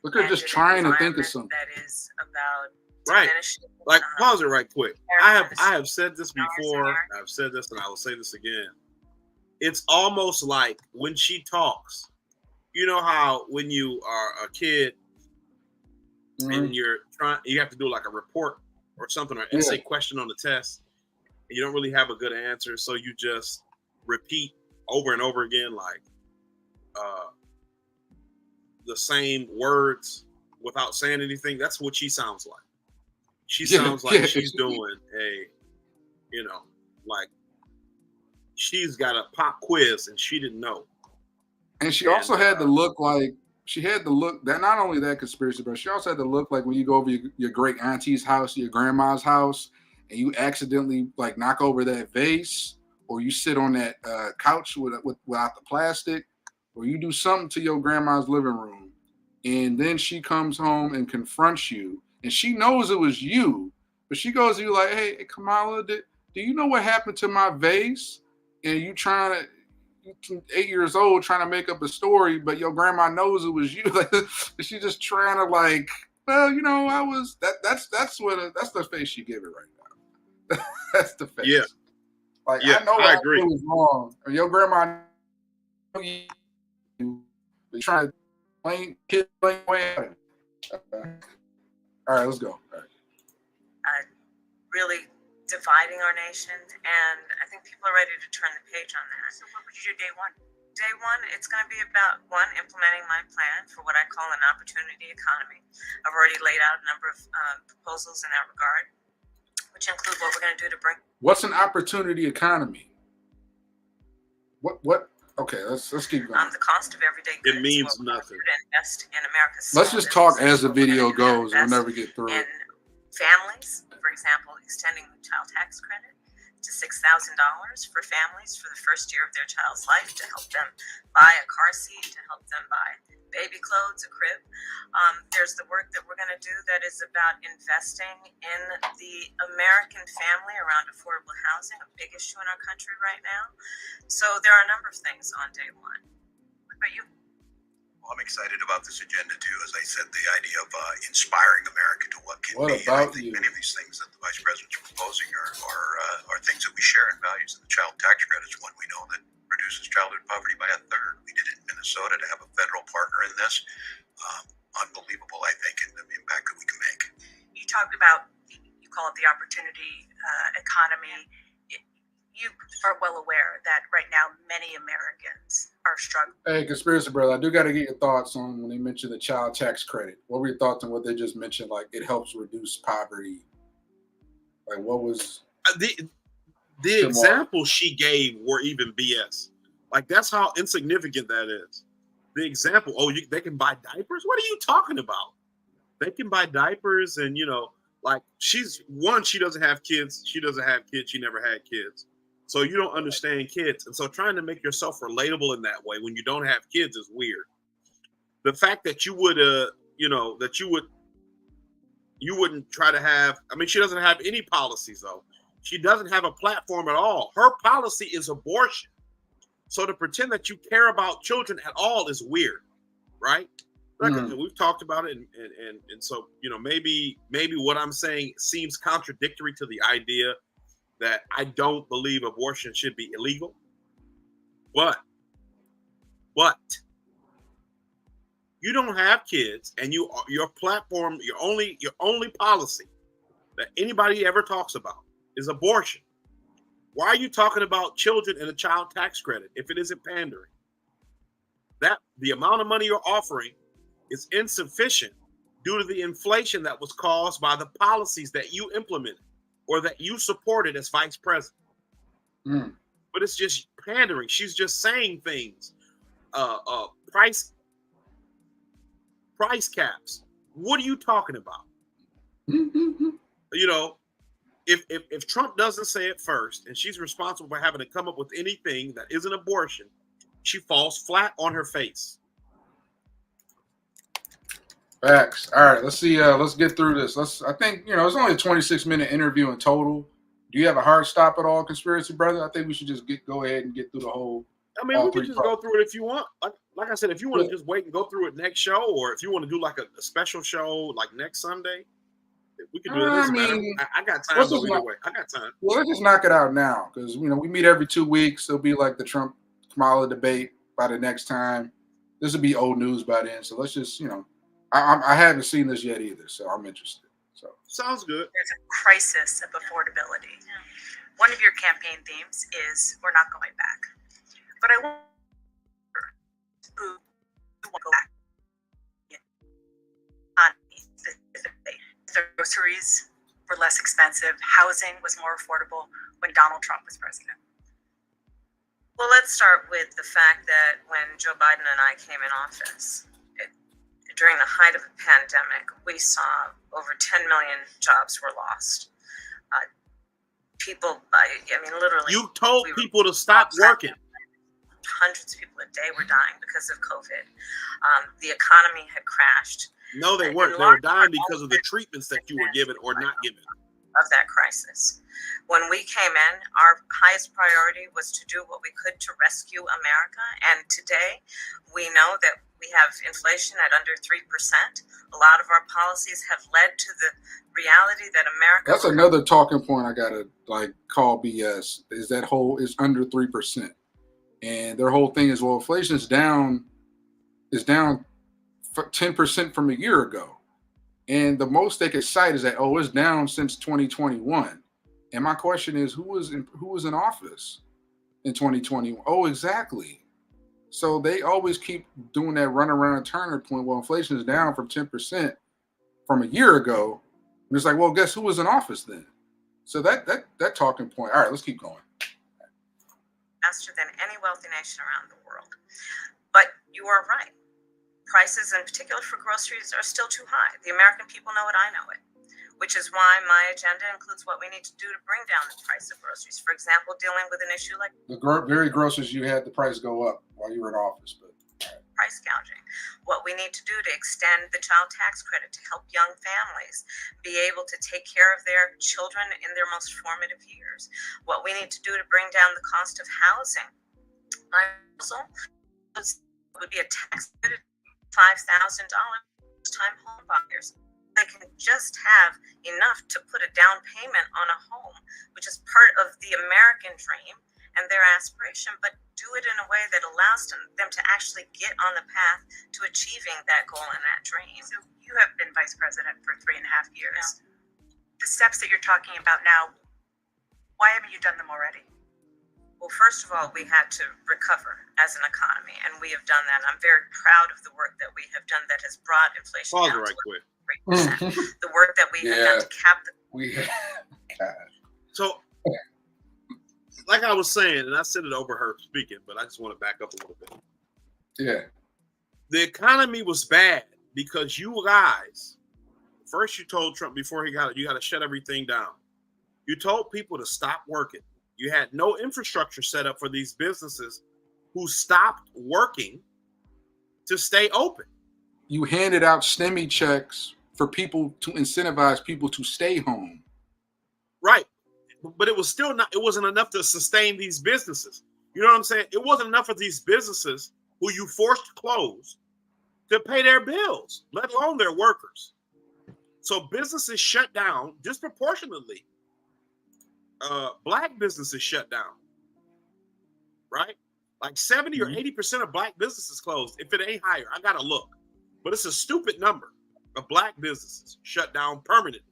Look at just trying to think of something that is about right. Like pause it right quick. I have said this before. I've said this, and I will say this again. It's almost like when she talks. You know how when you are a kid and you have to do like a report or something, or essay question on the test. You don't really have a good answer, so you just repeat over and over again, like the same words without saying anything. That's what she sounds like. She sounds like she's doing like she's got a pop quiz and she didn't know. And she also had to look like that. Not only that conspiracy, but she also had to look like when you go over your great auntie's house, your grandma's house, and you accidentally like knock over that vase, or you sit on that couch without the plastic, or you do something to your grandma's living room, and then she comes home and confronts you, and she knows it was you, but she goes to you like, "Hey, Kamala, do you know what happened to my vase?" And you 8 years old trying to make up a story, but your grandma knows it was you. Like she's just trying to like, well, I was that's the face she gave it right now. That's the face. Yeah. Like I know I agree. Was wrong. Your grandma you trying to blame away at it. All right, let's go. All right. Really dividing our nation, and I think people are ready to turn the page on that. So what would you do day one? Day one, it's going to be about implementing my plan for what I call an opportunity economy. I've already laid out a number of proposals in that regard, which include what we're going to do to bring. What's an opportunity economy? What? Okay, let's keep going. The cost of everyday goods. It means nothing. To invest in America's. Let's just talk as the video goes. We'll never get through it. Families, for example, extending the child tax credit to $6,000 for families for the first year of their child's life, to help them buy a car seat, to help them buy baby clothes, a crib. There's the work that we're going to do that is about investing in the American family around affordable housing, a big issue in our country right now. So there are a number of things on day one. What about you? Well, I'm excited about this agenda too. As I said, the idea of inspiring America to what can be. About I think many of these things that the vice president's proposing are tax credits, one we know that reduces childhood poverty by a third. We did it in Minnesota to have a federal partner in this. Unbelievable, I think, in the impact that we can make. You talked about, you call it the opportunity economy. You are well aware that right now many Americans are struggling. Hey, conspiracy brother, I do got to get your thoughts on when they mentioned the child tax credit. What were your thoughts on what they just mentioned? Like it helps reduce poverty. Like what was the example she gave were even BS. Like that's how insignificant that is. The example, they can buy diapers? What are you talking about? They can buy diapers and, like she doesn't have kids. She doesn't have kids. She never had kids. So you don't understand kids. And so trying to make yourself relatable in that way when you don't have kids is weird. The fact that you would, you wouldn't try to have, she doesn't have any policies though. She doesn't have a platform at all. Her policy is abortion. So to pretend that you care about children at all is weird, right? Like we've talked about it, and so maybe what I'm saying seems contradictory to the idea that I don't believe abortion should be illegal, but you don't have kids, and your platform, your only policy that anybody ever talks about is abortion. Why are you talking about children and a child tax credit if it isn't pandering? That the amount of money you're offering is insufficient due to the inflation that was caused by the policies that you implemented or that you supported as vice president. But it's just pandering. She's just saying things. Price caps. What are you talking about? If Trump doesn't say it first and she's responsible for having to come up with anything that isn't abortion, she falls flat on her face. Facts. All right, let's see. Let's get through this. I think it's only a 26-minute interview in total. Do you have a hard stop at all, conspiracy brother? I think we should just go ahead and get through the whole. We can just go through it if you want. Like I said, if you want to just wait and go through it next show, or if you want to do like a special show like next Sunday, we can do it. I got time. Either way, I got time. Well, let's just knock it out now because we meet every 2 weeks. It'll be like the Trump Kamala debate by the next time. This will be old news by then. So let's just I haven't seen this yet either, so I'm interested. So sounds good. There's a crisis of affordability. One of your campaign themes is we're not going back. But I wonder who will go back. The groceries were less expensive. Housing was more affordable when Donald Trump was president. Well, let's start with the fact that when Joe Biden and I came in office, during the height of the pandemic, we saw over 10 million jobs were lost. Literally. You told people to stop working. Hundreds of people a day were dying because of COVID. The economy had crashed. No, they weren't. They were dying because of the treatments that you were given or not given. Of that crisis. When we came in, our highest priority was to do what we could to rescue America. And today, we know that we have inflation at under 3%. A lot of our policies have led to the reality that America. That's another talking point I gotta call BS. Is that whole is under 3%, and their whole thing is inflation is down 10% from a year ago. And the most they could cite is that, it's down since 2021. And my question is, who was in office in 2020? Oh, exactly. So they always keep doing that run around Turner point. Well, inflation is down from 10% from a year ago. And it's like, well, guess who was in office then? So that talking point. All right, let's keep going. Faster than any wealthy nation around the world. But you are right. Prices, in particular for groceries, are still too high. The American people know it, I know it, which is why my agenda includes what we need to do to bring down the price of groceries. For example, dealing with an issue like the very groceries you had the price go up while you were in office, but price gouging. What we need to do to extend the child tax credit to help young families be able to take care of their children in their most formative years. What we need to do to bring down the cost of housing. My proposal would be a tax credit $5,000 time home buyers. They can just have enough to put a down payment on a home, which is part of the American dream and their aspiration, but do it in a way that allows them to actually get on the path to achieving that goal and that dream. So you have been vice president for 3.5 years. Yeah. The steps that you're talking about now, why haven't you done them already? Well, first of all, we had to recover as an economy, and we have done that. I'm very proud of the work that we have done that has brought inflation down right quick. 3%. The work that we have done to cap the... So, like I was saying, and I said it over her speaking, but I just want to back up a little bit. Yeah. The economy was bad because you guys, first you told Trump before he got it, you got to shut everything down. You told people to stop working. You had no infrastructure set up for these businesses who stopped working to stay open. You handed out STEMI checks for people to incentivize people to stay home. Right. But it was still not, it wasn't enough to sustain these businesses. You know what I'm saying? It wasn't enough of these businesses who you forced to close to pay their bills, let alone their workers. So businesses shut down disproportionately. Black businesses shut down, right? Like 70 or 80% of black businesses closed. If it ain't higher, I gotta look. But it's a stupid number of black businesses shut down permanently.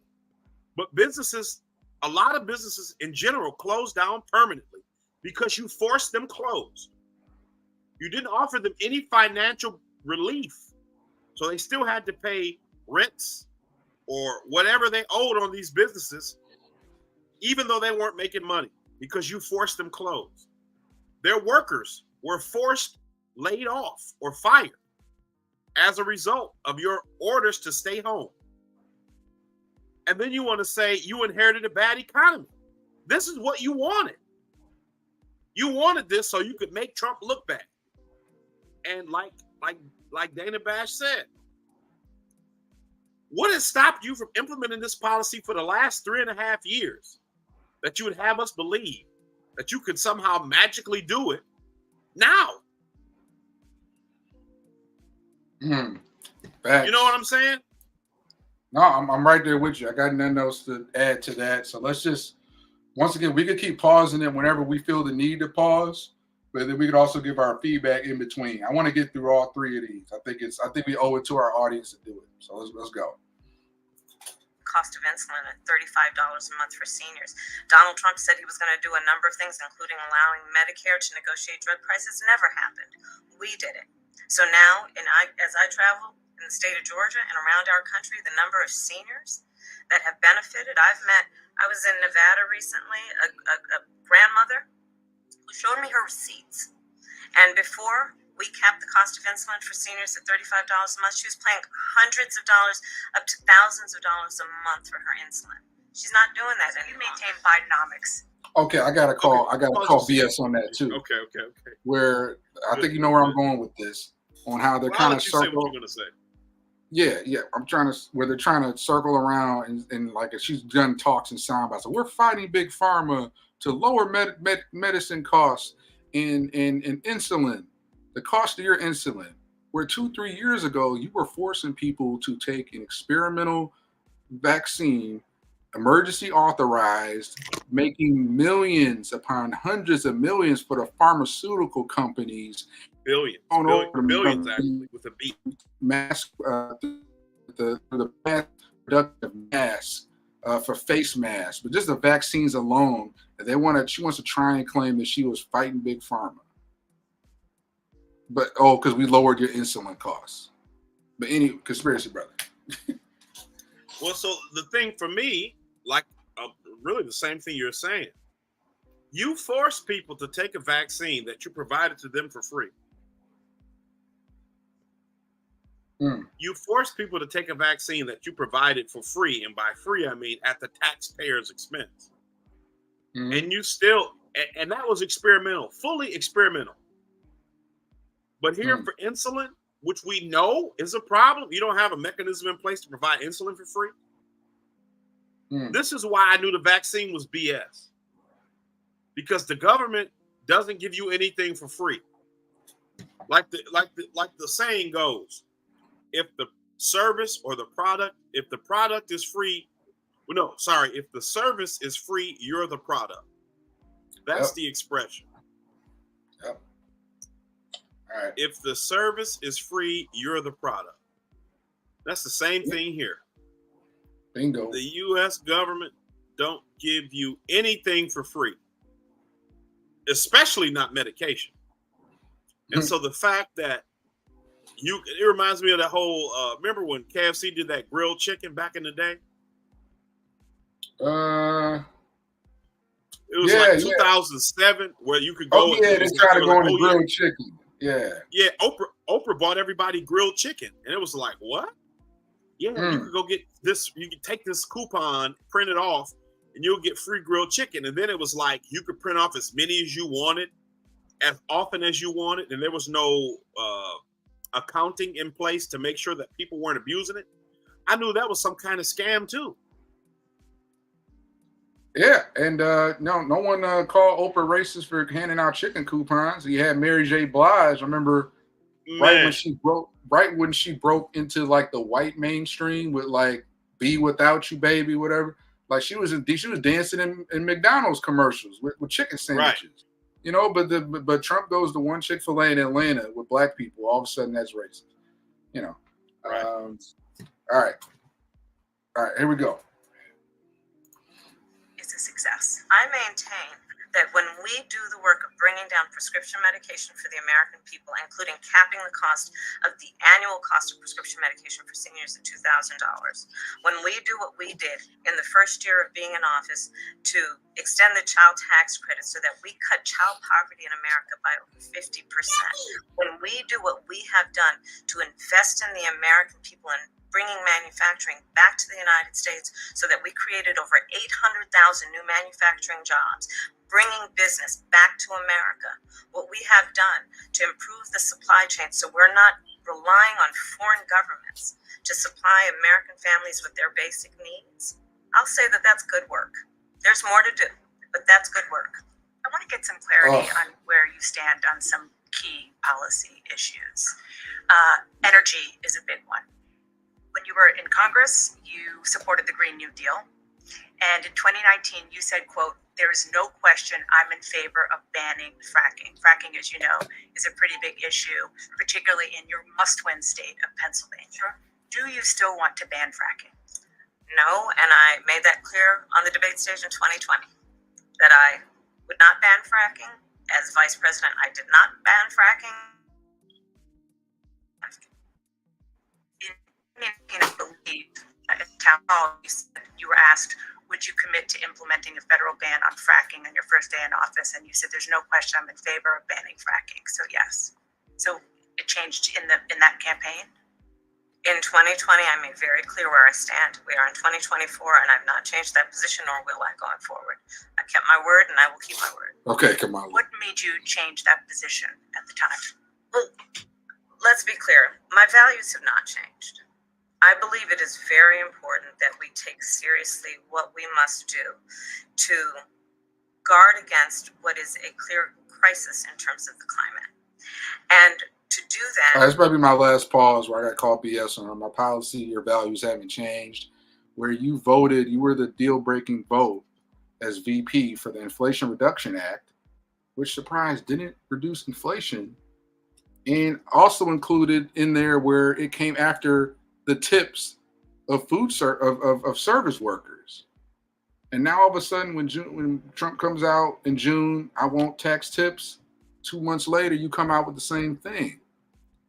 But businesses, a lot of businesses in general, closed down permanently because you forced them closed. You didn't offer them any financial relief. So they still had to pay rents or whatever they owed on these businesses, even though they weren't making money, because you forced them closed. Their workers were forced, laid off, or fired as a result of your orders to stay home. And then you want to say you inherited a bad economy. This is what you wanted. You wanted this so you could make Trump look bad. And like Dana Bash said, what has stopped you from implementing this policy for the last 3.5 years? That you would have us believe that you could somehow magically do it now. You know what I'm saying? No, I'm right there with you. I got nothing else to add to that. So let's just, once again, we could keep pausing it whenever we feel the need to pause, but then we could also give our feedback in between. I want to get through all three of these. I think we owe it to our audience to do it. So let's go. Cost of insulin at $35 a month for seniors. Donald Trump said he was going to do a number of things, including allowing Medicare to negotiate drug prices. Never happened. We did it. So now, as I travel in the state of Georgia and around our country, the number of seniors that have benefited, I was in Nevada recently, a grandmother who showed me her receipts. And before we capped the cost of insulin for seniors at $35 a month, she was paying hundreds of dollars, up to thousands of dollars a month for her insulin. She's not doing that anymore. You maintain Bidenomics. Okay, I got to call BS on that too. Okay. Where I think you know where I'm going with this, on how they're kind of circle. Yeah. Where they're trying to circle around and like she's done talks and sound bites. So we're fighting big pharma to lower medicine costs and insulin. The cost of your insulin, where 2-3 years ago, you were forcing people to take an experimental vaccine, emergency authorized, making millions upon hundreds of millions for the pharmaceutical companies. Billions actually, with a B. Mask, the mass productive mask for face masks, but just the vaccines alone, she wants to try and claim that she was fighting big pharma. But because we lowered your insulin costs. But any conspiracy, brother. Well, so the thing for me, like really the same thing you're saying, you force people to take a vaccine that you provided to them for free. You force people to take a vaccine that you provided for free, and by free I mean at the taxpayer's expense. And you still, and that was experimental, fully experimental. But here for insulin, which we know is a problem, you don't have a mechanism in place to provide insulin for free. This is why I knew the vaccine was BS. Because the government doesn't give you anything for free. Like the saying goes, if the service or the product, if the product is free, if the service is free, you're the product. That's the expression. Yep. All right. If the service is free, you're the product. That's the same thing here. Bingo. The U.S. government don't give you anything for free, especially not medication. And so the fact that it reminds me of that whole, remember when KFC did that grilled chicken back in the day? It was like 2007 where you could go. Oh, yeah, they tried to go on the grilled chicken. Yeah. Yeah, Oprah bought everybody grilled chicken. And it was like, what? Yeah, you could go get this. You could take this coupon, print it off, and you'll get free grilled chicken. And then it was like you could print off as many as you wanted, as often as you wanted. And there was no accounting in place to make sure that people weren't abusing it. I knew that was some kind of scam too. Yeah, and no one called Oprah racist for handing out chicken coupons. You had Mary J. Blige. I remember right when she broke into like the white mainstream with like "Be Without You, Baby," whatever. Like she was dancing in McDonald's commercials with chicken sandwiches. Right. You know, but Trump goes to one Chick-fil-A in Atlanta with black people. All of a sudden, that's racist. You know. Right. All right. Here we go. Is a success. I maintain that when we do the work of bringing down prescription medication for the American people, including capping the cost of the annual cost of prescription medication for seniors at $2,000, when we do what we did in the first year of being in office to extend the child tax credit so that we cut child poverty in America by over 50%, when we do what we have done to invest in the American people and bringing manufacturing back to the United States so that we created over 800,000 new manufacturing jobs, bringing business back to America, what we have done to improve the supply chain so we're not relying on foreign governments to supply American families with their basic needs, I'll say that that's good work. There's more to do, but that's good work. I want to get some clarity on where you stand on some key policy issues. Energy is a big one. When you were in Congress, you supported the Green New Deal. And in 2019, you said, quote, "There is no question I'm in favor of banning fracking." Fracking, as you know, is a pretty big issue, particularly in your must-win state of Pennsylvania. Do you still want to ban fracking? No, and I made that clear on the debate stage in 2020, that I would not ban fracking. As vice president, I did not ban fracking. I believe at town hall you were asked, would you commit to implementing a federal ban on fracking on your first day in office? And you said, there's no question I'm in favor of banning fracking. So yes. So it changed in that campaign? In 2020, I made very clear where I stand. We are in 2024, and I've not changed that position, nor will I going forward. I kept my word, and I will keep my word. Okay, Kamala. What made you change that position at the time? Well, let's be clear. My values have not changed. I believe it is very important that we take seriously what we must do to guard against what is a clear crisis in terms of the climate. And to do that... This might be my last pause where I got called BS on my policy. Your values haven't changed. Where you voted, you were the deal-breaking vote as VP for the Inflation Reduction Act, which, surprise, didn't reduce inflation, and also included in there where it came after the tips of of service workers. And now all of a sudden when Trump comes out in June, I won't tax tips. 2 months later, you come out with the same thing.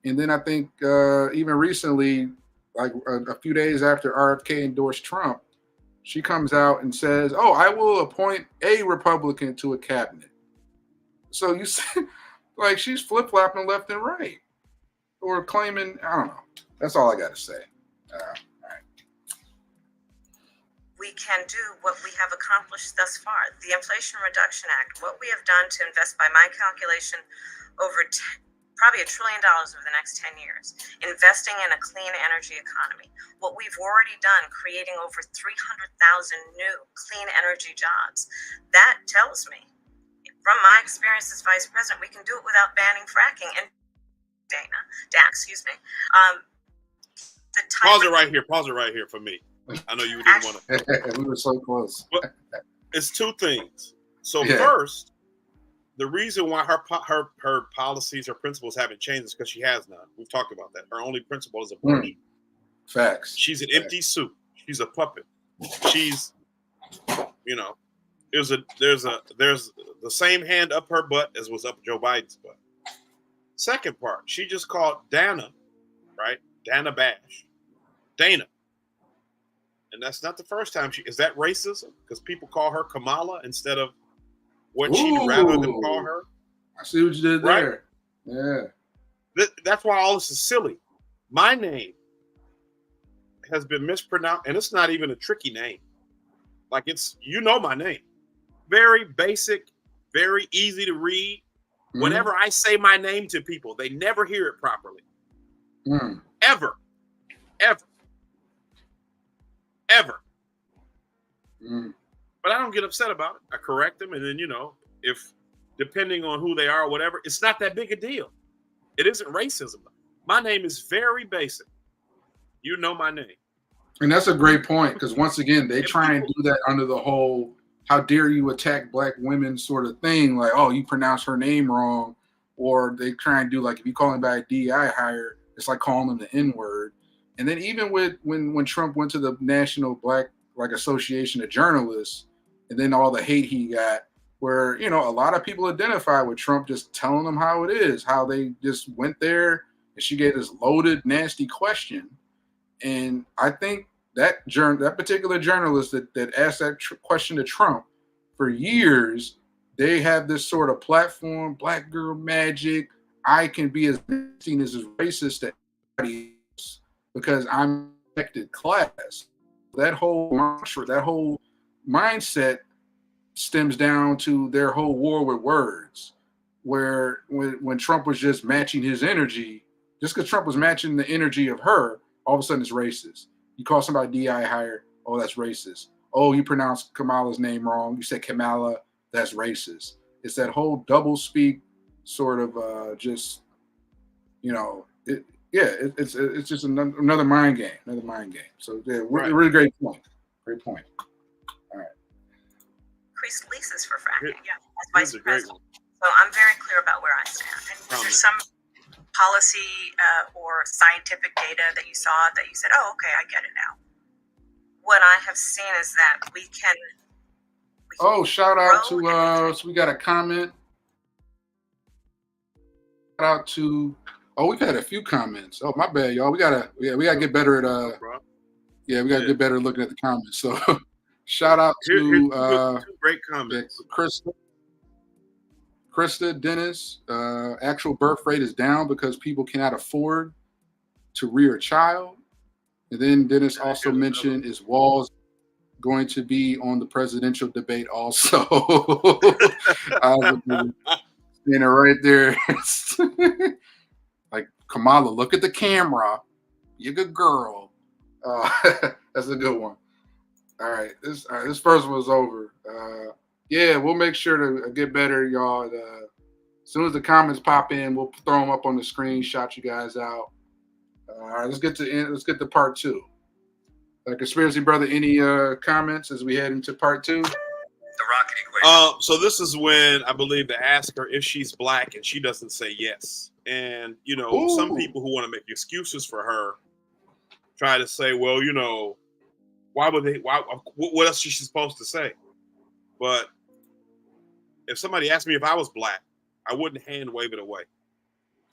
And then I think even recently, like a few days after RFK endorsed Trump, she comes out and says, "Oh, I will appoint a Republican to a cabinet." So you see, like she's flip-flopping left and right, or claiming, I don't know. That's all I got to say. All right. We can do what we have accomplished thus far. The Inflation Reduction Act, what we have done to invest, by my calculation, over probably $1 trillion over the next 10 years, investing in a clean energy economy. What we've already done, creating over 300,000 new clean energy jobs. That tells me, from my experience as vice president, we can do it without banning fracking. And Pause it right here for me. I know you didn't want to. We were so close. But it's two things. So first, the reason why her policies, her principles haven't changed is because she has none. We've talked about that. Her only principle is abortion. Facts. She's an empty suit. She's a puppet. She's, there's the same hand up her butt as was up Joe Biden's butt. Second part, she just called Dana, right? Dana Bash, Dana. And that's not the first time is that racism? Because people call her Kamala instead of what she'd rather them call her. I see what you did there. Right? Yeah. That's why all this is silly. My name has been mispronounced, and it's not even a tricky name. Like my name. Very basic, very easy to read. Mm-hmm. Whenever I say my name to people, they never hear it properly. Mm. Ever. Mm. But I don't get upset about it. I correct them, and then if depending on who they are or whatever, it's not that big a deal. It isn't racism. My name is very basic. You know my name. And that's a great point, because once again, they try and do that under the whole "how dare you attack black women" sort of thing. Like, oh, you pronounce her name wrong, or they try and do like if you call him by a DI hire, it's like calling them the N-word. And then even with when Trump went to the National Black Association of Journalists, and then all the hate he got, where a lot of people identify with Trump just telling them how it is, how they just went there and she gave this loaded, nasty question. And I think that particular journalist that asked that question to Trump, for years, they have this sort of platform, black girl magic. I can be as seen as racist to everybody else because I'm protected class. That whole mantra, that whole mindset stems down to their whole war with words, where when Trump was just matching his energy, just because Trump was matching the energy of her, all of a sudden it's racist. You call somebody DI hire, oh, that's racist. Oh, you pronounced Kamala's name wrong. You said Kamala, that's racist. It's that whole double speak sort of it's just another mind game. So yeah, really great point. Great point. All right. Increased leases for fracking, as Here's vice a great president. one. So I'm very clear about where I stand. And there's some policy or scientific data that you saw that you said, oh, okay, I get it now. What I have seen is that we can shout out to so we got a comment. Shout out to we've had a few comments. Oh, my bad, y'all. We gotta get better at we gotta get better at looking at the comments. So shout out to two great comments. Krista Dennis, actual birth rate is down because people cannot afford to rear a child. And then Dennis also mentioned, is Walz going to be on the presidential debate also? I was seeing it right there. Like, Kamala, look at the camera. You're a good girl. That's a good one. All right, this first one was over. We'll make sure to get better, y'all. As soon as the comments pop in, we'll throw them up on the screen, shout you guys out. All right, let's get to part two. Conspiracy brother, any comments as we head into part two? The rocket equation. So this is when I believe they ask her if she's black, and she doesn't say yes. And some people who want to make excuses for her try to say, well, why would they? Why? What else is she supposed to say? But if somebody asked me if I was black, I wouldn't hand wave it away.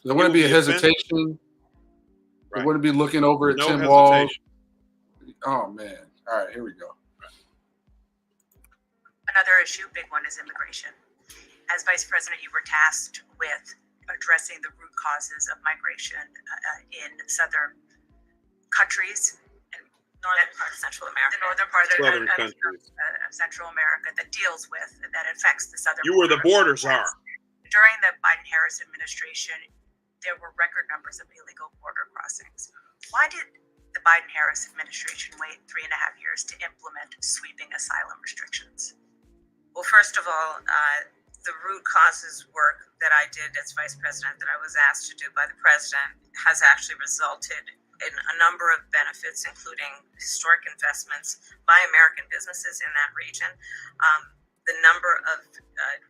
There wouldn't be a hesitation. Right. There wouldn't be looking over at No Tim hesitation. Walz. Oh man! All right, here we go. Another issue, big one, is immigration. As vice president, you were tasked with addressing the root causes of migration in southern countries and northern part of Central America. The northern part of Central America that deals with, that affects the southern. You were the border czar. During the Biden-Harris administration, there were record numbers of illegal border crossings. Why did the Biden-Harris administration wait 3.5 years to implement sweeping asylum restrictions? Well, first of all, the root causes work that I did as vice president, that I was asked to do by the president, has actually resulted in a number of benefits, including historic investments by American businesses in that region. the number of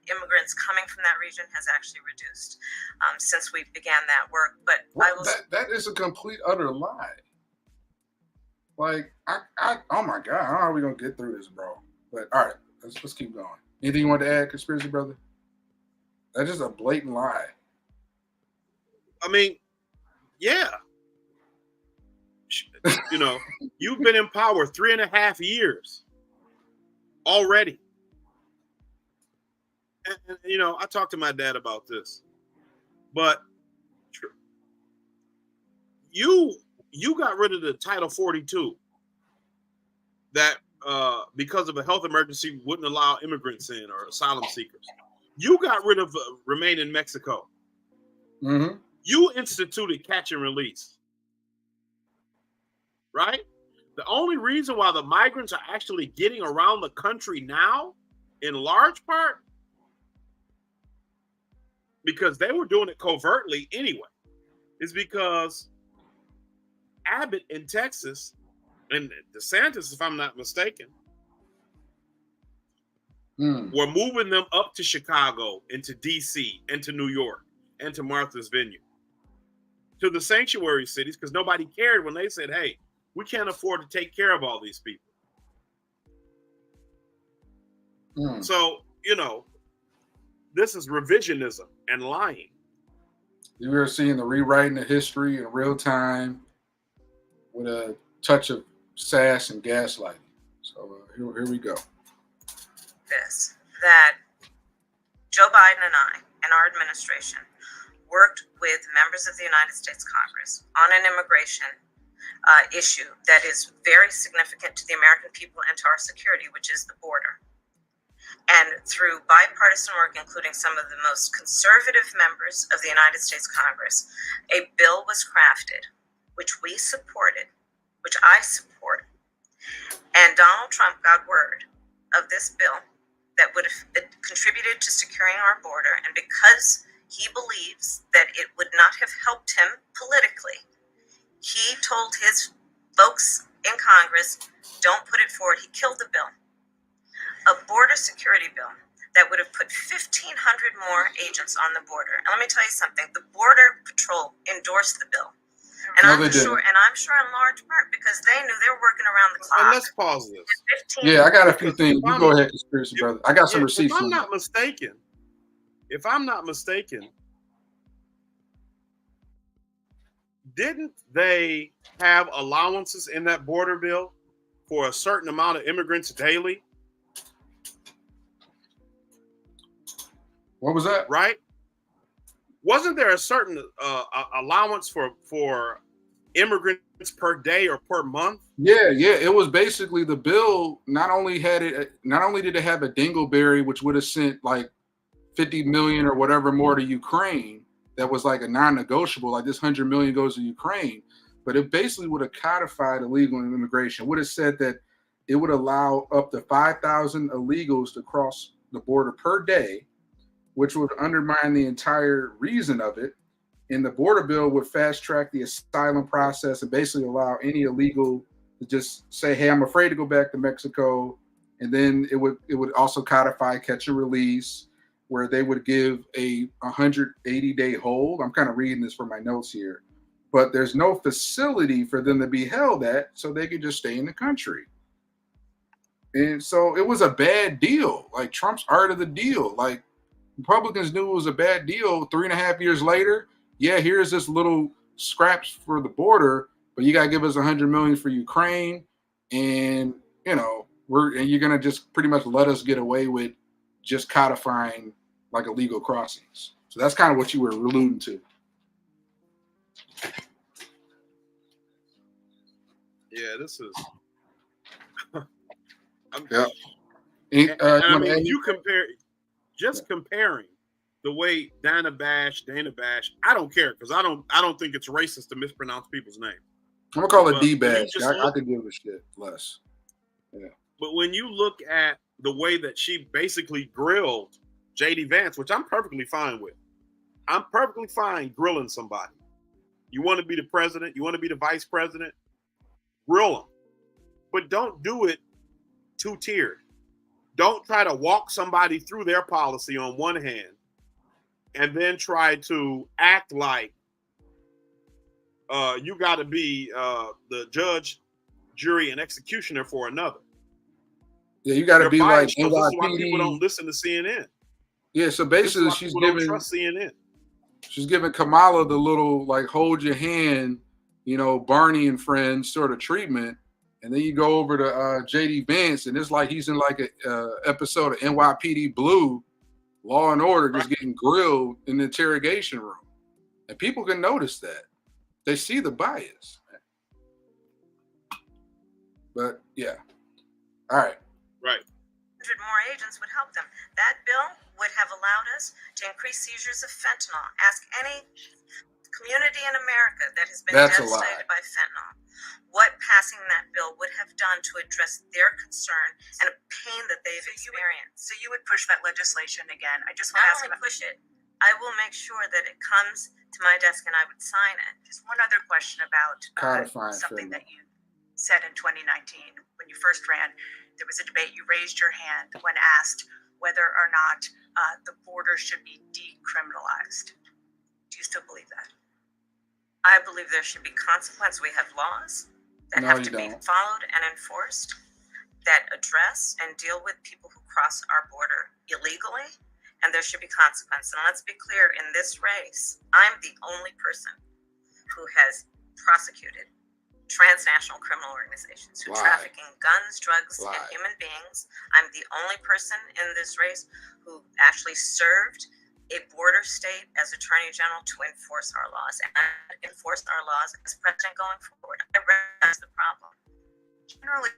immigrants coming from that region has actually reduced since we began that work. But that is a complete utter lie. Like, oh my God, how are we gonna get through this, bro? But all right, let's keep going. Anything you want to add, conspiracy brother? That's just a blatant lie. I mean, yeah. You know, you've been in power 3.5 years already. And, you know, I talked to my dad about this, but you got rid of the Title 42 that because of a health emergency wouldn't allow immigrants in or asylum seekers. You got rid of Remain in Mexico. Mm-hmm. You instituted catch and release. Right? The only reason why the migrants are actually getting around the country now, in large part, because they were doing it covertly anyway, is because Abbott in Texas and DeSantis, if I'm not mistaken, were moving them up to Chicago, into DC, into New York, and to Martha's Vineyard, to the sanctuary cities, because nobody cared when they said, hey, we can't afford to take care of all these people. So, you know, this is revisionism and lying. You are seeing the rewriting of history in real time with a touch of sass and gaslighting. So here we go. This, that Joe Biden and I and our administration worked with members of the United States Congress on an immigration issue that is very significant to the American people and to our security, which is the border. And through bipartisan work, including some of the most conservative members of the United States Congress, a bill was crafted, which we supported, which I support. And Donald Trump got word of this bill that would have contributed to securing our border. And because he believes that it would not have helped him politically, he told his folks in Congress, don't put it forward. He killed the bill. A border security bill that would have put 1,500 more agents on the border. And let me tell you something. The Border Patrol endorsed the bill. And I'm sure in large part because they knew they were working around the clock. And let's pause this. Yeah, I got a few things. You go ahead, conspiracy brother. I got some receipts. If I'm not mistaken, didn't they have allowances in that border bill for a certain amount of immigrants daily? What was that? Right? Wasn't there a certain allowance for immigrants per day or per month? Yeah. It was basically the bill. Not only did it have a dingleberry, which would have sent like 50 million or whatever more to Ukraine. That was like a non-negotiable. Like this 100 million goes to Ukraine, but it basically would have codified illegal immigration. Would have said that it would allow up to 5,000 illegals to cross the border per day, which would undermine the entire reason of it. And the border bill would fast track the asylum process and basically allow any illegal to just say, hey, I'm afraid to go back to Mexico. And then it would also codify catch and release, where they would give a 180-day hold. I'm kind of reading this from my notes here, but there's no facility for them to be held at, so they could just stay in the country. And so it was a bad deal. Like Trump's art of the deal. Like Republicans knew it was a bad deal 3.5 years later. Yeah, here's this little scraps for the border, but you got to give us 100 million for Ukraine. And, you know, you're going to just pretty much let us get away with just codifying like illegal crossings. So that's kind of what you were alluding to. Yeah, this is. Yeah. I mean, you compare, comparing the way Dana Bash, I don't care because I don't think it's racist to mispronounce people's names. I'm gonna call it D-Bash. I could give a shit less. Yeah. But when you look at the way that she basically grilled J.D. Vance, which I'm perfectly fine with. I'm perfectly fine grilling somebody. You want to be the president, you want to be the vice president, grill them. But don't do it two-tiered. don't try to walk somebody through their policy on one hand and then try to act like you got to be the judge, jury, and executioner for another. Yeah, you got to be like NYPD. This is why people don't listen to CNN. Yeah, so basically she's giving trust CNN. She's giving Kamala the little like hold your hand, you know, Barney and Friends sort of treatment, and then you go over to JD Vance, and it's like he's in like a episode of NYPD Blue, Law and Order, just getting grilled in the interrogation room, and people can notice that. They see the bias. But yeah, all right. Right. 100 more agents would help them. That bill would have allowed us to increase seizures of fentanyl. Ask any community in America that has been devastated by fentanyl what passing that bill would have done to address their concern and a pain that they've experienced. So you would push that legislation again. I just want to ask about push it. I will make sure that it comes to my desk and I would sign it. Just one other question about something that you said in 2019 when you first ran. There was a debate. You raised your hand when asked whether or not the border should be decriminalized. Do you still believe that? I believe there should be consequence. We have laws that have to be followed and enforced that address and deal with people who cross our border illegally, and there should be consequence. And let's be clear, in this race, I'm the only person who has prosecuted transnational criminal organizations who traffic in guns, drugs, and human beings. I'm the only person in this race who actually served a border state as Attorney General to enforce our laws and enforce our laws as president going forward. I recognize the problem. Generally,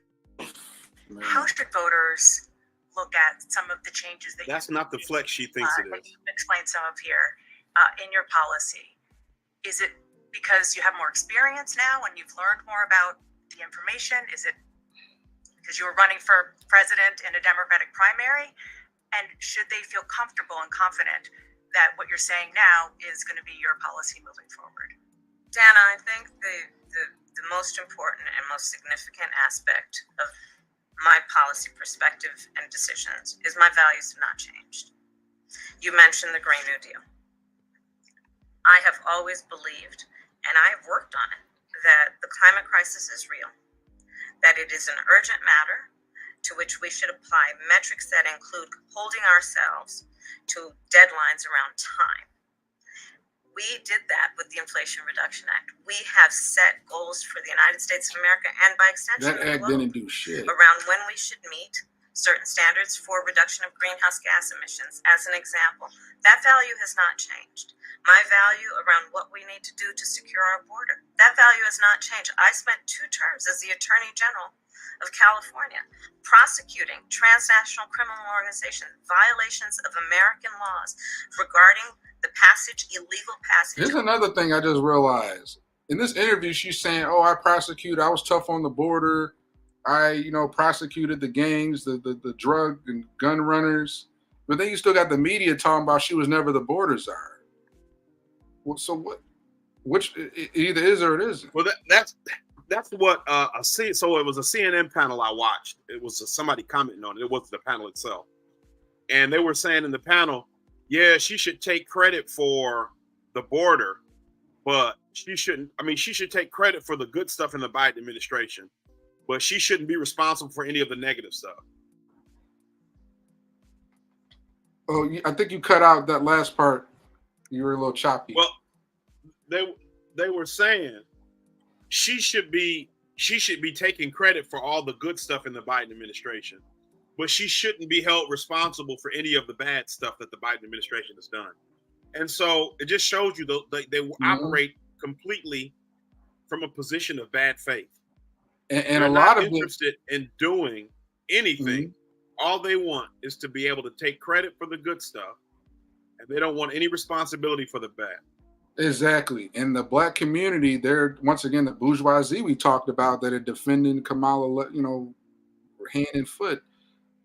how should voters look at some of the changes that that's not the flex she thinks it is. You've explained some of here in your policy. Is it because you have more experience now and you've learned more about the information? Is it because you were running for president in a Democratic primary? And should they feel comfortable and confident that what you're saying now is going to be your policy moving forward? Dana, I think the most important and most significant aspect of my policy perspective and decisions is my values have not changed. You mentioned the Green New Deal. I have always believed, and I have worked on it, that the climate crisis is real, that it is an urgent matter to which we should apply metrics that include holding ourselves to deadlines around time. We did that with the Inflation Reduction Act. We have set goals for the United States of America and by extension that act didn't do shit around when we should meet certain standards for reduction of greenhouse gas emissions. As an example, that value has not changed. My value around what we need to do to secure our border, that value has not changed. I spent 2 terms as the Attorney General of California prosecuting transnational criminal organizations, violations of American laws regarding the illegal passage. Here's another thing I just realized. In this interview, she's saying, oh, I was tough on the border. I, prosecuted the gangs, the drug and gun runners. But then you still got the media talking about she was never the border czar. Well, so what? Which it either is or it isn't. Well, that's what so it was a CNN panel I watched. It was somebody commenting on it. It wasn't the panel itself. And they were saying in the panel, yeah, she should take credit for the border, but she shouldn't. I mean, she should take credit for the good stuff in the Biden administration, but she shouldn't be responsible for any of the negative stuff. Oh, I think you cut out that last part. You were a little choppy. Well, they were saying she should be taking credit for all the good stuff in the Biden administration, but she shouldn't be held responsible for any of the bad stuff that the Biden administration has done. And so it just shows you they operate completely from a position of bad faith. And a lot of interested in doing anything. All they want is to be able to take credit for the good stuff, and they don't want any responsibility for the bad. Exactly. And the black community, they're once again the bourgeoisie we talked about that are defending Kamala, hand and foot.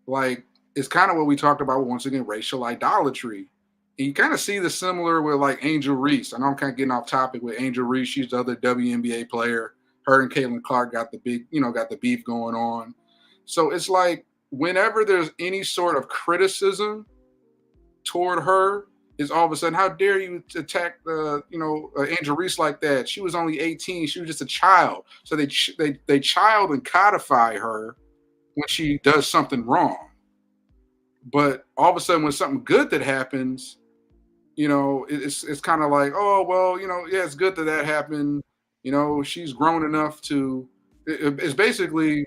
Like, it's kind of what we talked about once again, racial idolatry. And you kind of see the similar with like Angel Reese. I know I'm kind of getting off topic with Angel Reese. She's the other WNBA player. Her and Caitlin Clark got the big, got the beef going on. So it's like whenever there's any sort of criticism toward her, is all of a sudden, how dare you attack Angel Reese like that? She was only 18. She was just a child. So they child and codify her when she does something wrong. But all of a sudden, when something good that happens, it's kind of like, oh, well, yeah, it's good that happened. She's grown enough to. It's basically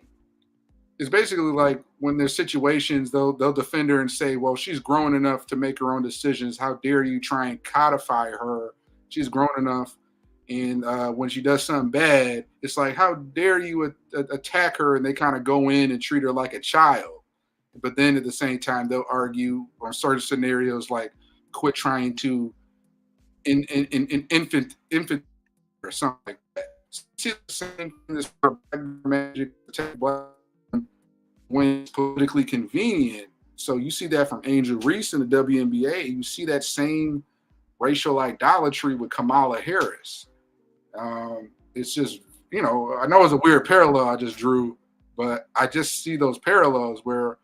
like when there's situations, they'll defend her and say, well, she's grown enough to make her own decisions. How dare you try and codify her? She's grown enough. And when she does something bad, it's like, how dare you attack her? And they kind of go in and treat her like a child. But then at the same time, they'll argue on certain scenarios, like quit trying to infant or something like that. See the same thing as magic when it's politically convenient. So you see that from Angel Reese in the WNBA. You see that same racial idolatry with Kamala Harris. It's just, I know it's a weird parallel I just drew, but I just see those parallels where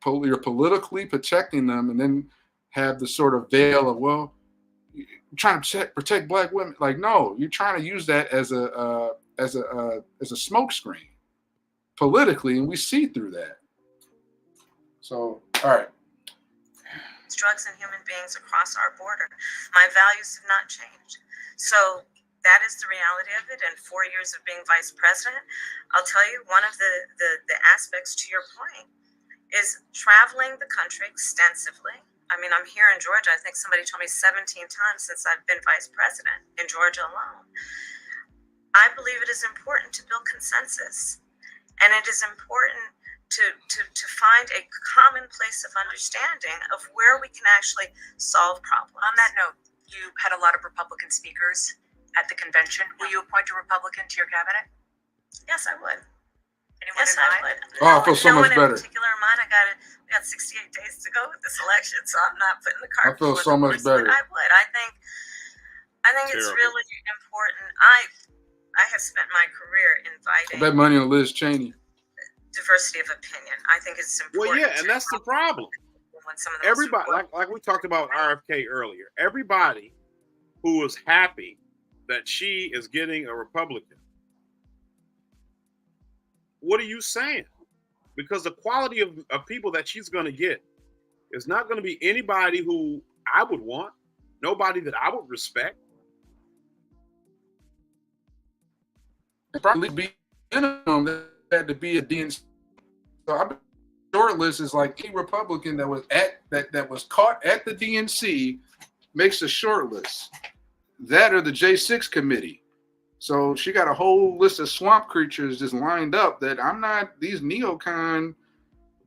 you're politically protecting them and then have the sort of veil of, well, you're trying to protect black women. Like, no, you're trying to use that as a smokescreen politically, and we see through that. So, all right. Drugs and human beings across our border. My values have not changed. So that is the reality of it. And 4 years of being vice president, I'll tell you, one of the aspects to your point is traveling the country extensively. I mean, I'm here in Georgia. I think somebody told me 17 times since I've been vice president in Georgia alone. I believe it is important to build consensus. And it is important to find a common place of understanding of where we can actually solve problems. On that note, you had a lot of Republican speakers at the convention. Will you appoint a Republican to your cabinet? Yes, I would. Anyone Yes, in I mind? would. Oh, I feel so much better. In particular in mind, we got 68 days to go with this election, so I'm not putting the cart. I feel so much better. I would. I think it's really important. I have spent my career inviting. I bet money on Liz Cheney. Diversity of opinion. I think it's important. Well, yeah, and that's the problem. When some of the Everybody, like we talked about RFK earlier, everybody who is happy that she is getting a Republican, what are you saying? Because the quality of people that she's going to get is not going to be anybody who I would want, nobody that I would respect. Probably be minimum that had to be a DNC. So I short list is like any Republican that was that was caught at the DNC makes a short list. That or the J6 committee. So she got a whole list of swamp creatures just lined up that I'm not, these neocon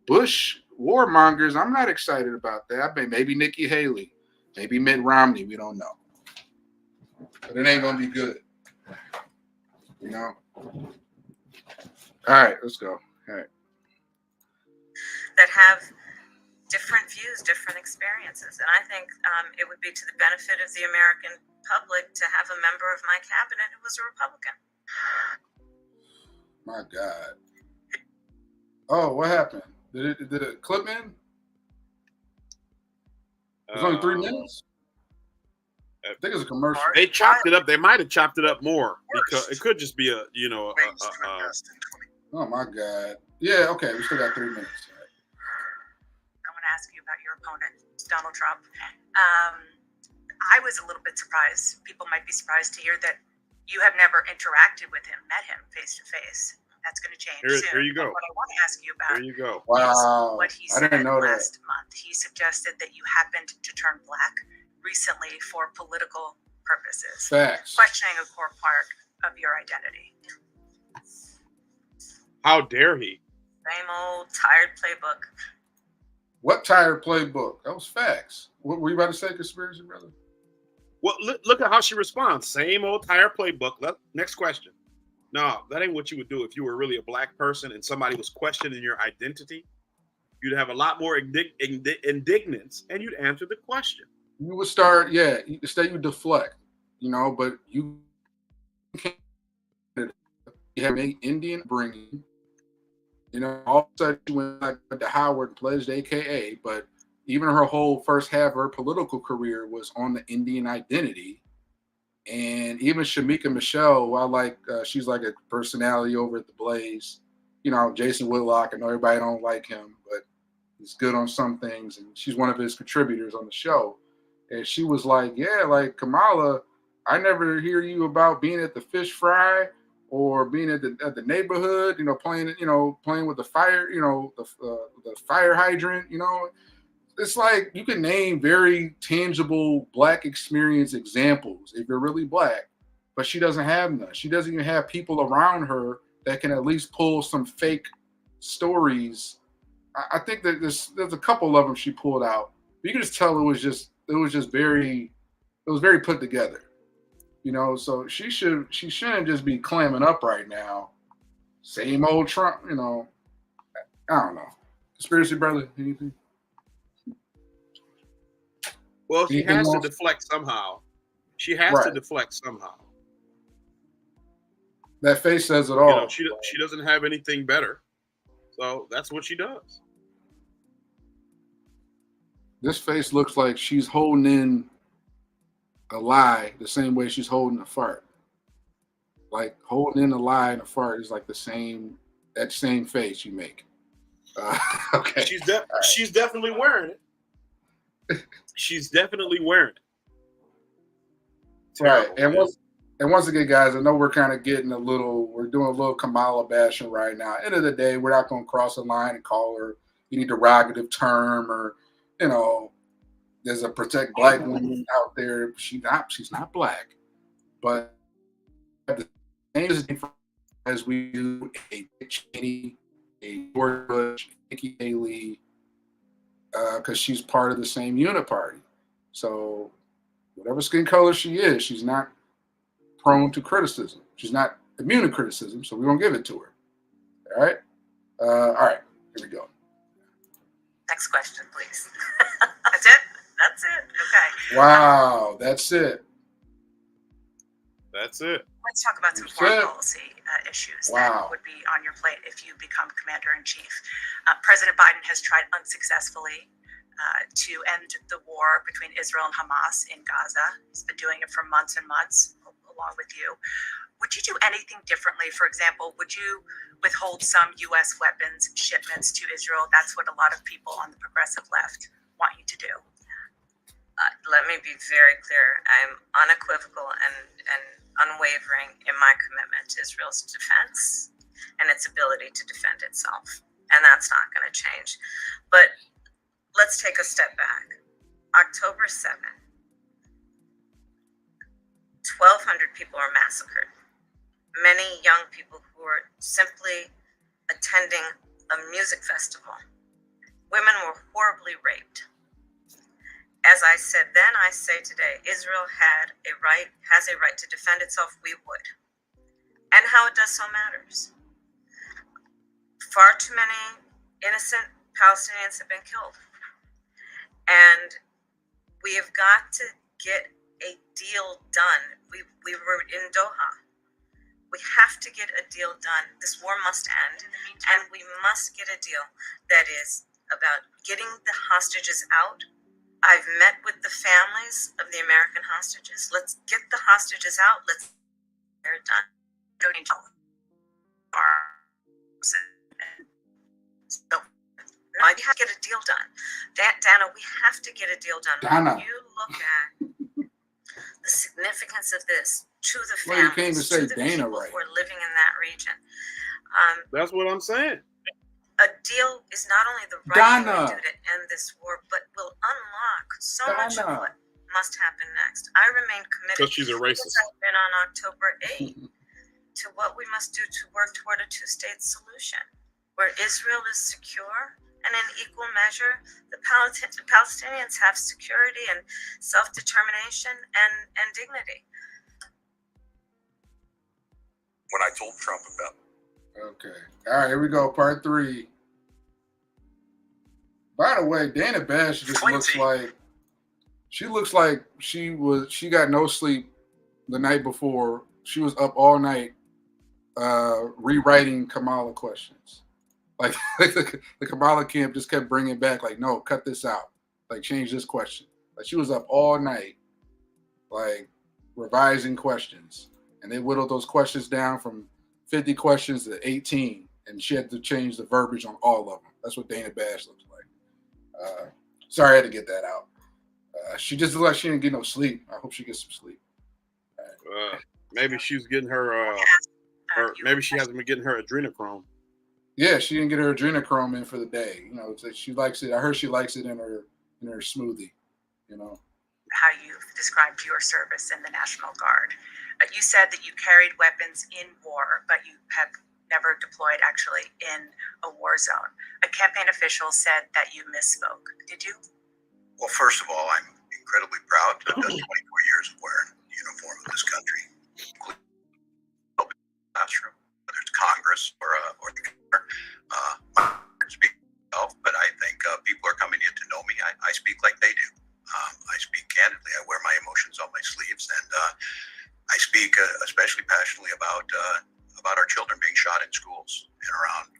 Bush warmongers, I'm not excited about that. I mean, maybe Nikki Haley, maybe Mitt Romney, we don't know. But it ain't gonna be good. All right, let's go. All right. That have different views, different experiences. And I think it would be to the benefit of the American public to have a member of my cabinet who was a Republican. My God. Oh, what happened? Did it clip in? It was only 3 minutes? I think it's a commercial. They chopped it up. They might have chopped it up more because it could just be a. Oh my God. Yeah, okay. We still got 3 minutes. I want to ask you about your opponent, Donald Trump. I was a little bit surprised. People might be surprised to hear that you have never interacted with him, met him face to face. That's going to change soon. Here you go. But what I want to ask you about There you go. Wow. what he I said didn't know that. last month. He suggested that you happened to turn black recently for political purposes, Facts. questioning a core part of your identity. How dare he? Same old tired playbook. What tired playbook? That was facts. What were you about to say, conspiracy brother? Well, look at how she responds. Same old tired playbook. Next question. No, that ain't what you would do if you were really a black person and somebody was questioning your identity. You'd have a lot more indignance, and you'd answer the question. You would start, yeah. Instead, you deflect, but you can't. You have an Indian bringing, You know, all of a sudden she went to Howard and pledged AKA, but even her whole first half of her political career was on the Indian identity. And even Shamika Michelle, while she's like a personality over at the Blaze, you know, Jason Whitlock, I know everybody don't like him, but he's good on some things, and she's one of his contributors on the show. And she was like, yeah, like, Kamala, I never hear you about being at the fish fry or being at the neighborhood, you know, playing with the fire, you know, the fire hydrant, you know. It's like you can name very tangible Black experience examples if you're really Black, but she doesn't have none. She doesn't even have people around her that can at least pull some fake stories. I think that there's a couple of them she pulled out. But you can just tell it was very put together. You know, so she shouldn't just be clamming up right now. Same old Trump, you know. I don't know. Conspiracy brother, anything? Well, she has to deflect somehow. She has to deflect somehow. That face says it all. You know, she doesn't have anything better, so that's what she does. This face looks like she's holding in a lie the same way she's holding a fart. Like holding in a lie and a fart is like that same face you make. Okay. She's definitely wearing it. She's definitely wearing it. Terrible, right. And once again, guys, I know we're doing a little Kamala bashing right now. End of the day, we're not going to cross the line and call her any derogative term or, you know, there's a protect Black women out there. She's not Black, but the same as we do a Dick Cheney, a George Bush, Nikki Haley, because she's part of the same uniparty. So whatever skin color she is, she's not prone to criticism. She's not immune to criticism, so we won't give it to her. All right? All right, here we go. Next question, please. That's it? That's it. Okay. Wow, that's it. That's it. Let's talk about some foreign policy issues that would be on your plate if you become commander-in-chief. President Biden has tried unsuccessfully to end the war between Israel and Hamas in Gaza. He's been doing it for months and months, along with you. Would you do anything differently? For example, would you withhold some U.S. weapons shipments to Israel? That's what a lot of people on the progressive left want you to do. Let me be very clear. I'm unequivocal and unwavering in my commitment to Israel's defense and its ability to defend itself. And that's not going to change. But let's take a step back. October 7th, 1,200 people were massacred. Many young people who were simply attending a music festival. Women were horribly raped. As I said then, I say today, Israel has a right to defend itself. We would. And how it does so matters. Far too many innocent Palestinians have been killed. And we have got to get a deal done. We were in Doha. We have to get a deal done. This war must end. And we must get a deal that is about getting the hostages out. I've met with the families of the American hostages. Let's get the hostages out. Let's get it done. So, I have to get a deal done. Dana, we have to get a deal done. When you look at the significance of this to the families, to the people who are living in that region. That's what I'm saying. A deal is not only the right thing to do to end this war, but will unlock so much of what must happen next. I remain committed, because she's a racist, since I've been on October 8th, to what we must do to work toward a two-state solution, where Israel is secure, and in equal measure, the Palestinians have security and self-determination and dignity. When I told Trump about Okay. All right, here we go. Part 3. By the way, Dana Bash just looks like she got no sleep the night before. She was up all night rewriting Kamala questions. Like the Kamala camp just kept bringing back, like, no, cut this out. Like, change this question. Like, she was up all night, like, revising questions. And they whittled those questions down from 50 questions to 18. And she had to change the verbiage on all of them. That's what Dana Bash looks like. Sorry I had to get that out. She just looked like she didn't get no sleep. I hope she gets some sleep. Maybe she's getting her, maybe she hasn't been getting her adrenochrome. Yeah, she didn't get her adrenochrome in for the day. You know, it's like she likes it. I heard she likes it in her smoothie. You know. How you described your service in the National Guard. You said that you carried weapons in war, but you have never deployed actually in a war zone. A campaign official said that you misspoke. Did you? Well, first of all, I'm incredibly proud to have done 24 years of wearing the uniform of this country, including the classroom, whether it's Congress or the governor. I speak myself, but I think people are coming to get to know me. I speak like they do. I speak candidly. I wear my emotions on my sleeves, and I speak especially passionately about our children being shot in schools and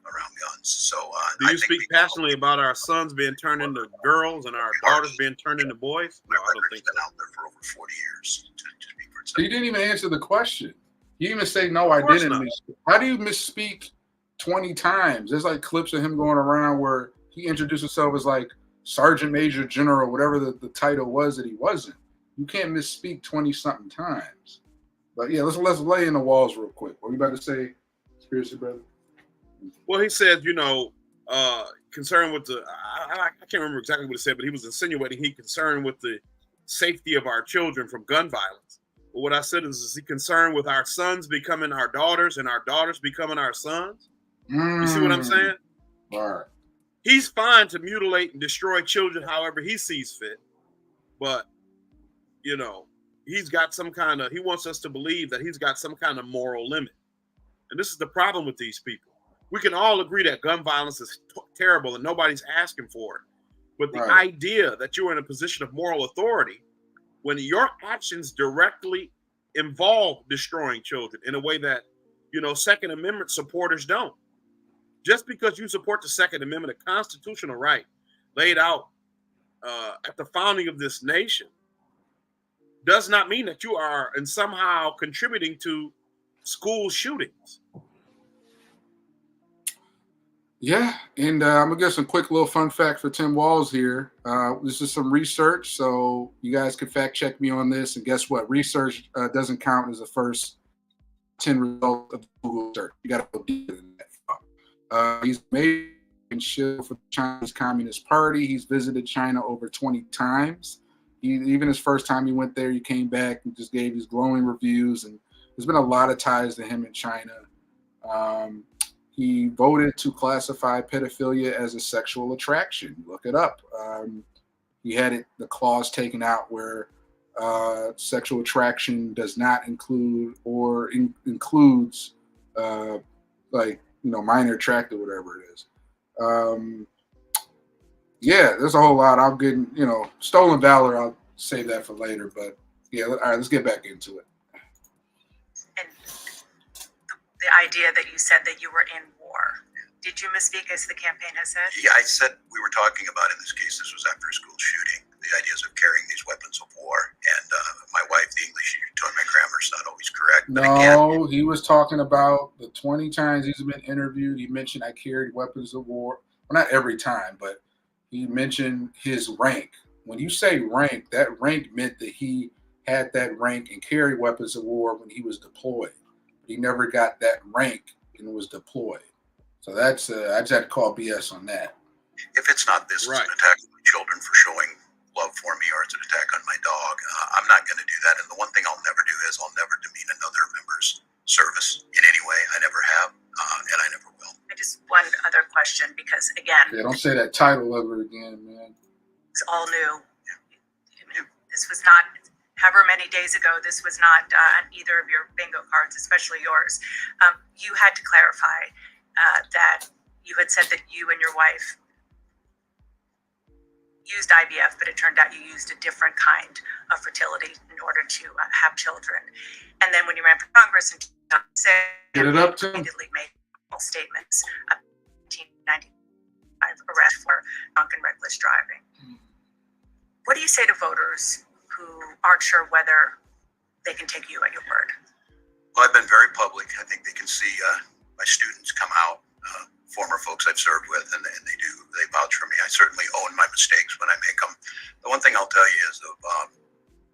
around guns. So, do you speak passionately about our sons being turned into girls and our daughters being turned into boys? No, I don't think so. Been out there for over 40 years. To speak for itself. He didn't even answer the question. He even say, "No, I didn't." How do you misspeak 20 times? There's like clips of him going around where he introduced himself as like Sergeant Major General, whatever the title was that he wasn't. You can't misspeak 20-something times. But yeah, let's lay in the walls real quick. What are you about to say, Conspiracy Brother? Well, he said, concerned with the, I can't remember exactly what he said, but he was insinuating he concerned with the safety of our children from gun violence. But what I said is he concerned with our sons becoming our daughters and our daughters becoming our sons? You see what I'm saying? All right. He's fine to mutilate and destroy children however he sees fit. But, he's got he wants us to believe that he's got some kind of moral limit. And this is the problem with these people. We can all agree that gun violence is terrible and nobody's asking for it. But the idea that you're in a position of moral authority when your actions directly involve destroying children in a way that, Second Amendment supporters don't. Just because you support the Second Amendment, a constitutional right laid out at the founding of this nation, does not mean that you are and somehow contributing to school shootings. Yeah, and I'm gonna get some quick little fun fact for Tim Walz here. This is some research, so you guys can fact check me on this. And guess what? Research doesn't count as the first 10 results of Google search. You got to go deeper than that. He's made shield for the Chinese Communist Party. He's visited China over 20 times. Even his first time he went there, he came back and just gave his glowing reviews. And there's been a lot of ties to him in China. He voted to classify pedophilia as a sexual attraction. Look it up. He had the clause taken out where sexual attraction does not include or includes minor attract or whatever it is. Yeah, there's a whole lot. I'm getting, stolen valor. I'll save that for later. But yeah, all right, let's get back into it. And the idea that you said that you were in war. Did you misspeak as the campaign has said? Yeah, I said we were talking about in this case, this was after a school shooting, the ideas of carrying these weapons of war. And my wife, the English told my grammar's not always correct. But no, he was talking about the 20 times he's been interviewed. He mentioned I carried weapons of war. Well, not every time, but he mentioned his rank. When you say rank, that rank meant that he had that rank and carried weapons of war when he was deployed. But he never got that rank and was deployed. So that's I just had to call BS on that. If it's not this, right. It's an attack on my children for showing love for me, or it's an attack on my dog. I'm not going to do that. And the one thing I'll never do is I'll never demean another member's service in any way. I never have, and I never will. I just one other question, because again, Yeah, don't say that title ever again, man. it's all new. This was not, however many days ago, this was not on either of your bingo cards, especially yours. You had to clarify that you had said that you and your wife used IVF, but it turned out you used a different kind of fertility in order to have children. And then when you ran for Congress in 2006, Get it up, Tim. repeatedly made statements 1995 arrest for drunk and reckless driving. What do you say to voters who aren't sure whether they can take you at your word? Well, I've been very public. I think they can see my students come out, former folks I've served with, and they vouch for me. I certainly own my mistakes when I make them. The one thing I'll tell you is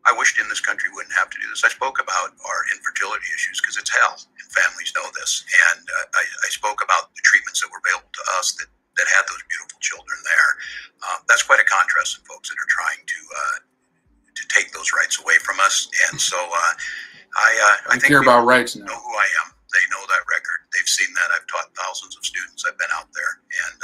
I wished in this country wouldn't have to do this. I spoke about our infertility issues because it's hell, and families know this. And I spoke about the treatments that were available to us that had those beautiful children there. That's quite a contrast in folks that are trying to take those rights away from us. And so I think care about rights now. Know who I am. They know that record. They've seen that. I've taught thousands of students. I've been out there. And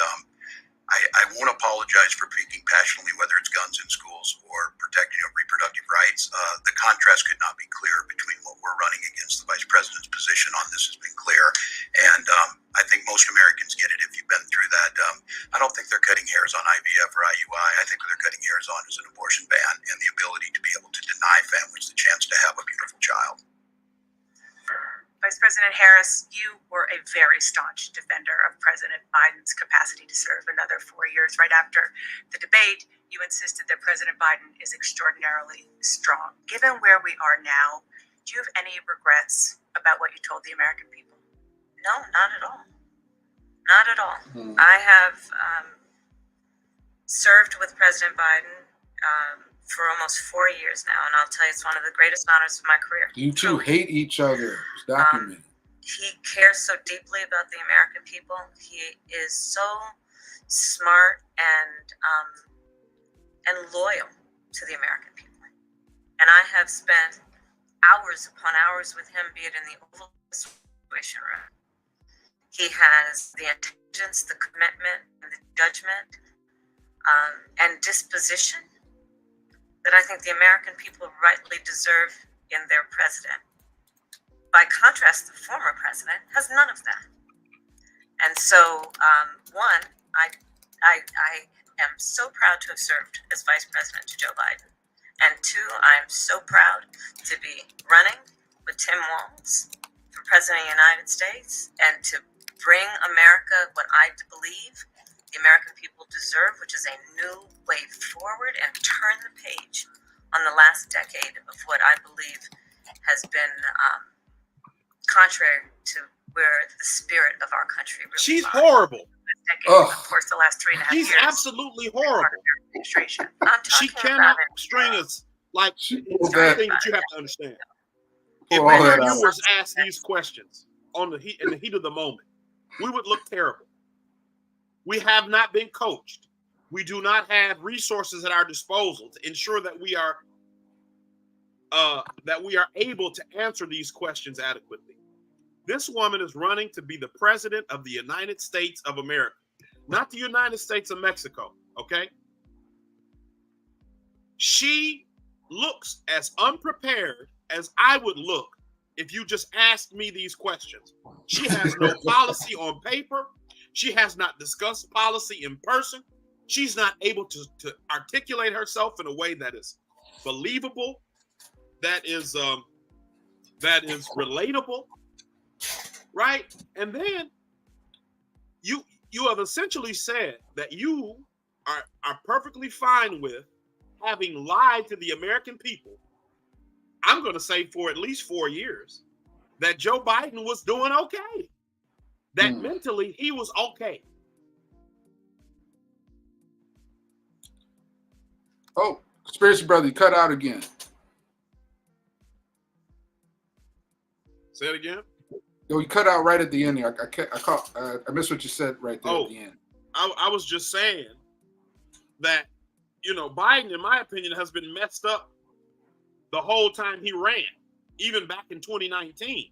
I won't apologize for speaking passionately, whether it's guns in schools or protecting of reproductive rights. The contrast could not be clearer between what we're running against. The vice president's position on this has been clear. And I think most Americans get it if you've been through that. I don't think they're cutting hairs on IVF or IUI. I think what they're cutting hairs on is an abortion ban and the ability to be able to deny families the chance to have a beautiful child. Vice President Harris, you were a very staunch defender of President Biden's capacity to serve another 4 years. Right after the debate, you insisted that President Biden is extraordinarily strong. Given where we are now, do you have any regrets about what you told the American people? No, not at all. Not at all. I have served with President Biden for almost 4 years now, and I'll tell you, it's one of the greatest honors of my career. You two hate each other. It's documented. He cares so deeply about the American people. He is so smart and loyal to the American people. And I have spent hours upon hours with him, be it in the Oval Situation room. He has the intelligence, the commitment, and the judgment, and disposition that I think the American people rightly deserve in their president. By contrast, the former president has none of that. And so, one, I am so proud to have served as vice president to Joe Biden. And two, I'm so proud to be running with Tim Walz for president of the United States and to bring America what I believe the American people deserve, which is a new way forward, and turn the page on the last decade of what I believe has been contrary to where the spirit of our country really She's lies. horrible. Of course, the last 3.5 years. She's absolutely horrible. Administration. I'm She talking cannot about it. string us. Like, it's that- something that you have to understand. Pull If all any that of you out. was asked these questions in the heat of the moment, we would look terrible. We have not been coached. We do not have resources at our disposal to ensure that we are able to answer these questions adequately. This woman is running to be the president of the United States of America, not the United States of Mexico, okay? She looks as unprepared as I would look if you just asked me these questions. She has no policy on paper. She has not discussed policy in person. She's not able to articulate herself in a way that is believable, that is relatable, right? And then you have essentially said that you are perfectly fine with having lied to the American people. I'm going to say for at least 4 years that Joe Biden was doing okay, that mentally he was okay. Oh, conspiracy brother, you cut out again. Say it again. Yo, you cut out right at the end there. I missed what you said right there at the end. I was just saying that, Biden, in my opinion, has been messed up the whole time he ran, even back in 2019.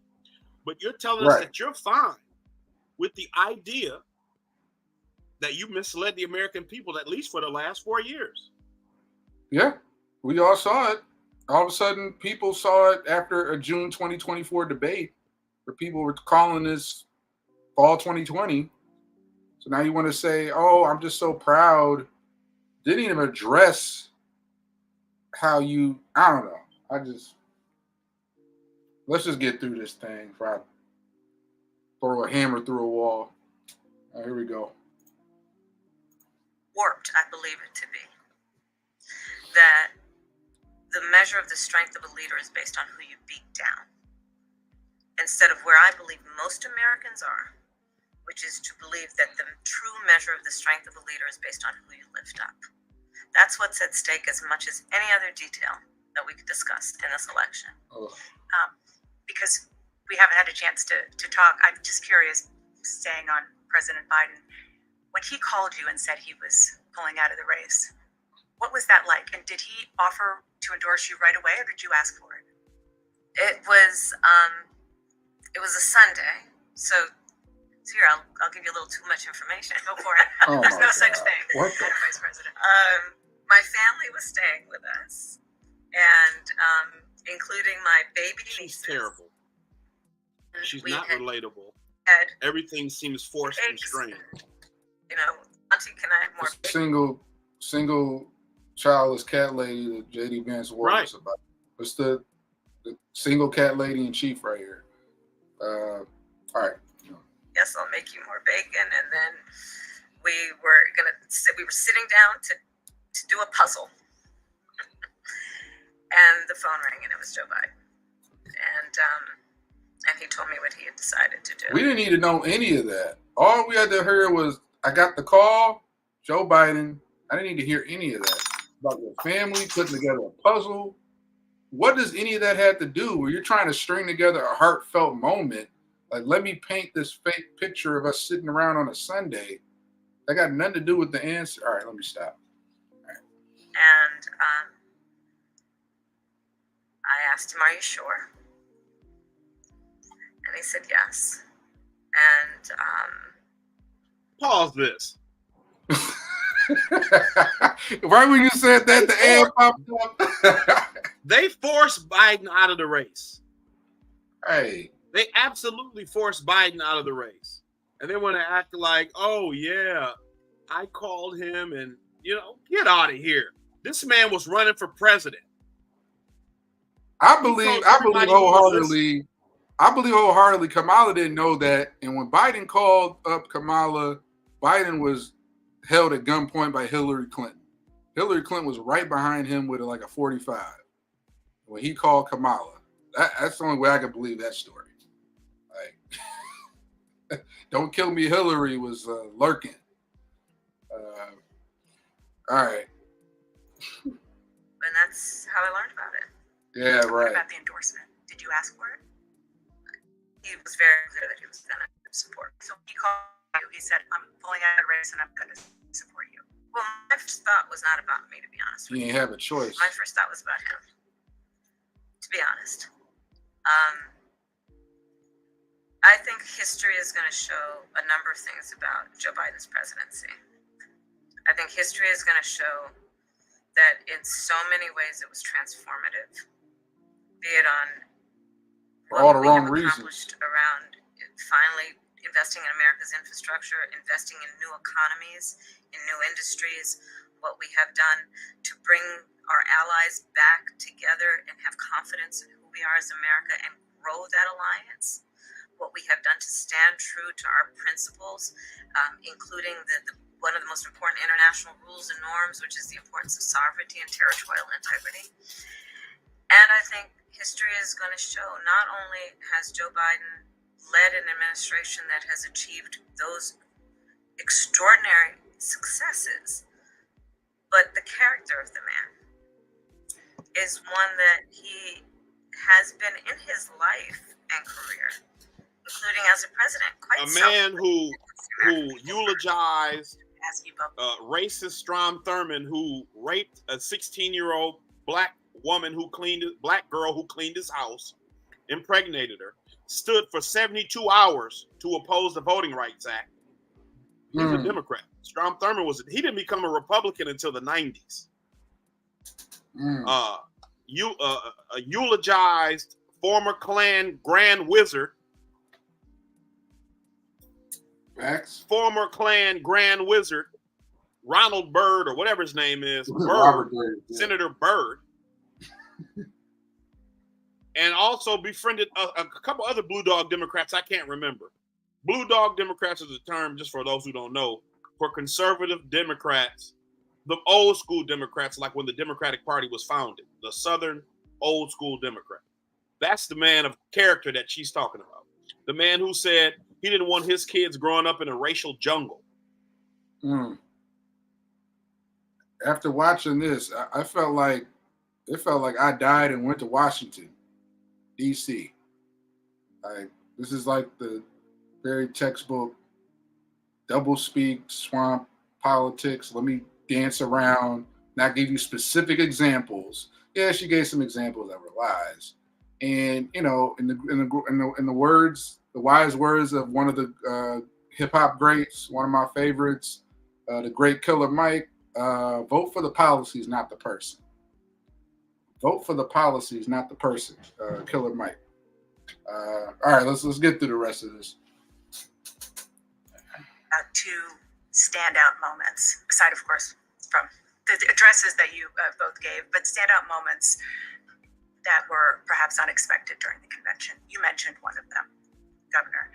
But you're telling us that you're fine with the idea that you misled the American people, at least for the last 4 years. Yeah, we all saw it. All of a sudden, people saw it after a June 2024 debate where people were calling this fall 2020. So now you want to say, oh, I'm just so proud. Didn't even address how you, I don't know. Let's just get through this thing before I throw a hammer through a wall. Here we go. warped I believe it to be. That the measure of the strength of a leader is based on who you beat down, instead of where I believe most Americans are, which is to believe that the true measure of the strength of a leader is based on who you lift up. That's what's at stake as much as any other detail that we could discuss in this election. Because we haven't had a chance to talk, I'm just curious, staying on President Biden, when he called you and said he was pulling out of the race, what was that like? And did he offer to endorse you right away, or did you ask for it? It was a Sunday, so here I'll give you a little too much information. Go for it. There's no such thing. What the? Vice President. My family was staying with us, and including my baby nieces. She's terrible. She's not relatable. Had Everything seems forced and eggs, strained. you know, Auntie, can I have more bacon? Single childless cat lady that JD Vance warned us about. It's the single cat lady in chief right here. All right. Yes, I'll make you more bacon. And then we were sitting down to do a puzzle. And the phone rang, and it was Joe Biden. And he told me what he had decided to do. We didn't need to know any of that. All we had to hear was, I got the call, Joe Biden. I didn't need to hear any of that. About your family, putting together a puzzle. What does any of that have to do where you're trying to string together a heartfelt moment? Like, let me paint this fake picture of us sitting around on a Sunday. That got nothing to do with the answer. All right, let me stop. All right. And I asked him, "Are you sure?" And he said yes. And Pause this. Right when you said that, the ad popped up. They forced Biden out of the race. Hey. They absolutely forced Biden out of the race. And they want to act like, oh, yeah, I called him and, get out of here. This man was running for president. I believe wholeheartedly Kamala didn't know that. And when Biden called up Kamala, Biden was held at gunpoint by Hillary Clinton. Hillary Clinton was right behind him with like a 45 when he called Kamala. That's the only way I can believe that story. Like, don't kill me, Hillary was lurking. All right. And that's how I learned about it. Yeah, right. What about the endorsement? Did you ask for it? He was very clear that he was going to support. So he called you. He said, "I'm pulling out of the race and I'm going to support you." Well, my first thought was not about me, to be honest with you. You didn't have a choice. My first thought was about him, to be honest. I think history is going to show a number of things about Joe Biden's presidency. I think history is going to show that in so many ways it was transformative, be it on for all the we wrong have reasons. accomplished around finally investing in America's infrastructure, investing in new economies, in new industries, what we have done to bring our allies back together and have confidence in who we are as America and grow that alliance, what we have done to stand true to our principles, including one of the most important international rules and norms, which is the importance of sovereignty and territorial integrity. And I think history is going to show not only has Joe Biden led an administration that has achieved those extraordinary successes, but the character of the man is one that he has been in his life and career, including as a president. A man who eulogized racist Strom Thurmond, who raped a 16-year-old black girl who cleaned his house, impregnated her, stood for 72 hours to oppose the Voting Rights Act. He's a Democrat. Strom Thurmond he didn't become a Republican until the 90s. Eulogized former Klan Grand Wizard. Max? Former Klan Grand Wizard, Ronald Byrd, or whatever his name is, Robert Byrd, yeah. Senator Byrd. And also befriended a couple other Blue Dog Democrats I can't remember. Blue Dog Democrats is a term, just for those who don't know, for conservative Democrats, the old school Democrats, like when the Democratic Party was founded, the Southern old school Democrat. That's the man of character that she's talking about. The man who said he didn't want his kids growing up in a racial jungle. After watching this, I felt like I died and went to Washington, D.C. This is like the very textbook double speak, swamp politics. Let me dance around, not give you specific examples. Yeah, she gave some examples that were lies, and in the words, the wise words of one of the hip hop greats, one of my favorites, the great Killer Mike. Vote for the policies, not the person. Vote for the policies, not the person. Killer Mike. All right, let's get through the rest of this. Two standout moments, aside, of course, from the addresses that you both gave, but standout moments that were perhaps unexpected during the convention. You mentioned one of them, Governor.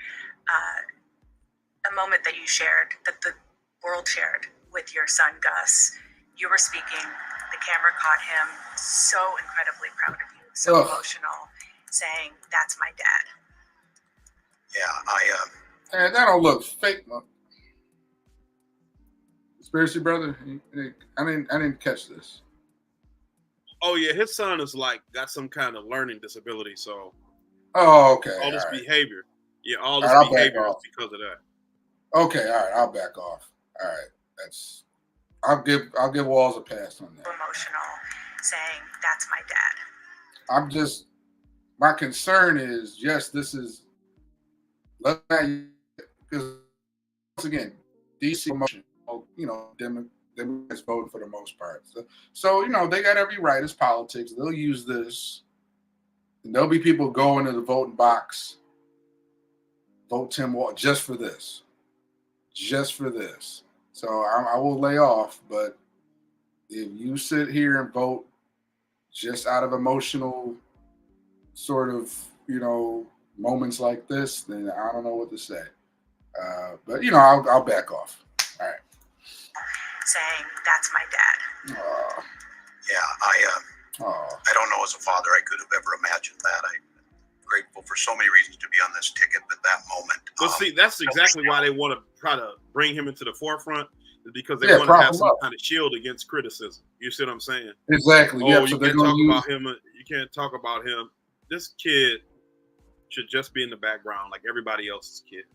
A moment that you shared, that the world shared with your son, Gus. You were speaking, the camera caught him so incredibly proud of you, so emotional, saying, "That's my dad." Yeah, And that don't look fake, man. Conspiracy brother, I didn't catch this. Oh yeah, his son is like got some kind of learning disability, so okay. All this behavior. Yeah, all this All right, behavior is because of that. Okay, all right, I'll back off. All right, I'll give Walz a pass on that. Emotional, saying, "That's my dad." My concern is, yes, this is, because once again, DC emotion, Democrats vote for the most part. So they got every right. It's politics. They'll use this. And there'll be people going to the voting box, vote Tim Walz just for this. Just for this. So I will lay off, but if you sit here and vote just out of emotional sort of, moments like this, then I don't know what to say. But I'll back off. All right. Saying, "That's my dad." I don't know as a father I could have ever imagined that. I'm grateful for so many reasons to be on this ticket, but that moment. But see, that's exactly why they want to try to bring him into the forefront, is because they want to have some kind of shield against criticism. You see what I'm saying? Exactly. Oh, you can't talk about him. You can't talk about him. This kid should just be in the background like everybody else's kid.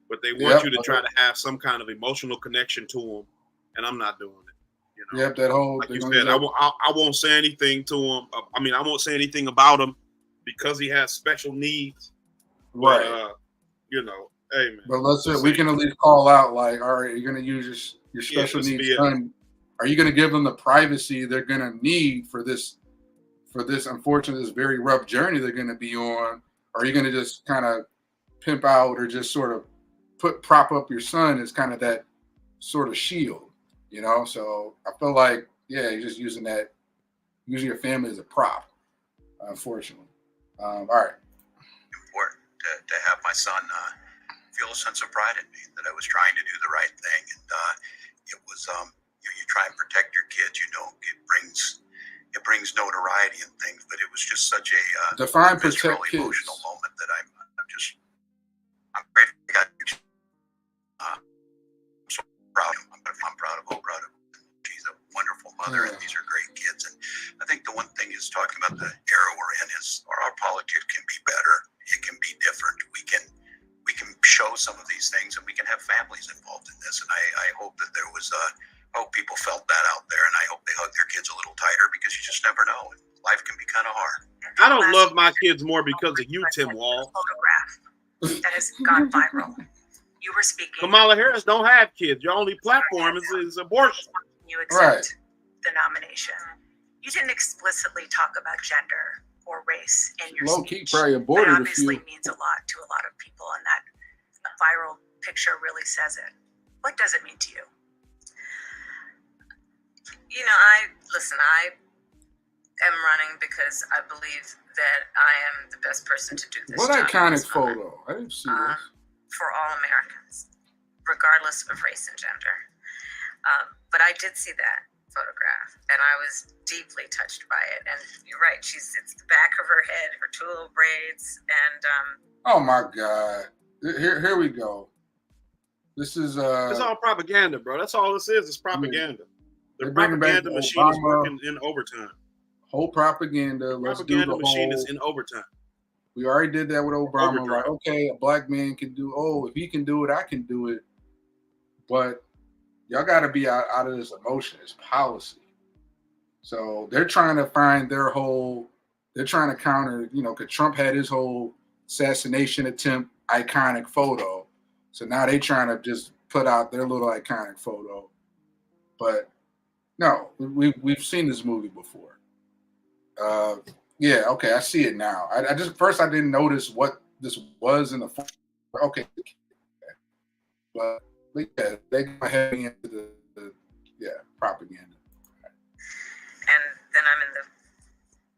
But they want you to try to have some kind of emotional connection to him, and I'm not doing it. Yep, that whole. Like you said, I won't say anything to him. I mean, I won't say anything about him because he has special needs. Right. But, hey man. But we can at least call out, like, all right, you're going to use your special needs son. Are you going to give them the privacy they're going to need for this unfortunate, this very rough journey they're going to be on? Or are you going to just kind of pimp out or just sort of prop up your son as kind of that sort of shield? So I feel like, you're just using your family as a prop, unfortunately. All right. Important to have my son feel a sense of pride in me that I was trying to do the right thing. And it was, you try and protect your kids, it brings notoriety and things, but it was just such a define visceral, protect emotional kids. moment that I'm grateful. I'm so proud of him. I'm proud of him. She's a wonderful mother, and these are great kids. And I think the one thing is talking about the era we're in is our politics can be better. It can be different. We can show some of these things, and we can have families involved in this. And I hope that there was I hope people felt that out there, and I hope they hug their kids a little tighter because you just never know. And life can be kind of hard. I don't love my kids more because of you, Tim Walz. Photograph that has gone viral. You were speaking. Kamala Harris don't have kids. Your only platform is abortion. You accept the nomination. You didn't explicitly talk about gender or race in your speech. Probably aborted that obviously means a lot to a lot of people, and that a viral picture really says it. What does it mean to you? I am running because I believe that I am the best person to do this. What iconic photo? I didn't see this. For all Americans. regardless of race and gender. But I did see that photograph, and I was deeply touched by it. And you're right, it's the back of her head, her two little braids, and oh my God, here we go. This is it's all propaganda, bro. That's all this is. It's propaganda. The bringing back propaganda machine is working in overtime. Whole propaganda. The propaganda machine is in overtime. We already did that with Obama. Overdrive. Like, okay, a black man can do. Oh, if he can do it, I can do it. But y'all got to be out of this emotion. It's policy. So they're trying to find their whole. They're trying to counter. Because Trump had his whole assassination attempt iconic photo. So now they trying to just put out their little iconic photo. But no, we've seen this movie before. Yeah, okay, I see it now. I didn't notice what this was in the photo. Okay, but yeah, they go ahead into the propaganda. And then I'm in the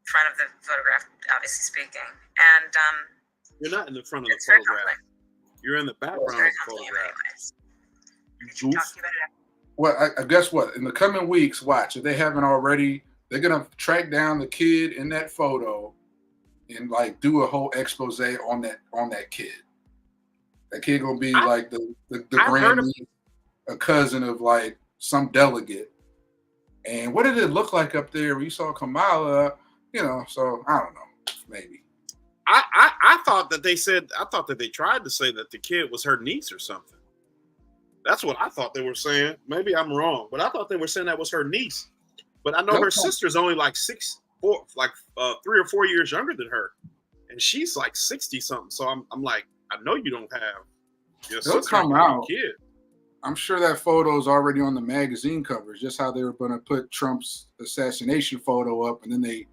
front of the photograph, obviously speaking, and you're not in the front of the photograph. You're in the background of the photograph. You goof. Well, I guess what? In the coming weeks, watch, if they haven't already, they're going to track down the kid in that photo and do a whole expose on that kid. That kid going to be the granny, a cousin of some delegate. And what did it look like up there when you saw Kamala? So I don't know, maybe. I thought that they tried to say that the kid was her niece or something. That's what I thought they were saying. Maybe I'm wrong, but I thought they were saying that was her niece. But I know her sister's only 3 or 4 years younger than her, and she's 60 something. So I'm like, I know you don't have your sister come out. Kid. I'm sure that photo is already on the magazine covers. Just how they were going to put Trump's assassination photo up, and then they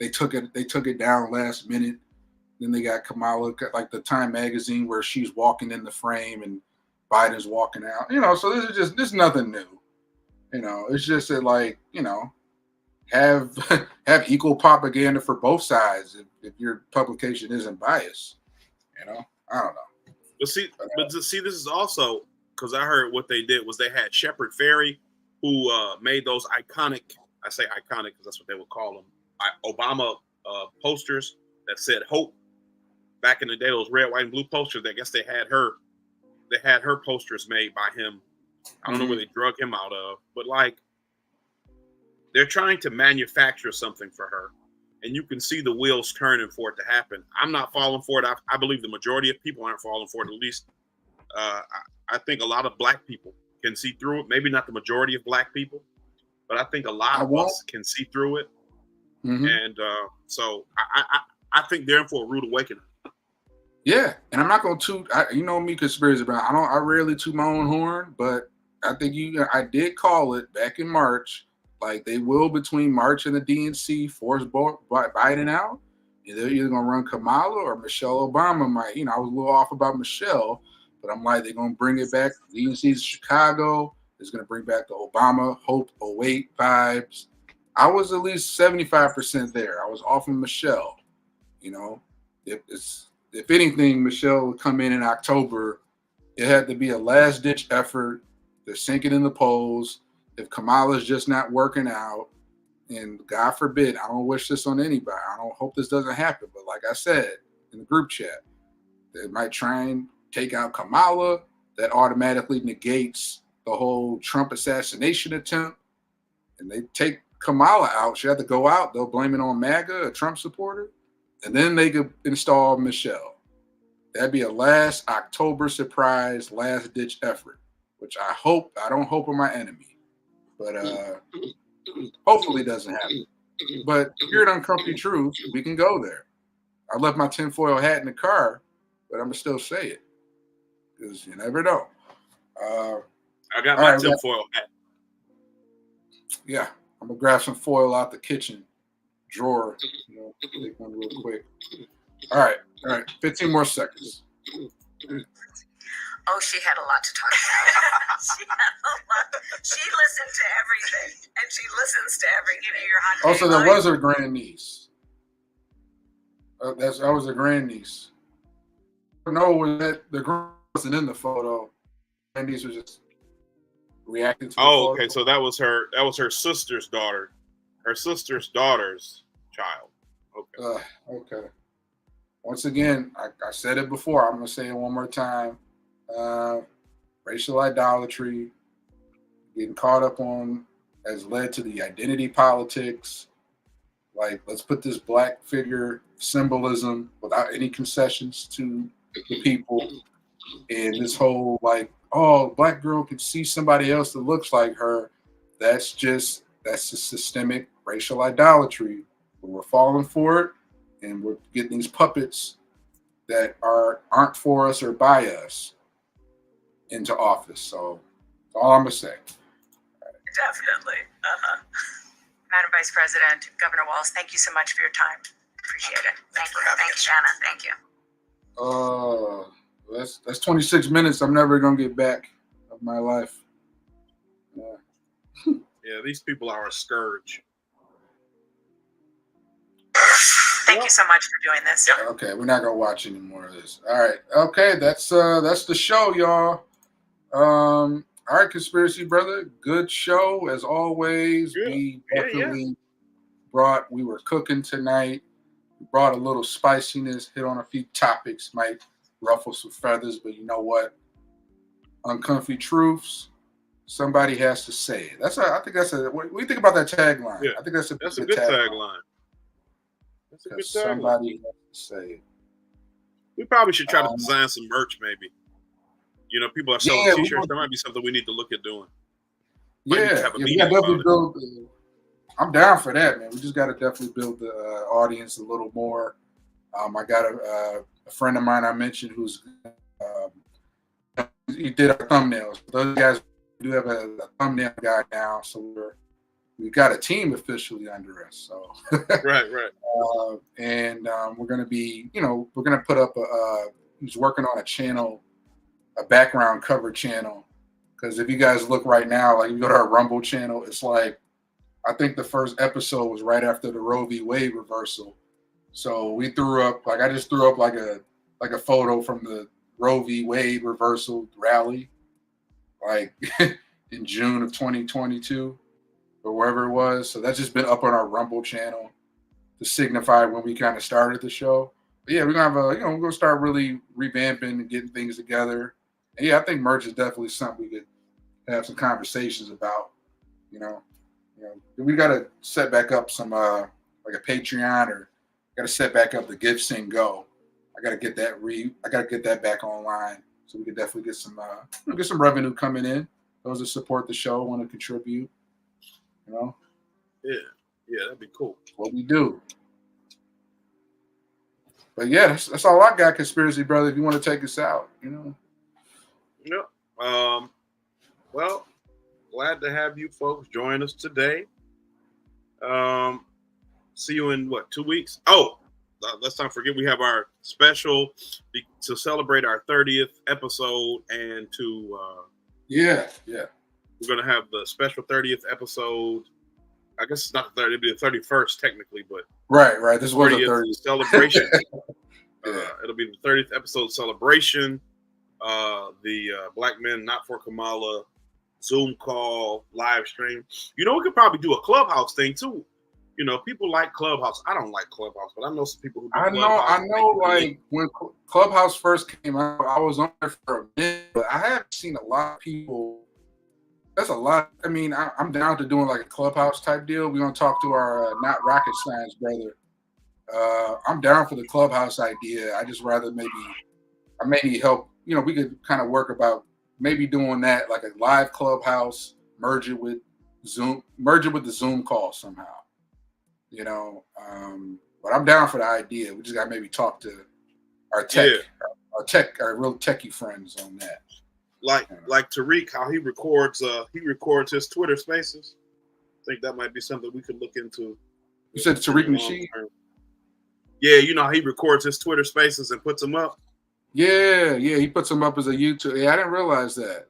took it down last minute. Then they got Kamala, the Time magazine, where she's walking in the frame and Biden's walking out. So this is nothing new. It's just that have equal propaganda for both sides if your publication isn't biased. I don't know. But see, this is also because I heard what they did was they had Shepard Fairey, who made those iconic. I say iconic because that's what they would call them. Obama posters that said hope. Back in the day, those red, white, and blue posters. I guess they had her posters made by him. I don't know where they drug him out of, but they're trying to manufacture something for her, and you can see the wheels turning for it to happen. I'm not falling for it. I believe the majority of people aren't falling for it. At least, I think a lot of black people can see through it. Maybe not the majority of black people, but I think a lot of us can see through it. Mm-hmm. And so I think they're in for a rude awakening. Yeah, and I'm not going to toot. Me, conspiracy about. I rarely toot my own horn, but I think I did call it back in March. They will between March and the DNC force Biden out. And they're either going to run Kamala or Michelle Obama. I was a little off about Michelle, but I'm they're going to bring it back. DNC's Chicago is going to bring back the Obama Hope 08 vibes. I was at least 75% there. I was off of Michelle. If anything, Michelle would come in October. It had to be a last-ditch effort. They're sinking in the polls. If Kamala's just not working out, and God forbid, I don't wish this on anybody. I don't hope this doesn't happen. But like I said in the group chat, they might try and take out Kamala. That automatically negates the whole Trump assassination attempt. And they take Kamala out. She had to go out. They'll blame it on MAGA, a Trump supporter. And then they could install Michelle. That'd be a last October surprise, last ditch effort, which I don't hope on my enemy, but hopefully doesn't happen. But here at Uncomfy Truth, we can go there. I left my tinfoil hat in the car, but I'm gonna still say it because you never know. I got my tinfoil hat. Yeah, I'm gonna grab some foil out the kitchen drawer. Take one real quick. All right. 15 more seconds. Oh, she had a lot to talk about. She had a lot. She listened to everything, and she listens to everything. Also, there was her grandniece. That was her grandniece. No, that the girl wasn't in the photo. Wendy's was just reacting to. Oh, okay. So that was her sister's daughter, her sister's daughter's child. Okay. Okay. Once again, I said it before. I'm gonna say it one more time. Racial idolatry, getting caught up on, has led to the identity politics. Like, let's put this black figure symbolism without any concessions to the people. And this whole, like, oh, black girl can see somebody else that looks like her. That's just systemic racial idolatry. We're falling for it, and we're getting these puppets that aren't for us or by us into office. So that's all I'm gonna say. Definitely. Madam Vice President, Governor Walz, thank you so much for your time. Appreciate it. Thank you. Thank you, Shanna. Thank you. That's 26 minutes I'm never gonna get back of my life. Yeah, these people are a scourge. Thank you so much for doing this. Okay, we're not gonna watch any more of this. All right. Okay, that's the show, y'all. All right, Conspiracy Brother, good show as always. Yeah. We definitely we were cooking tonight. We brought a little spiciness, hit on a few topics, might ruffle some feathers, but you know what? Uncomfy truths, somebody has to say it. I think that's what do you think about that tagline? Yeah. I think that's a good tagline. That's a good tagline. Somebody has to say it. We probably should try to design some merch, maybe. You know, people are selling T-shirts. That might be something we need to look at doing. We definitely build. I'm down for that, man. We just got to definitely build the audience a little more. I got a friend of mine I mentioned who's he did our thumbnails. Those guys do have a thumbnail guy now, so we've got a team officially under us. So right. And we're gonna be, we're gonna put up he's working on a channel, a background cover channel, because if you guys look right now, like you go to our Rumble channel, it's like I think the first episode was right after the Roe v. Wade reversal. So we I just threw up like a photo from the Roe v. Wade reversal rally, like in June of 2022 or wherever it was. So that's just been up on our Rumble channel to signify when we kind of started the show. But yeah, we're gonna have we're gonna start really revamping and getting things together. And yeah, I think merch is definitely something we could have some conversations about. We got to set back up some like a Patreon, or got to set back up the Give Sing Go. I got to get that back online, so we could definitely get some revenue coming in. Those that support the show want to contribute. Yeah, that'd be cool. What we do. But yeah, that's all I got, Conspiracy Brother. If you want to take us out, Yeah. Well, glad to have you folks join us today. See you in 2 weeks? Oh, let's not forget we have our special to celebrate our 30th episode, and to we're gonna have the special 30th episode. I guess it's not the 30th; it'll be the 31st technically, but right. This was a 30th celebration. It'll be the 30th episode celebration. The Black Men Not for Kamala Zoom call, live stream. We could probably do a Clubhouse thing too. People like Clubhouse. I don't like Clubhouse, but I know some people who do Clubhouse. I know. Like when Clubhouse first came out, I was on there for a minute, but I haven't seen a lot of people. That's a lot. I mean, I'm down to doing like a Clubhouse type deal. We're gonna talk to our not rocket science brother. I'm down for the Clubhouse idea. I just rather maybe help. We could kind of work about maybe doing that, like a live Clubhouse, merge it with the Zoom call somehow. But I'm down for the idea. We just got to maybe talk to our real techie friends on that. Like Tariq, how he records his Twitter Spaces. I think that might be something we could look into. You said Tariq Nasheed? Yeah, how he records his Twitter Spaces and puts them up. Yeah, he puts them up as a YouTube. Yeah, I didn't realize that.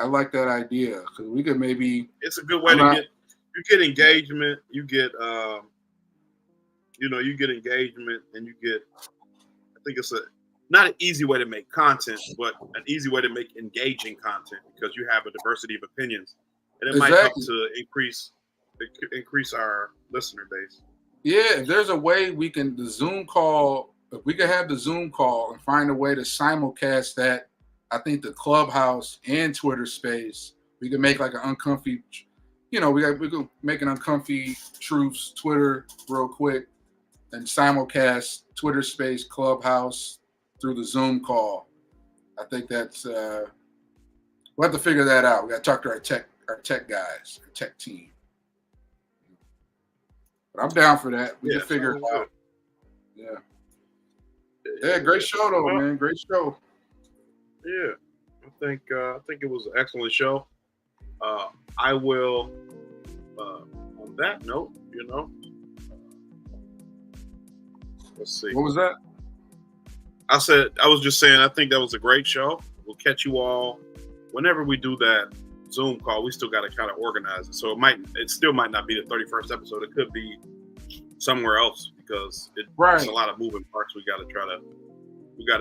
I like that idea, because we could maybe. It's a good way to get engagement. You get you get engagement, and you get. I think it's not an easy way to make content, but an easy way to make engaging content because you have a diversity of opinions, and it might help to increase our listener base. Yeah, if there's a way we can have the Zoom call and find a way to simulcast that, I think the Clubhouse and Twitter space, we can make like an uncomfy, we can make an uncomfy truths Twitter real quick and simulcast Twitter space Clubhouse through the Zoom call. I think that's we'll have to figure that out. We got to talk to our tech guys, our tech team. But I'm down for that. We can figure it out. Yeah. Yeah, great show though, man. Great show. Yeah, I think it was an excellent show. I will. On that note, let's see. What was that? I was just saying. I think that was a great show. We'll catch you all whenever we do that Zoom call. We still got to kind of organize it, so it still might not be the 31st episode. It could be somewhere else because it's a lot of moving parts. We got to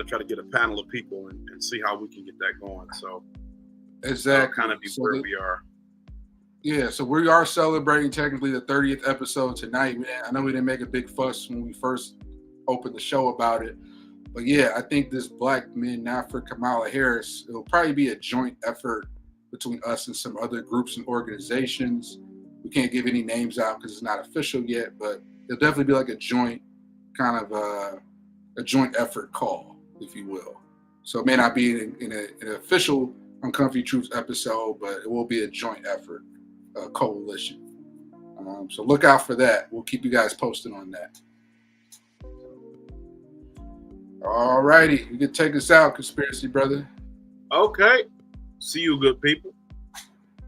try to get a panel of people and see how we can get that going. So exactly, kind of be where we are. Yeah, so we are celebrating technically the 30th episode tonight. I know we didn't make a big fuss when we first opened the show about it, but yeah, I think this Black Men Not for Kamala Harris, it'll probably be a joint effort between us and some other groups and organizations. We can't give any names out because it's not official yet, but it'll definitely be like a joint kind of a joint effort call, if you will. So it may not be in an official Uncomfy Truths episode, but it will be a joint effort, coalition. So look out for that. We'll keep you guys posted on that. All righty. You can take us out, Conspiracy Brother. Okay. See you, good people.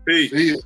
Peace. See you.